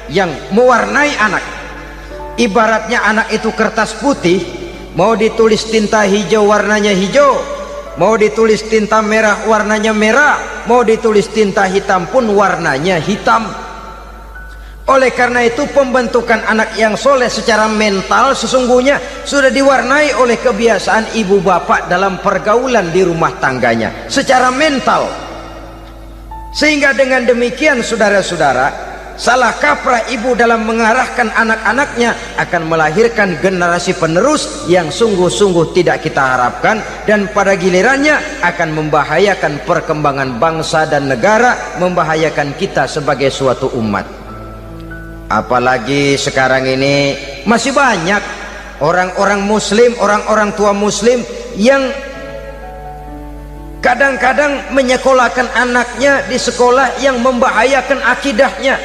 yang mewarnai anak. Ibaratnya anak itu kertas putih, mau ditulis tinta hijau warnanya hijau, mau ditulis tinta merah warnanya merah, mau ditulis tinta hitam pun warnanya hitam. Oleh karena itu pembentukan anak yang soleh secara mental sesungguhnya sudah diwarnai oleh kebiasaan ibu bapak dalam pergaulan di rumah tangganya secara mental. Sehingga dengan demikian saudara-saudara, salah kaprah ibu dalam mengarahkan anak-anaknya akan melahirkan generasi penerus yang sungguh-sungguh tidak kita harapkan, dan pada gilirannya akan membahayakan perkembangan bangsa dan negara, membahayakan kita sebagai suatu umat. Apalagi sekarang ini masih banyak orang-orang muslim, orang-orang tua muslim yang kadang-kadang menyekolahkan anaknya di sekolah yang membahayakan akidahnya,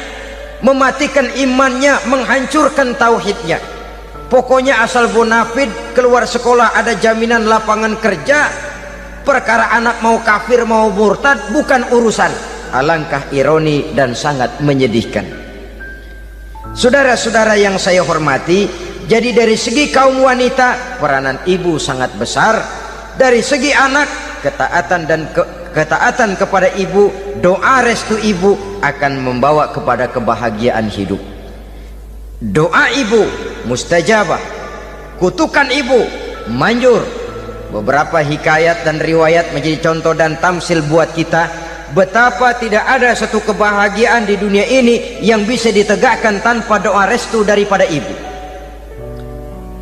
mematikan imannya, menghancurkan tauhidnya. Pokoknya asal bonafid keluar sekolah ada jaminan lapangan kerja, perkara anak mau kafir mau murtad bukan urusan. Alangkah ironi dan sangat menyedihkan. Saudara-saudara yang saya hormati, jadi dari segi kaum wanita peranan ibu sangat besar. Dari segi anak, ketaatan kepada ibu, doa restu ibu akan membawa kepada kebahagiaan hidup. Doa ibu mustajabah, kutukan ibu manjur. Beberapa hikayat dan riwayat menjadi contoh dan tamsil buat kita betapa tidak ada satu kebahagiaan di dunia ini yang bisa ditegakkan tanpa doa restu daripada ibu.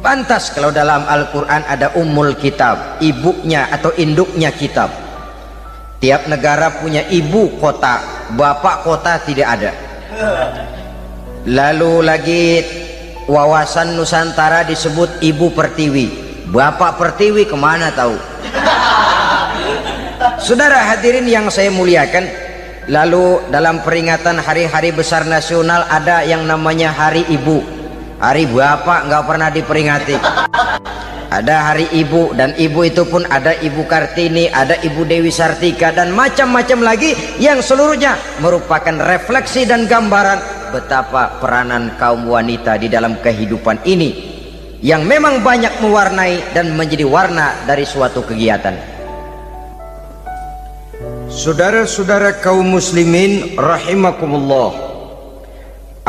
Pantas kalau dalam Al-Quran ada ummul kitab, ibunya atau induknya kitab. Tiap negara punya ibu kota, bapak kota tidak ada. Lalu lagi wawasan Nusantara disebut ibu pertiwi, bapak pertiwi kemana tahu. Saudara hadirin yang saya muliakan, lalu dalam peringatan hari-hari besar nasional ada yang namanya Hari Ibu. Hari bapak nggak pernah diperingati. Ada Hari Ibu, dan ibu itu pun ada Ibu Kartini, ada Ibu Dewi Sartika, dan macam-macam lagi yang seluruhnya merupakan refleksi dan gambaran betapa peranan kaum wanita di dalam kehidupan ini yang memang banyak mewarnai dan menjadi warna dari suatu kegiatan. Saudara-saudara kaum muslimin rahimakumullah,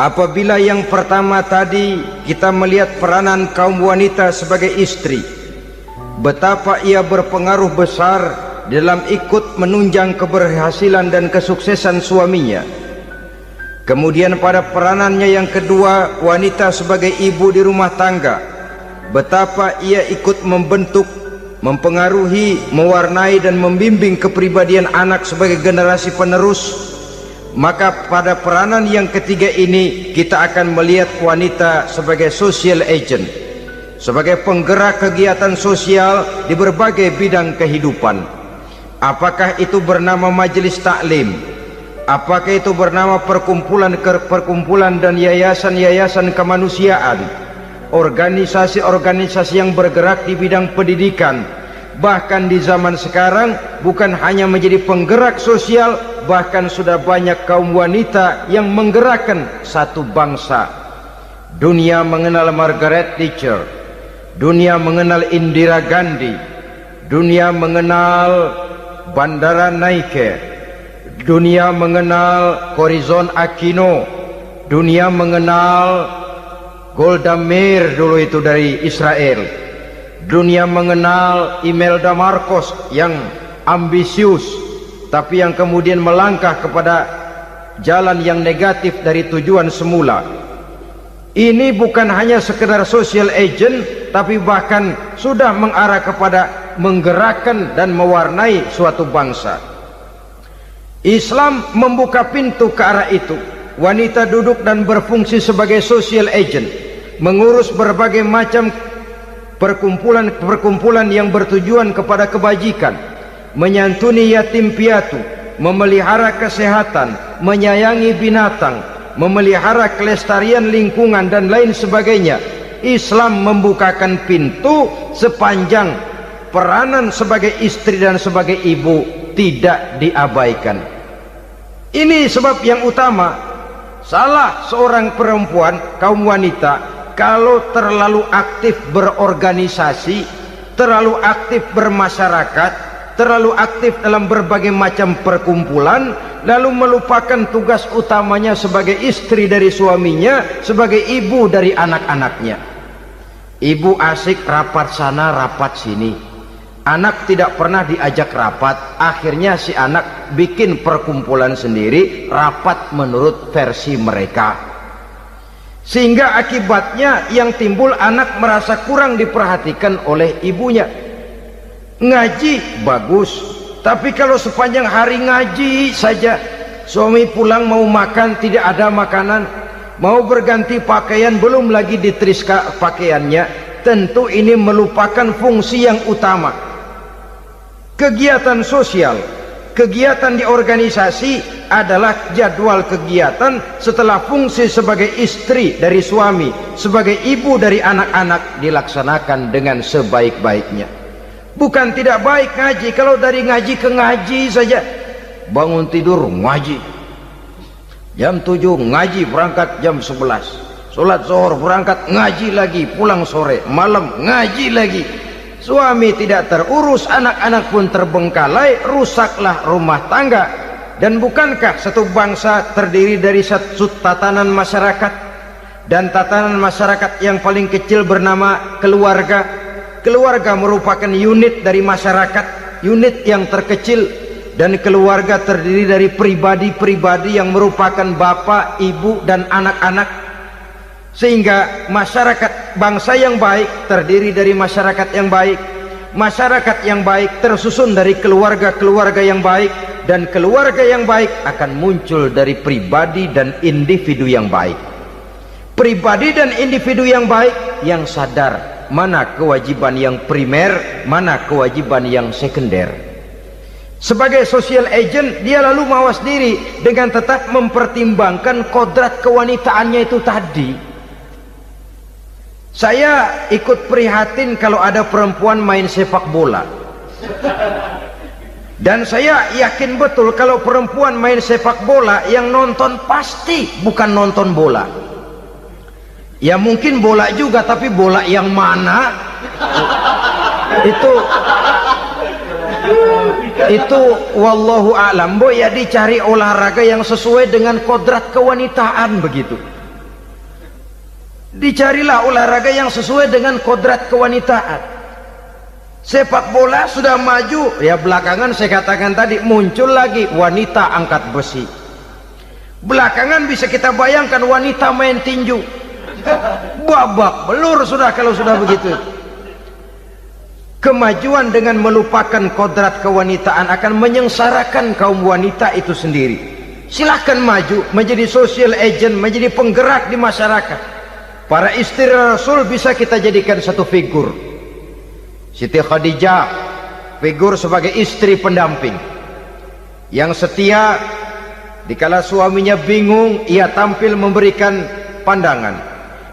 apabila yang pertama tadi kita melihat peranan kaum wanita sebagai istri, betapa ia berpengaruh besar dalam ikut menunjang keberhasilan dan kesuksesan suaminya. Kemudian pada peranannya yang kedua, wanita sebagai ibu di rumah tangga, betapa ia ikut membentuk, mempengaruhi, mewarnai dan membimbing kepribadian anak sebagai generasi penerus. Maka pada peranan yang ketiga ini kita akan melihat wanita sebagai social agent, sebagai penggerak kegiatan sosial di berbagai bidang kehidupan. Apakah itu bernama majelis taklim, apakah itu bernama perkumpulan dan yayasan-yayasan kemanusiaan, organisasi-organisasi yang bergerak di bidang pendidikan, bahkan di zaman sekarang bukan hanya menjadi penggerak sosial, bahkan sudah banyak kaum wanita yang menggerakkan satu bangsa. Dunia mengenal Margaret Thatcher, dunia mengenal Indira Gandhi, dunia mengenal Bandara Naike, dunia mengenal Corazon Aquino, dunia mengenal Golda Meir dulu itu dari Israel, dunia mengenal Imelda Marcos yang ambisius tapi yang kemudian melangkah kepada jalan yang negatif dari tujuan semula. Ini bukan hanya sekedar social agent, tapi bahkan sudah mengarah kepada menggerakkan dan mewarnai suatu bangsa. Islam membuka pintu ke arah itu. Wanita duduk dan berfungsi sebagai social agent, mengurus berbagai macam perkumpulan yang bertujuan kepada kebajikan, menyantuni yatim piatu, memelihara kesehatan, menyayangi binatang, memelihara kelestarian lingkungan dan lain sebagainya. Islam membukakan pintu sepanjang peranan sebagai istri dan sebagai ibu tidak diabaikan. Ini sebab yang utama. Salah seorang perempuan, kaum wanita, kalau terlalu aktif berorganisasi, terlalu aktif bermasyarakat, terlalu aktif dalam berbagai macam perkumpulan, lalu melupakan tugas utamanya sebagai istri dari suaminya, sebagai ibu dari anak-anaknya. Ibu asik rapat sana rapat sini, anak tidak pernah diajak rapat, akhirnya si anak bikin perkumpulan sendiri, rapat menurut versi mereka, sehingga akibatnya yang timbul anak merasa kurang diperhatikan oleh ibunya. Ngaji bagus, tapi kalau sepanjang hari ngaji saja, suami pulang mau makan tidak ada makanan, mau berganti pakaian belum lagi ditriska pakaiannya, tentu ini melupakan fungsi yang utama. Kegiatan sosial, kegiatan di organisasi adalah jadwal kegiatan setelah fungsi sebagai istri dari suami, sebagai ibu dari anak-anak dilaksanakan dengan sebaik-baiknya. Bukan tidak baik ngaji, kalau dari ngaji ke ngaji saja, bangun tidur ngaji, jam 7 ngaji, berangkat jam 11, sholat zuhur berangkat ngaji lagi, pulang sore, malam ngaji lagi. Suami tidak terurus, anak-anak pun terbengkalai, rusaklah rumah tangga. Dan bukankah satu bangsa terdiri dari satu tatanan masyarakat, dan tatanan masyarakat yang paling kecil bernama keluarga. Keluarga merupakan unit dari masyarakat, unit yang terkecil, dan keluarga terdiri dari pribadi-pribadi yang merupakan bapak, ibu, dan anak-anak. Sehingga masyarakat bangsa yang baik terdiri dari masyarakat yang baik, masyarakat yang baik tersusun dari keluarga-keluarga yang baik, dan keluarga yang baik akan muncul dari pribadi dan individu yang baik. Pribadi dan individu yang baik yang sadar mana kewajiban yang primer, mana kewajiban yang sekunder. Sebagai social agent, dia lalu mawas diri dengan tetap mempertimbangkan kodrat kewanitaannya itu tadi. Saya ikut prihatin kalau ada perempuan main sepak bola, dan saya yakin betul kalau perempuan main sepak bola, yang nonton pasti bukan nonton bola. Ya mungkin bola juga, tapi bola yang mana itu wallahu a'lam. Ya dicari olahraga yang sesuai dengan kodrat kewanitaan begitu. Dicarilah olahraga yang sesuai dengan kodrat kewanitaan. Sepak bola sudah maju, ya belakangan saya katakan tadi muncul lagi wanita angkat besi. Belakangan bisa kita bayangkan wanita main tinju. Babak belur sudah kalau sudah begitu. Kemajuan dengan melupakan kodrat kewanitaan akan menyengsarakan kaum wanita itu sendiri. Silahkan maju menjadi social agent, menjadi penggerak di masyarakat. Para istri Rasul bisa kita jadikan satu figur. Siti Khadijah, figur sebagai istri pendamping yang setia. Dikala suaminya bingung, ia tampil memberikan pandangan.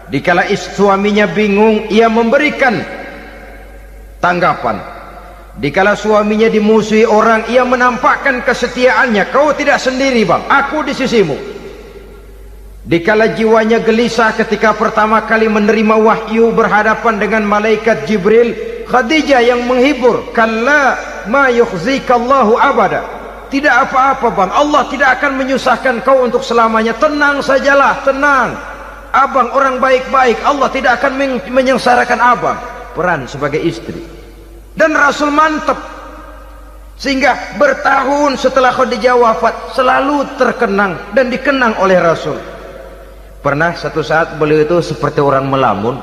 Dikala suaminya bingung, ia memberikan tanggapan. Dikala suaminya dimusuhi orang, ia menampakkan kesetiaannya. Kau tidak sendiri bang, aku di sisimu. Dikala jiwanya gelisah ketika pertama kali menerima wahyu berhadapan dengan malaikat Jibril, Khadijah yang menghibur. Kalla ma yukhzikallahu abada. Tidak apa-apa bang, Allah tidak akan menyusahkan kau untuk selamanya. Tenang sajalah, tenang. Abang orang baik-baik, Allah tidak akan menyengsarakan abang. Peran sebagai istri. Dan Rasul mantap, sehingga bertahun setelah Khadijah wafat selalu terkenang dan dikenang oleh Rasul. Pernah satu saat beliau itu seperti orang melamun.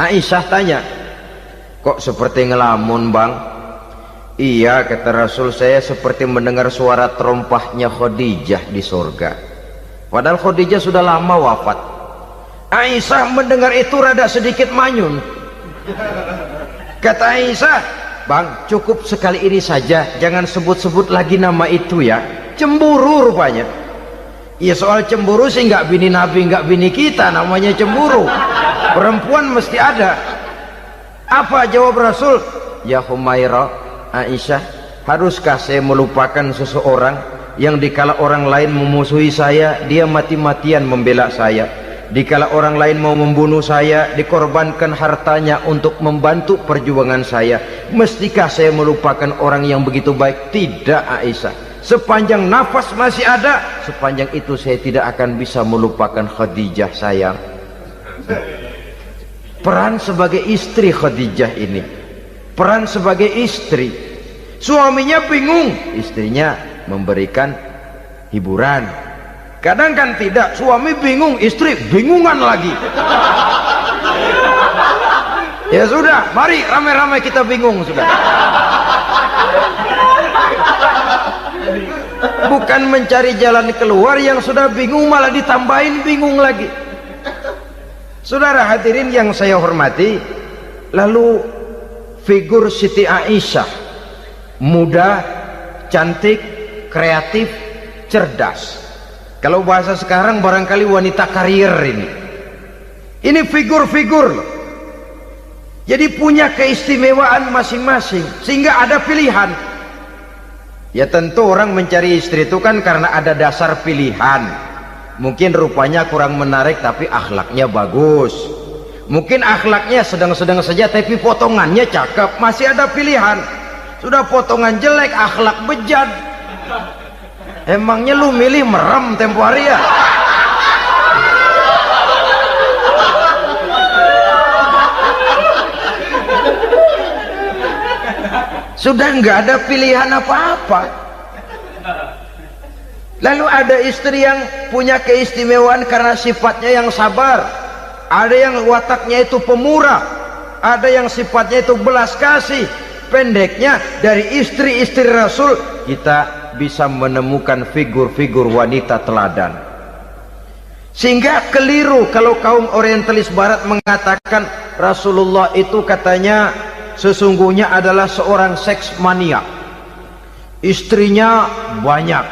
Aisyah tanya, kok seperti ngelamun bang? Iya kata Rasul, saya seperti mendengar suara terompahnya Khadijah di surga. Padahal Khadijah sudah lama wafat. Aisyah mendengar itu rada sedikit manyun. Kata Aisyah, bang cukup sekali ini saja, jangan sebut-sebut lagi nama itu ya. Cemburu rupanya. Ya soal cemburu sih nggak bini Nabi, nggak bini kita, namanya cemburu. Perempuan mesti ada. Apa jawab Rasul? Ya Humairah, Aisyah, haruskah saya melupakan seseorang yang dikala orang lain memusuhi saya, dia mati-matian membela saya. Dikala orang lain mau membunuh saya, dikorbankan hartanya untuk membantu perjuangan saya. Mestikah saya melupakan orang yang begitu baik? Tidak, Aisyah. Sepanjang nafas masih ada, sepanjang itu saya tidak akan bisa melupakan Khadijah, sayang. Peran sebagai istri Khadijah ini, peran sebagai istri. Suaminya bingung, istrinya memberikan hiburan. Kadang kan tidak, suami bingung, istri bingungan lagi. Ya sudah, mari ramai-ramai kita bingung sudah. Bukan mencari jalan keluar, yang sudah bingung malah ditambahin bingung lagi. Saudara hadirin yang saya hormati, lalu figur Siti Aisyah, muda, cantik, kreatif, cerdas. Kalau bahasa sekarang barangkali wanita karier ini. Ini figur-figur loh. Jadi punya keistimewaan masing-masing, sehingga ada pilihan. Ya tentu orang mencari istri itu kan karena ada dasar pilihan. Mungkin rupanya kurang menarik tapi akhlaknya bagus. Mungkin akhlaknya sedang-sedang saja tapi potongannya cakep, masih ada pilihan. Sudah potongan jelek, akhlak bejat, emangnya lu milih merem tempo hari ya? Sudah nggak ada pilihan apa-apa. Lalu ada istri yang punya keistimewaan karena sifatnya yang sabar, ada yang wataknya itu pemurah, ada yang sifatnya itu belas kasih. Pendeknya, dari istri-istri Rasul kita bisa menemukan figur-figur wanita teladan. Sehingga keliru kalau kaum orientalis barat mengatakan Rasulullah itu katanya sesungguhnya adalah seorang seks mania, istrinya banyak.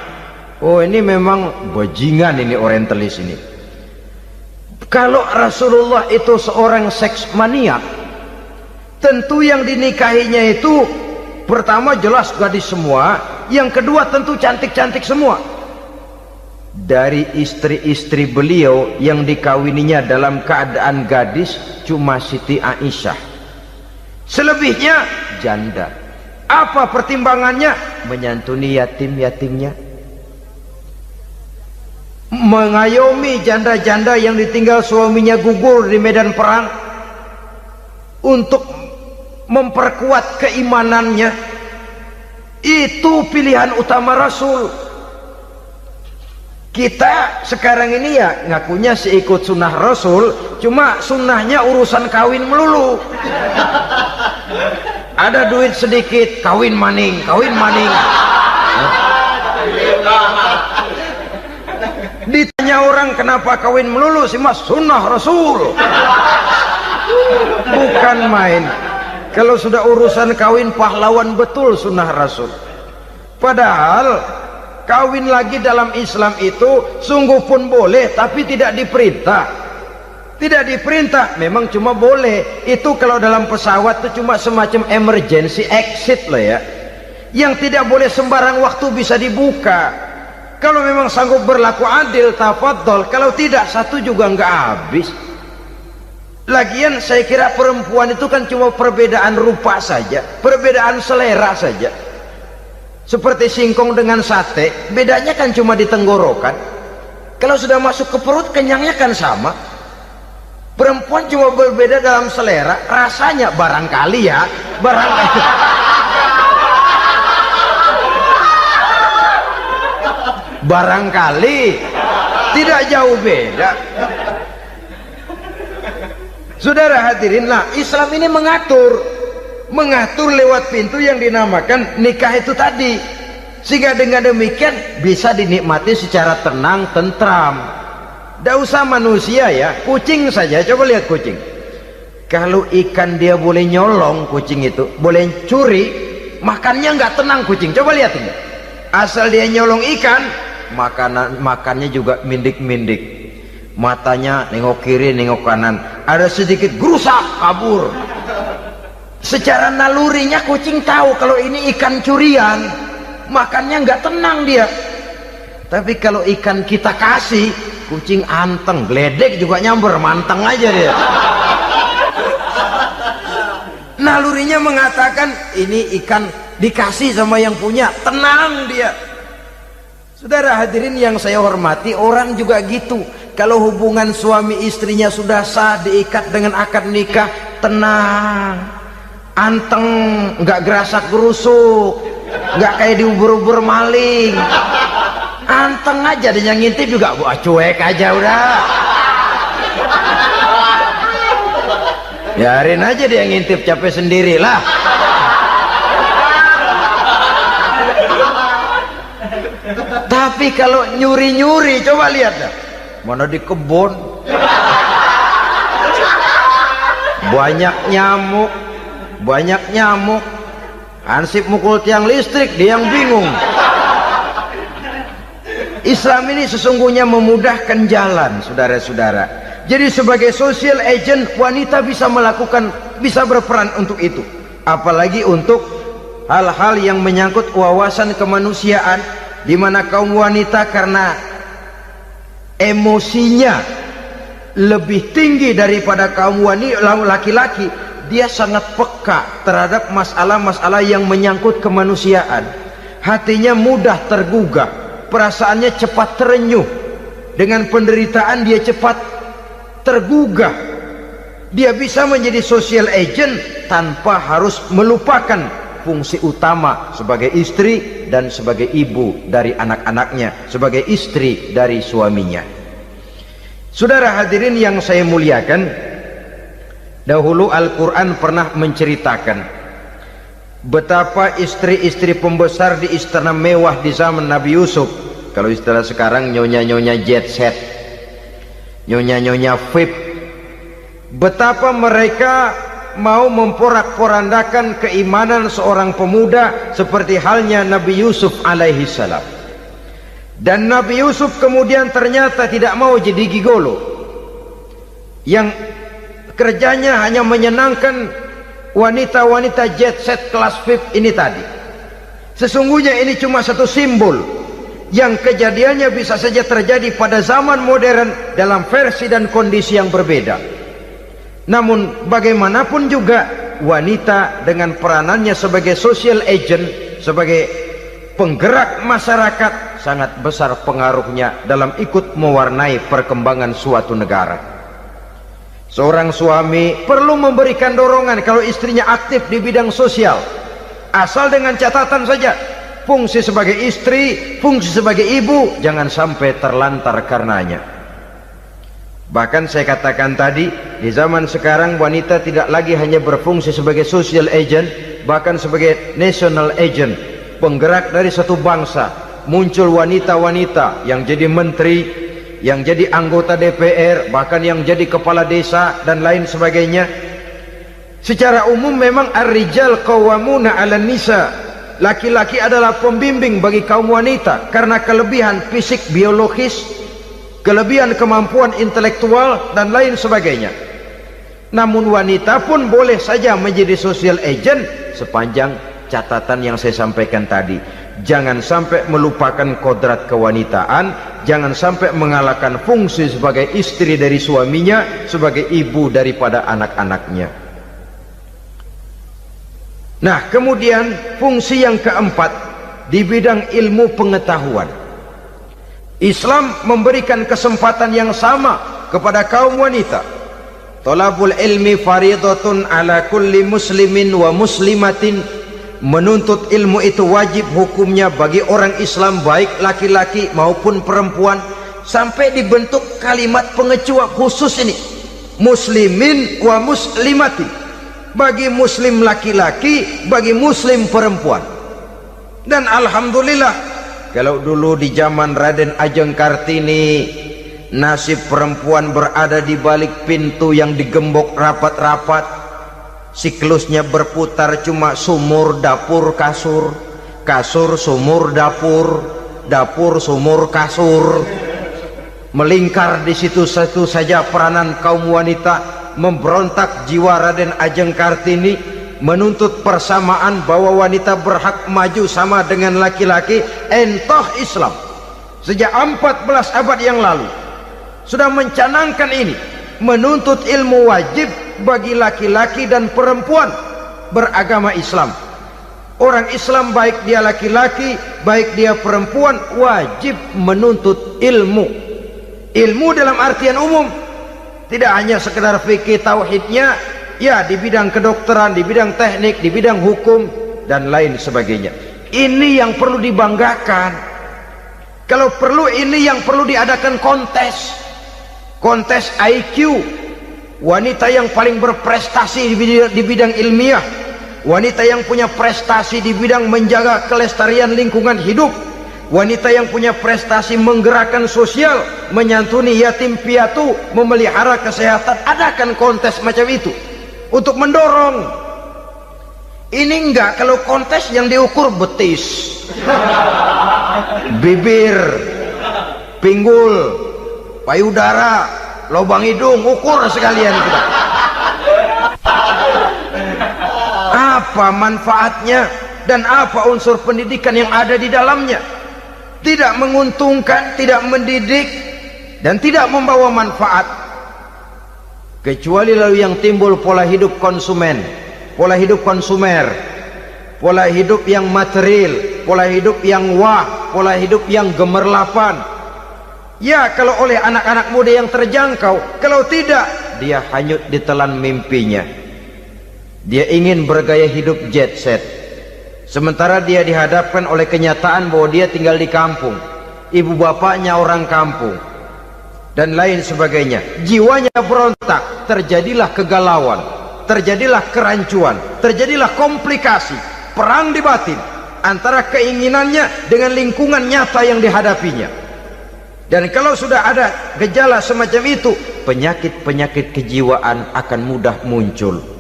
Oh ini memang bajingan ini orientalis ini. Kalau Rasulullah itu seorang seks mania, tentu yang dinikahinya itu pertama jelas gadis semua, yang kedua tentu cantik-cantik semua. Dari istri-istri beliau yang dikawininya dalam keadaan gadis cuma Siti Aisyah, selebihnya janda. Apa pertimbangannya? Menyantuni yatim-yatimnya, mengayomi janda-janda yang ditinggal suaminya gugur di medan perang, untuk memperkuat keimanannya. Itu pilihan utama Rasul. Kita sekarang ini ya ngakunya sih ikut sunnah Rasul, cuma sunnahnya urusan kawin melulu. Ada duit sedikit, kawin maning, kawin maning. Ditanya orang kenapa kawin melulu, sih mas sunnah Rasul. Bukan main. Kalau sudah urusan kawin pahlawan betul sunnah Rasul. Padahal kawin lagi dalam Islam itu sungguh pun boleh, tapi tidak diperintah. Tidak diperintah, memang cuma boleh. Itu kalau dalam pesawat itu cuma semacam emergency exit lah ya, yang tidak boleh sembarang waktu bisa dibuka. Kalau memang sanggup berlaku adil, tafadhol. Kalau tidak, satu juga nggak habis. Lagian saya kira perempuan itu kan cuma perbedaan rupa saja, perbedaan selera saja. Seperti singkong dengan sate, bedanya kan cuma di tenggorokan. Kalau sudah masuk ke perut, kenyangnya kan sama. Perempuan cuma berbeda dalam selera, rasanya barangkali ya, barangkali. Barangkali tidak jauh beda. Saudara hadirin, nah Islam ini mengatur lewat pintu yang dinamakan nikah itu tadi, sehingga dengan demikian bisa dinikmati secara tenang, tentram. Tidak usah manusia ya, kucing saja, coba lihat kucing. Kalau ikan dia boleh nyolong, kucing itu boleh curi, makannya nggak tenang kucing. Coba lihat ini, asal dia nyolong ikan makannya juga mindik-mindik, matanya nengok kiri nengok kanan, ada sedikit gerusak kabur. Secara nalurinya kucing tahu kalau ini ikan curian, makannya nggak tenang dia. Tapi kalau ikan kita kasih, kucing anteng, geledek juga nyamber, manteng aja dia. Nalurinya mengatakan ini ikan dikasih sama yang punya, tenang dia. Saudara hadirin yang saya hormati, orang juga gitu. Kalau hubungan suami istrinya sudah sah, diikat dengan akad nikah, tenang, anteng, nggak gerasak gerusuk, nggak kayak diubur-ubur maling, anteng aja. Dia ngintip juga, wah cuek aja udah. Biarin aja dia ngintip, capek sendirilah. Tapi kalau nyuri-nyuri, coba lihat dah. Mana di kebun banyak nyamuk, Hansip mukul tiang listrik, dia yang bingung. Islam ini sesungguhnya memudahkan jalan, saudara-saudara. Jadi sebagai social agent, wanita bisa berperan untuk itu. Apalagi untuk hal-hal yang menyangkut wawasan kemanusiaan, di mana kaum wanita karena emosinya lebih tinggi daripada kaum laki-laki, dia sangat peka terhadap masalah-masalah yang menyangkut kemanusiaan. Hatinya mudah tergugah, perasaannya cepat terenyuh, dengan penderitaan dia cepat tergugah. Dia bisa menjadi social agent tanpa harus melupakan fungsi utama sebagai istri dan sebagai ibu dari anak-anaknya, sebagai istri dari suaminya. Saudara hadirin yang saya muliakan, dahulu Al-Quran pernah menceritakan betapa istri-istri pembesar di istana mewah di zaman Nabi Yusuf, kalau istilah sekarang nyonya-nyonya jet set, nyonya-nyonya VIP, betapa mereka mau memporak-porandakan keimanan seorang pemuda seperti halnya Nabi Yusuf alaihi salam. Dan Nabi Yusuf kemudian ternyata tidak mau jadi gigolo yang kerjanya hanya menyenangkan wanita-wanita jet set kelas VIP ini tadi. Sesungguhnya ini cuma satu simbol yang kejadiannya bisa saja terjadi pada zaman modern dalam versi dan kondisi yang berbeda. Namun bagaimanapun juga, wanita dengan peranannya sebagai social agent, sebagai penggerak masyarakat, sangat besar pengaruhnya dalam ikut mewarnai perkembangan suatu negara. Seorang suami perlu memberikan dorongan kalau istrinya aktif di bidang sosial, asal dengan catatan saja, fungsi sebagai istri, fungsi sebagai ibu jangan sampai terlantar karenanya. Bahkan saya katakan tadi, di zaman sekarang wanita tidak lagi hanya berfungsi sebagai social agent, bahkan sebagai national agent, penggerak dari satu bangsa. Muncul wanita-wanita yang jadi menteri, yang jadi anggota DPR, bahkan yang jadi kepala desa dan lain sebagainya. Secara umum memang ar-rijal qawwamuna 'alan nisa, laki-laki adalah pembimbing bagi kaum wanita karena kelebihan fisik biologis, kelebihan kemampuan intelektual dan lain sebagainya. Namun wanita pun boleh saja menjadi social agent sepanjang catatan yang saya sampaikan tadi. Jangan sampai melupakan kodrat kewanitaan, jangan sampai mengalahkan fungsi sebagai istri dari suaminya, sebagai ibu daripada anak-anaknya. Nah, kemudian fungsi yang keempat di bidang ilmu pengetahuan. Islam memberikan kesempatan yang sama kepada kaum wanita. Thalabul ilmi faridatun ala kulli muslimin wa muslimatin. Menuntut ilmu itu wajib hukumnya bagi orang Islam, baik laki-laki maupun perempuan. Sampai dibentuk kalimat pengecuali khusus ini, muslimin wa muslimatin, bagi muslim laki-laki, bagi muslim perempuan. Dan alhamdulillah, kalau dulu di zaman Raden Ajeng Kartini, nasib perempuan berada di balik pintu yang digembok rapat-rapat, siklusnya berputar cuma sumur, dapur, kasur, kasur, sumur, dapur, dapur, sumur, kasur. Melingkar di situ saja peranan kaum wanita. Memberontak jiwa Raden Ajeng Kartini, menuntut persamaan bahwa wanita berhak maju sama dengan laki-laki. Entah Islam sejak 14 abad yang lalu sudah mencanangkan ini, menuntut ilmu wajib bagi laki-laki dan perempuan beragama Islam. Orang Islam baik dia laki-laki, baik dia perempuan, wajib menuntut ilmu. Ilmu dalam artian umum, tidak hanya sekedar fikih tauhidnya, ya di bidang kedokteran, di bidang teknik, di bidang hukum dan lain sebagainya. Ini yang perlu dibanggakan. Kalau perlu ini yang perlu diadakan kontes IQ, wanita yang paling berprestasi di bidang ilmiah, wanita yang punya prestasi di bidang menjaga kelestarian lingkungan hidup, wanita yang punya prestasi menggerakkan sosial, menyantuni yatim piatu, memelihara kesehatan. Adakan kontes macam itu untuk mendorong. Ini enggak, kalau kontes yang diukur betis, bibir, pinggul, payudara, lubang hidung, ukur sekalian kita. Apa manfaatnya dan apa unsur pendidikan yang ada di dalamnya? Tidak menguntungkan, tidak mendidik, dan tidak membawa manfaat. Kecuali lalu yang timbul pola hidup konsumen, pola hidup konsumer, pola hidup yang material, pola hidup yang pola hidup yang gemerlapan. Ya, kalau oleh anak-anak muda yang terjangkau, kalau tidak, dia hanyut ditelan mimpinya. Dia ingin bergaya hidup jet set, sementara dia dihadapkan oleh kenyataan bahwa dia tinggal di kampung, ibu bapaknya orang kampung, dan lain sebagainya. Jiwanya berontak, terjadilah kegalauan, terjadilah kerancuan, terjadilah komplikasi, perang di batin antara keinginannya dengan lingkungan nyata yang dihadapinya. Dan kalau sudah ada gejala semacam itu, penyakit-penyakit kejiwaan akan mudah muncul.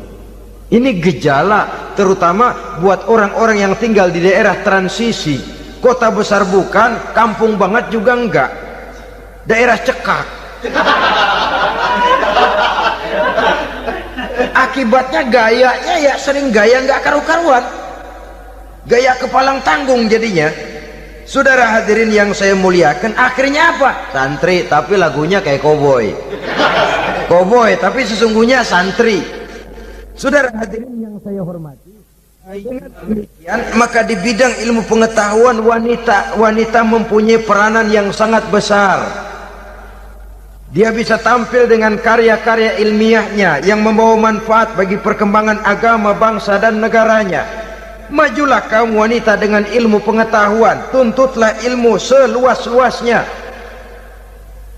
Ini gejala terutama buat orang-orang yang tinggal di daerah transisi. Kota besar bukan, kampung banget juga enggak, daerah cekak. Akibatnya gayanya ya sering gaya enggak karu-karuan, gaya kepalang tanggung jadinya. Saudara hadirin yang saya muliakan, akhirnya apa? Santri tapi lagunya kayak koboi, koboi tapi sesungguhnya santri. Saudara hadirin yang saya hormati, dengan demikian maka di bidang ilmu pengetahuan wanita mempunyai peranan yang sangat besar. Dia bisa tampil dengan karya-karya ilmiahnya yang membawa manfaat bagi perkembangan agama, bangsa dan negaranya. Majulah kaum wanita dengan ilmu pengetahuan, tuntutlah ilmu seluas-luasnya.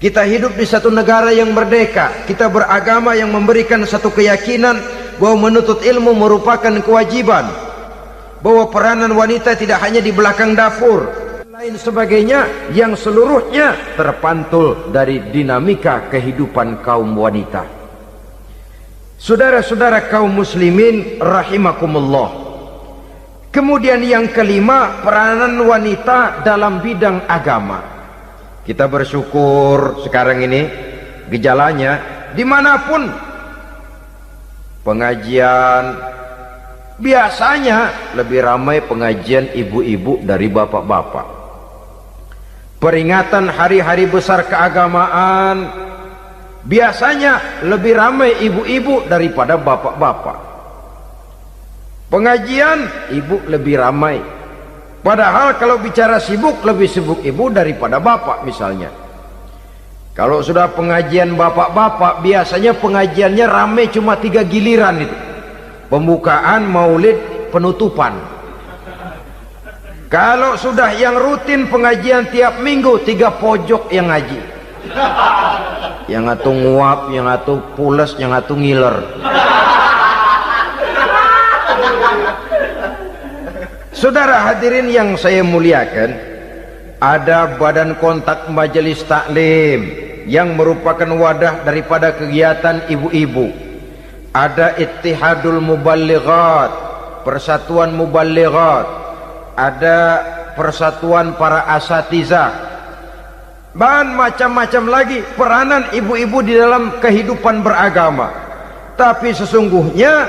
Kita hidup di satu negara yang merdeka, kita beragama yang memberikan satu keyakinan bahwa menuntut ilmu merupakan kewajiban, bahwa peranan wanita tidak hanya di belakang dapur, lain sebagainya, yang seluruhnya terpantul dari dinamika kehidupan kaum wanita. Saudara-saudara kaum muslimin rahimakumullah. Kemudian yang kelima, peranan wanita dalam bidang agama. Kita bersyukur sekarang ini gejalanya dimanapun pengajian, biasanya lebih ramai pengajian ibu-ibu dari bapak-bapak. Peringatan hari-hari besar keagamaan, biasanya lebih ramai ibu-ibu daripada bapak-bapak. Pengajian ibu lebih ramai, padahal kalau bicara sibuk, lebih sibuk ibu daripada bapak misalnya. Kalau sudah pengajian bapak-bapak, biasanya pengajiannya ramai cuma 3 giliran itu. Pembukaan, maulid, penutupan. Kalau sudah yang rutin pengajian tiap minggu, 3 pojok yang ngaji. Yang atu nguap, yang atu pules, yang atu ngiler. Saudara hadirin yang saya muliakan, ada badan kontak majelis taklim yang merupakan wadah daripada kegiatan ibu-ibu. Ada Ittihadul Muballighat, Persatuan Muballighat. Ada persatuan para asatiza, dan macam-macam lagi peranan ibu-ibu di dalam kehidupan beragama. Tapi sesungguhnya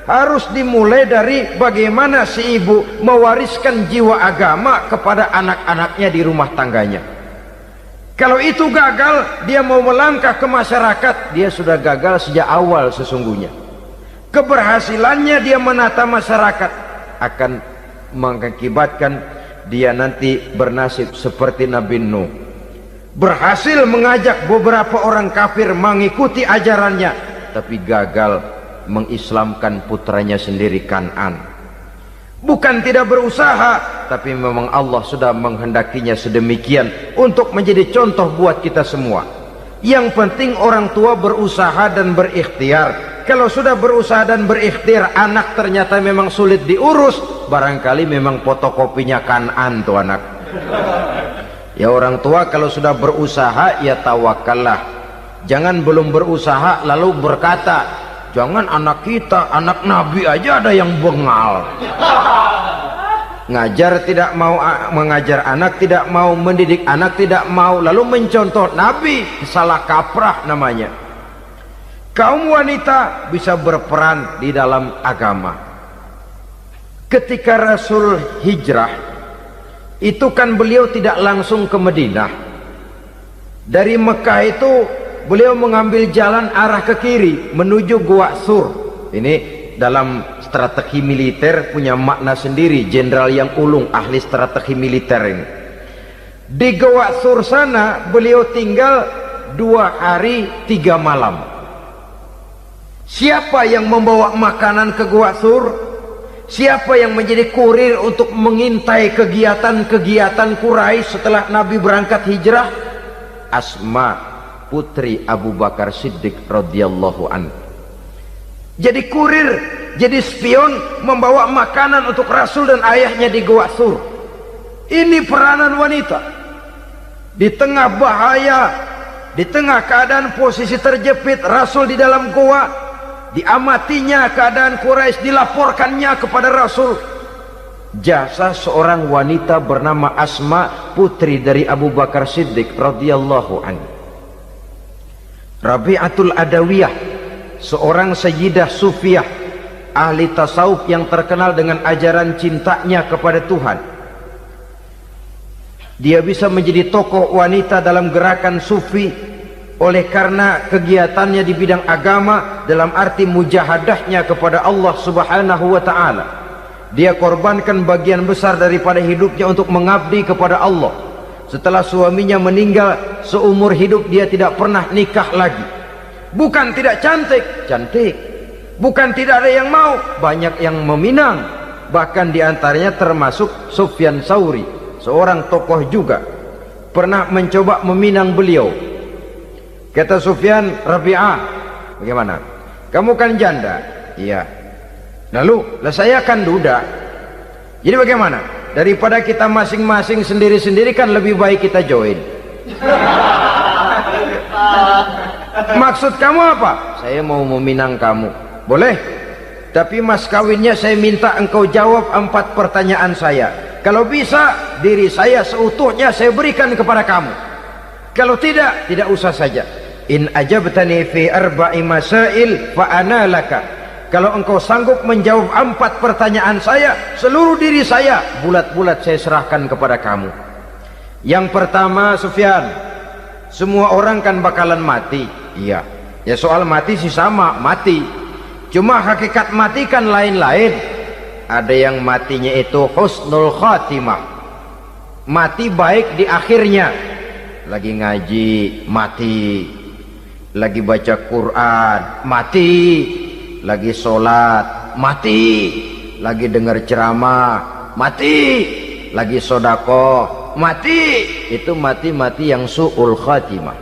harus dimulai dari bagaimana si ibu mewariskan jiwa agama kepada anak-anaknya di rumah tangganya. Kalau itu gagal, dia mau melangkah ke masyarakat, dia sudah gagal sejak awal sesungguhnya. Keberhasilannya dia menata masyarakat akan mengakibatkan dia nanti bernasib seperti Nabi Nuh, berhasil mengajak beberapa orang kafir mengikuti ajarannya, tapi gagal mengislamkan putranya sendiri Kan'an. Bukan tidak berusaha, tapi memang Allah sudah menghendakinya sedemikian untuk menjadi contoh buat kita semua. Yang penting orang tua berusaha dan berikhtiar. Kalau sudah berusaha dan berikhtiar, anak ternyata memang sulit diurus, barangkali memang fotokopinya Kan'an tuh anak. Ya orang tua kalau sudah berusaha, ya tawakallah. Jangan belum berusaha lalu berkata, jangan anak kita, anak Nabi aja ada yang bengal. Ngajar tidak mau, mengajar anak tidak mau, mendidik anak tidak mau, lalu mencontoh Nabi, salah kaprah namanya. Kaum wanita bisa berperan di dalam agama. Ketika Rasul hijrah, itu kan beliau tidak langsung ke Madinah. Dari Mekah itu beliau mengambil jalan arah ke kiri menuju Gua Sur. Ini dalam strategi militer punya makna sendiri. Jenderal yang ulung, ahli strategi militer ini. Di Gua Sur sana beliau tinggal 2 hari 3 malam. Siapa yang membawa makanan ke Gua Sur? Siapa yang menjadi kurir untuk mengintai kegiatan-kegiatan Quraisy setelah Nabi berangkat hijrah? Asma, putri Abu Bakar Siddiq radhiyallahu anhu. Jadi kurir, jadi spion, membawa makanan untuk Rasul dan ayahnya di Gua Sur. Ini peranan wanita. Di tengah bahaya, di tengah keadaan posisi terjepit, Rasul di dalam gua, diamatinya keadaan Quraisy, dilaporkannya kepada Rasul jasa seorang wanita bernama Asma, putri dari Abu Bakar Siddiq radhiyallahu anhu. Rabi'atul Adawiyah, seorang sayyidah sufiyah, ahli tasawuf yang terkenal dengan ajaran cintanya kepada Tuhan. Dia bisa menjadi tokoh wanita dalam gerakan sufi oleh karena kegiatannya di bidang agama, dalam arti mujahadahnya kepada Allah subhanahu wa ta'ala. Dia korbankan bagian besar daripada hidupnya untuk mengabdi kepada Allah. Setelah suaminya meninggal, seumur hidup dia tidak pernah nikah lagi. Bukan tidak cantik, cantik. Bukan tidak ada yang mau, banyak yang meminang. Bahkan diantaranya termasuk Sufyan Tsauri, seorang tokoh juga, pernah mencoba meminang beliau. Kata Sufyan, Rabi'ah, bagaimana? Kamu kan janda? Iya. Lalu, saya kan duda. Jadi bagaimana? Daripada kita masing-masing sendiri-sendiri kan lebih baik kita join. Maksud kamu apa? Saya mau meminang kamu. Boleh? Tapi mas kawinnya saya minta engkau jawab 4 pertanyaan saya. Kalau bisa, diri saya seutuhnya saya berikan kepada kamu. Kalau tidak, tidak usah saja. In ajabtani fi 4 masail fa ana laka. Kalau engkau sanggup menjawab 4 pertanyaan saya, seluruh diri saya bulat-bulat saya serahkan kepada kamu. Yang pertama, Sufyan, semua orang kan bakalan mati. Iya. Ya soal mati sih sama, mati. Cuma hakikat mati kan lain-lain. Ada yang matinya itu husnul khatimah, mati baik di akhirnya. Lagi ngaji, mati. Lagi baca Quran, mati. Lagi sholat, mati. Lagi dengar ceramah, mati. Lagi sodakoh, mati. Itu mati-mati yang su'ul khatimah.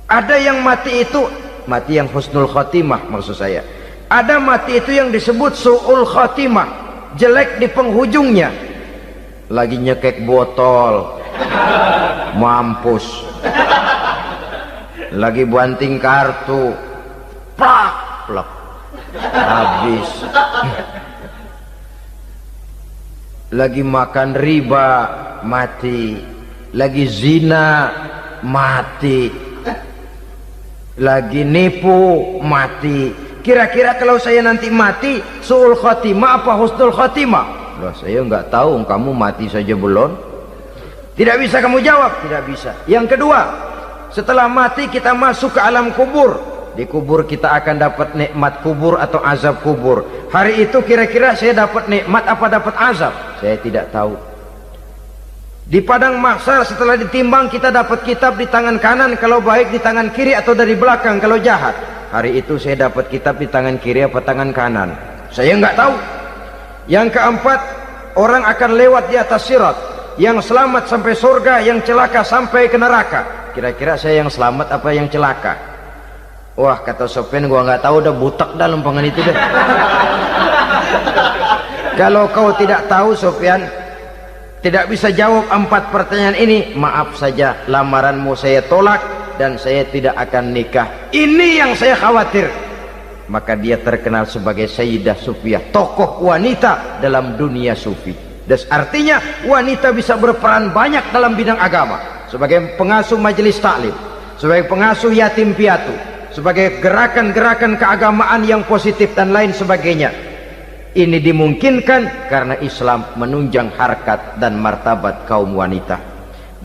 Ada yang mati itu mati yang husnul khatimah, maksud saya. Ada mati itu yang disebut su'ul khatimah, jelek di penghujungnya. Lagi nyekek botol, mampus. Lagi banting kartu, plak plak, habis. lagi makan riba mati, lagi zina mati, lagi nipu mati. Kira-kira kalau saya nanti mati su'ul khotimah apa husnul khotimah? Loh, saya nggak tahu, kamu mati saja belum. Tidak bisa kamu jawab, tidak bisa. Yang kedua, setelah mati kita masuk ke alam kubur. Di kubur kita akan dapat nikmat kubur atau azab kubur. Hari itu kira-kira saya dapat nikmat apa dapat azab? Saya tidak tahu. Di padang mahsyar setelah ditimbang kita dapat kitab di tangan kanan kalau baik, di tangan kiri atau dari belakang kalau jahat. Hari itu saya dapat kitab di tangan kiri apa tangan kanan? Saya nggak tahu. Yang keempat, orang akan lewat di atas sirat. Yang selamat sampai surga, yang celaka sampai ke neraka. Kira-kira saya yang selamat apa yang celaka? Wah, kata Sofyan, gua nggak tahu, udah butak dalam pengen itu deh. Kalau kau tidak tahu Sofyan, tidak bisa jawab 4 pertanyaan ini, maaf saja, lamaranmu saya tolak dan saya tidak akan nikah. Ini yang saya khawatir. Maka dia terkenal sebagai Sayyidah Sufiyah, tokoh wanita dalam dunia sufi. Dan artinya wanita bisa berperan banyak dalam bidang agama, sebagai pengasuh majelis taklim, sebagai pengasuh yatim piatu, sebagai gerakan-gerakan keagamaan yang positif dan lain sebagainya. Ini dimungkinkan karena Islam menunjang harkat dan martabat kaum wanita.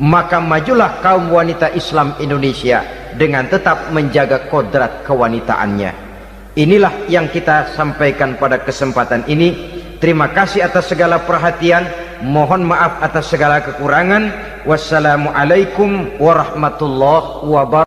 Maka majulah kaum wanita Islam Indonesia dengan tetap menjaga kodrat kewanitaannya. Inilah yang kita sampaikan pada kesempatan ini. Terima kasih atas segala perhatian, mohon maaf atas segala kekurangan. Wassalamualaikum warahmatullahi wabarakatuh.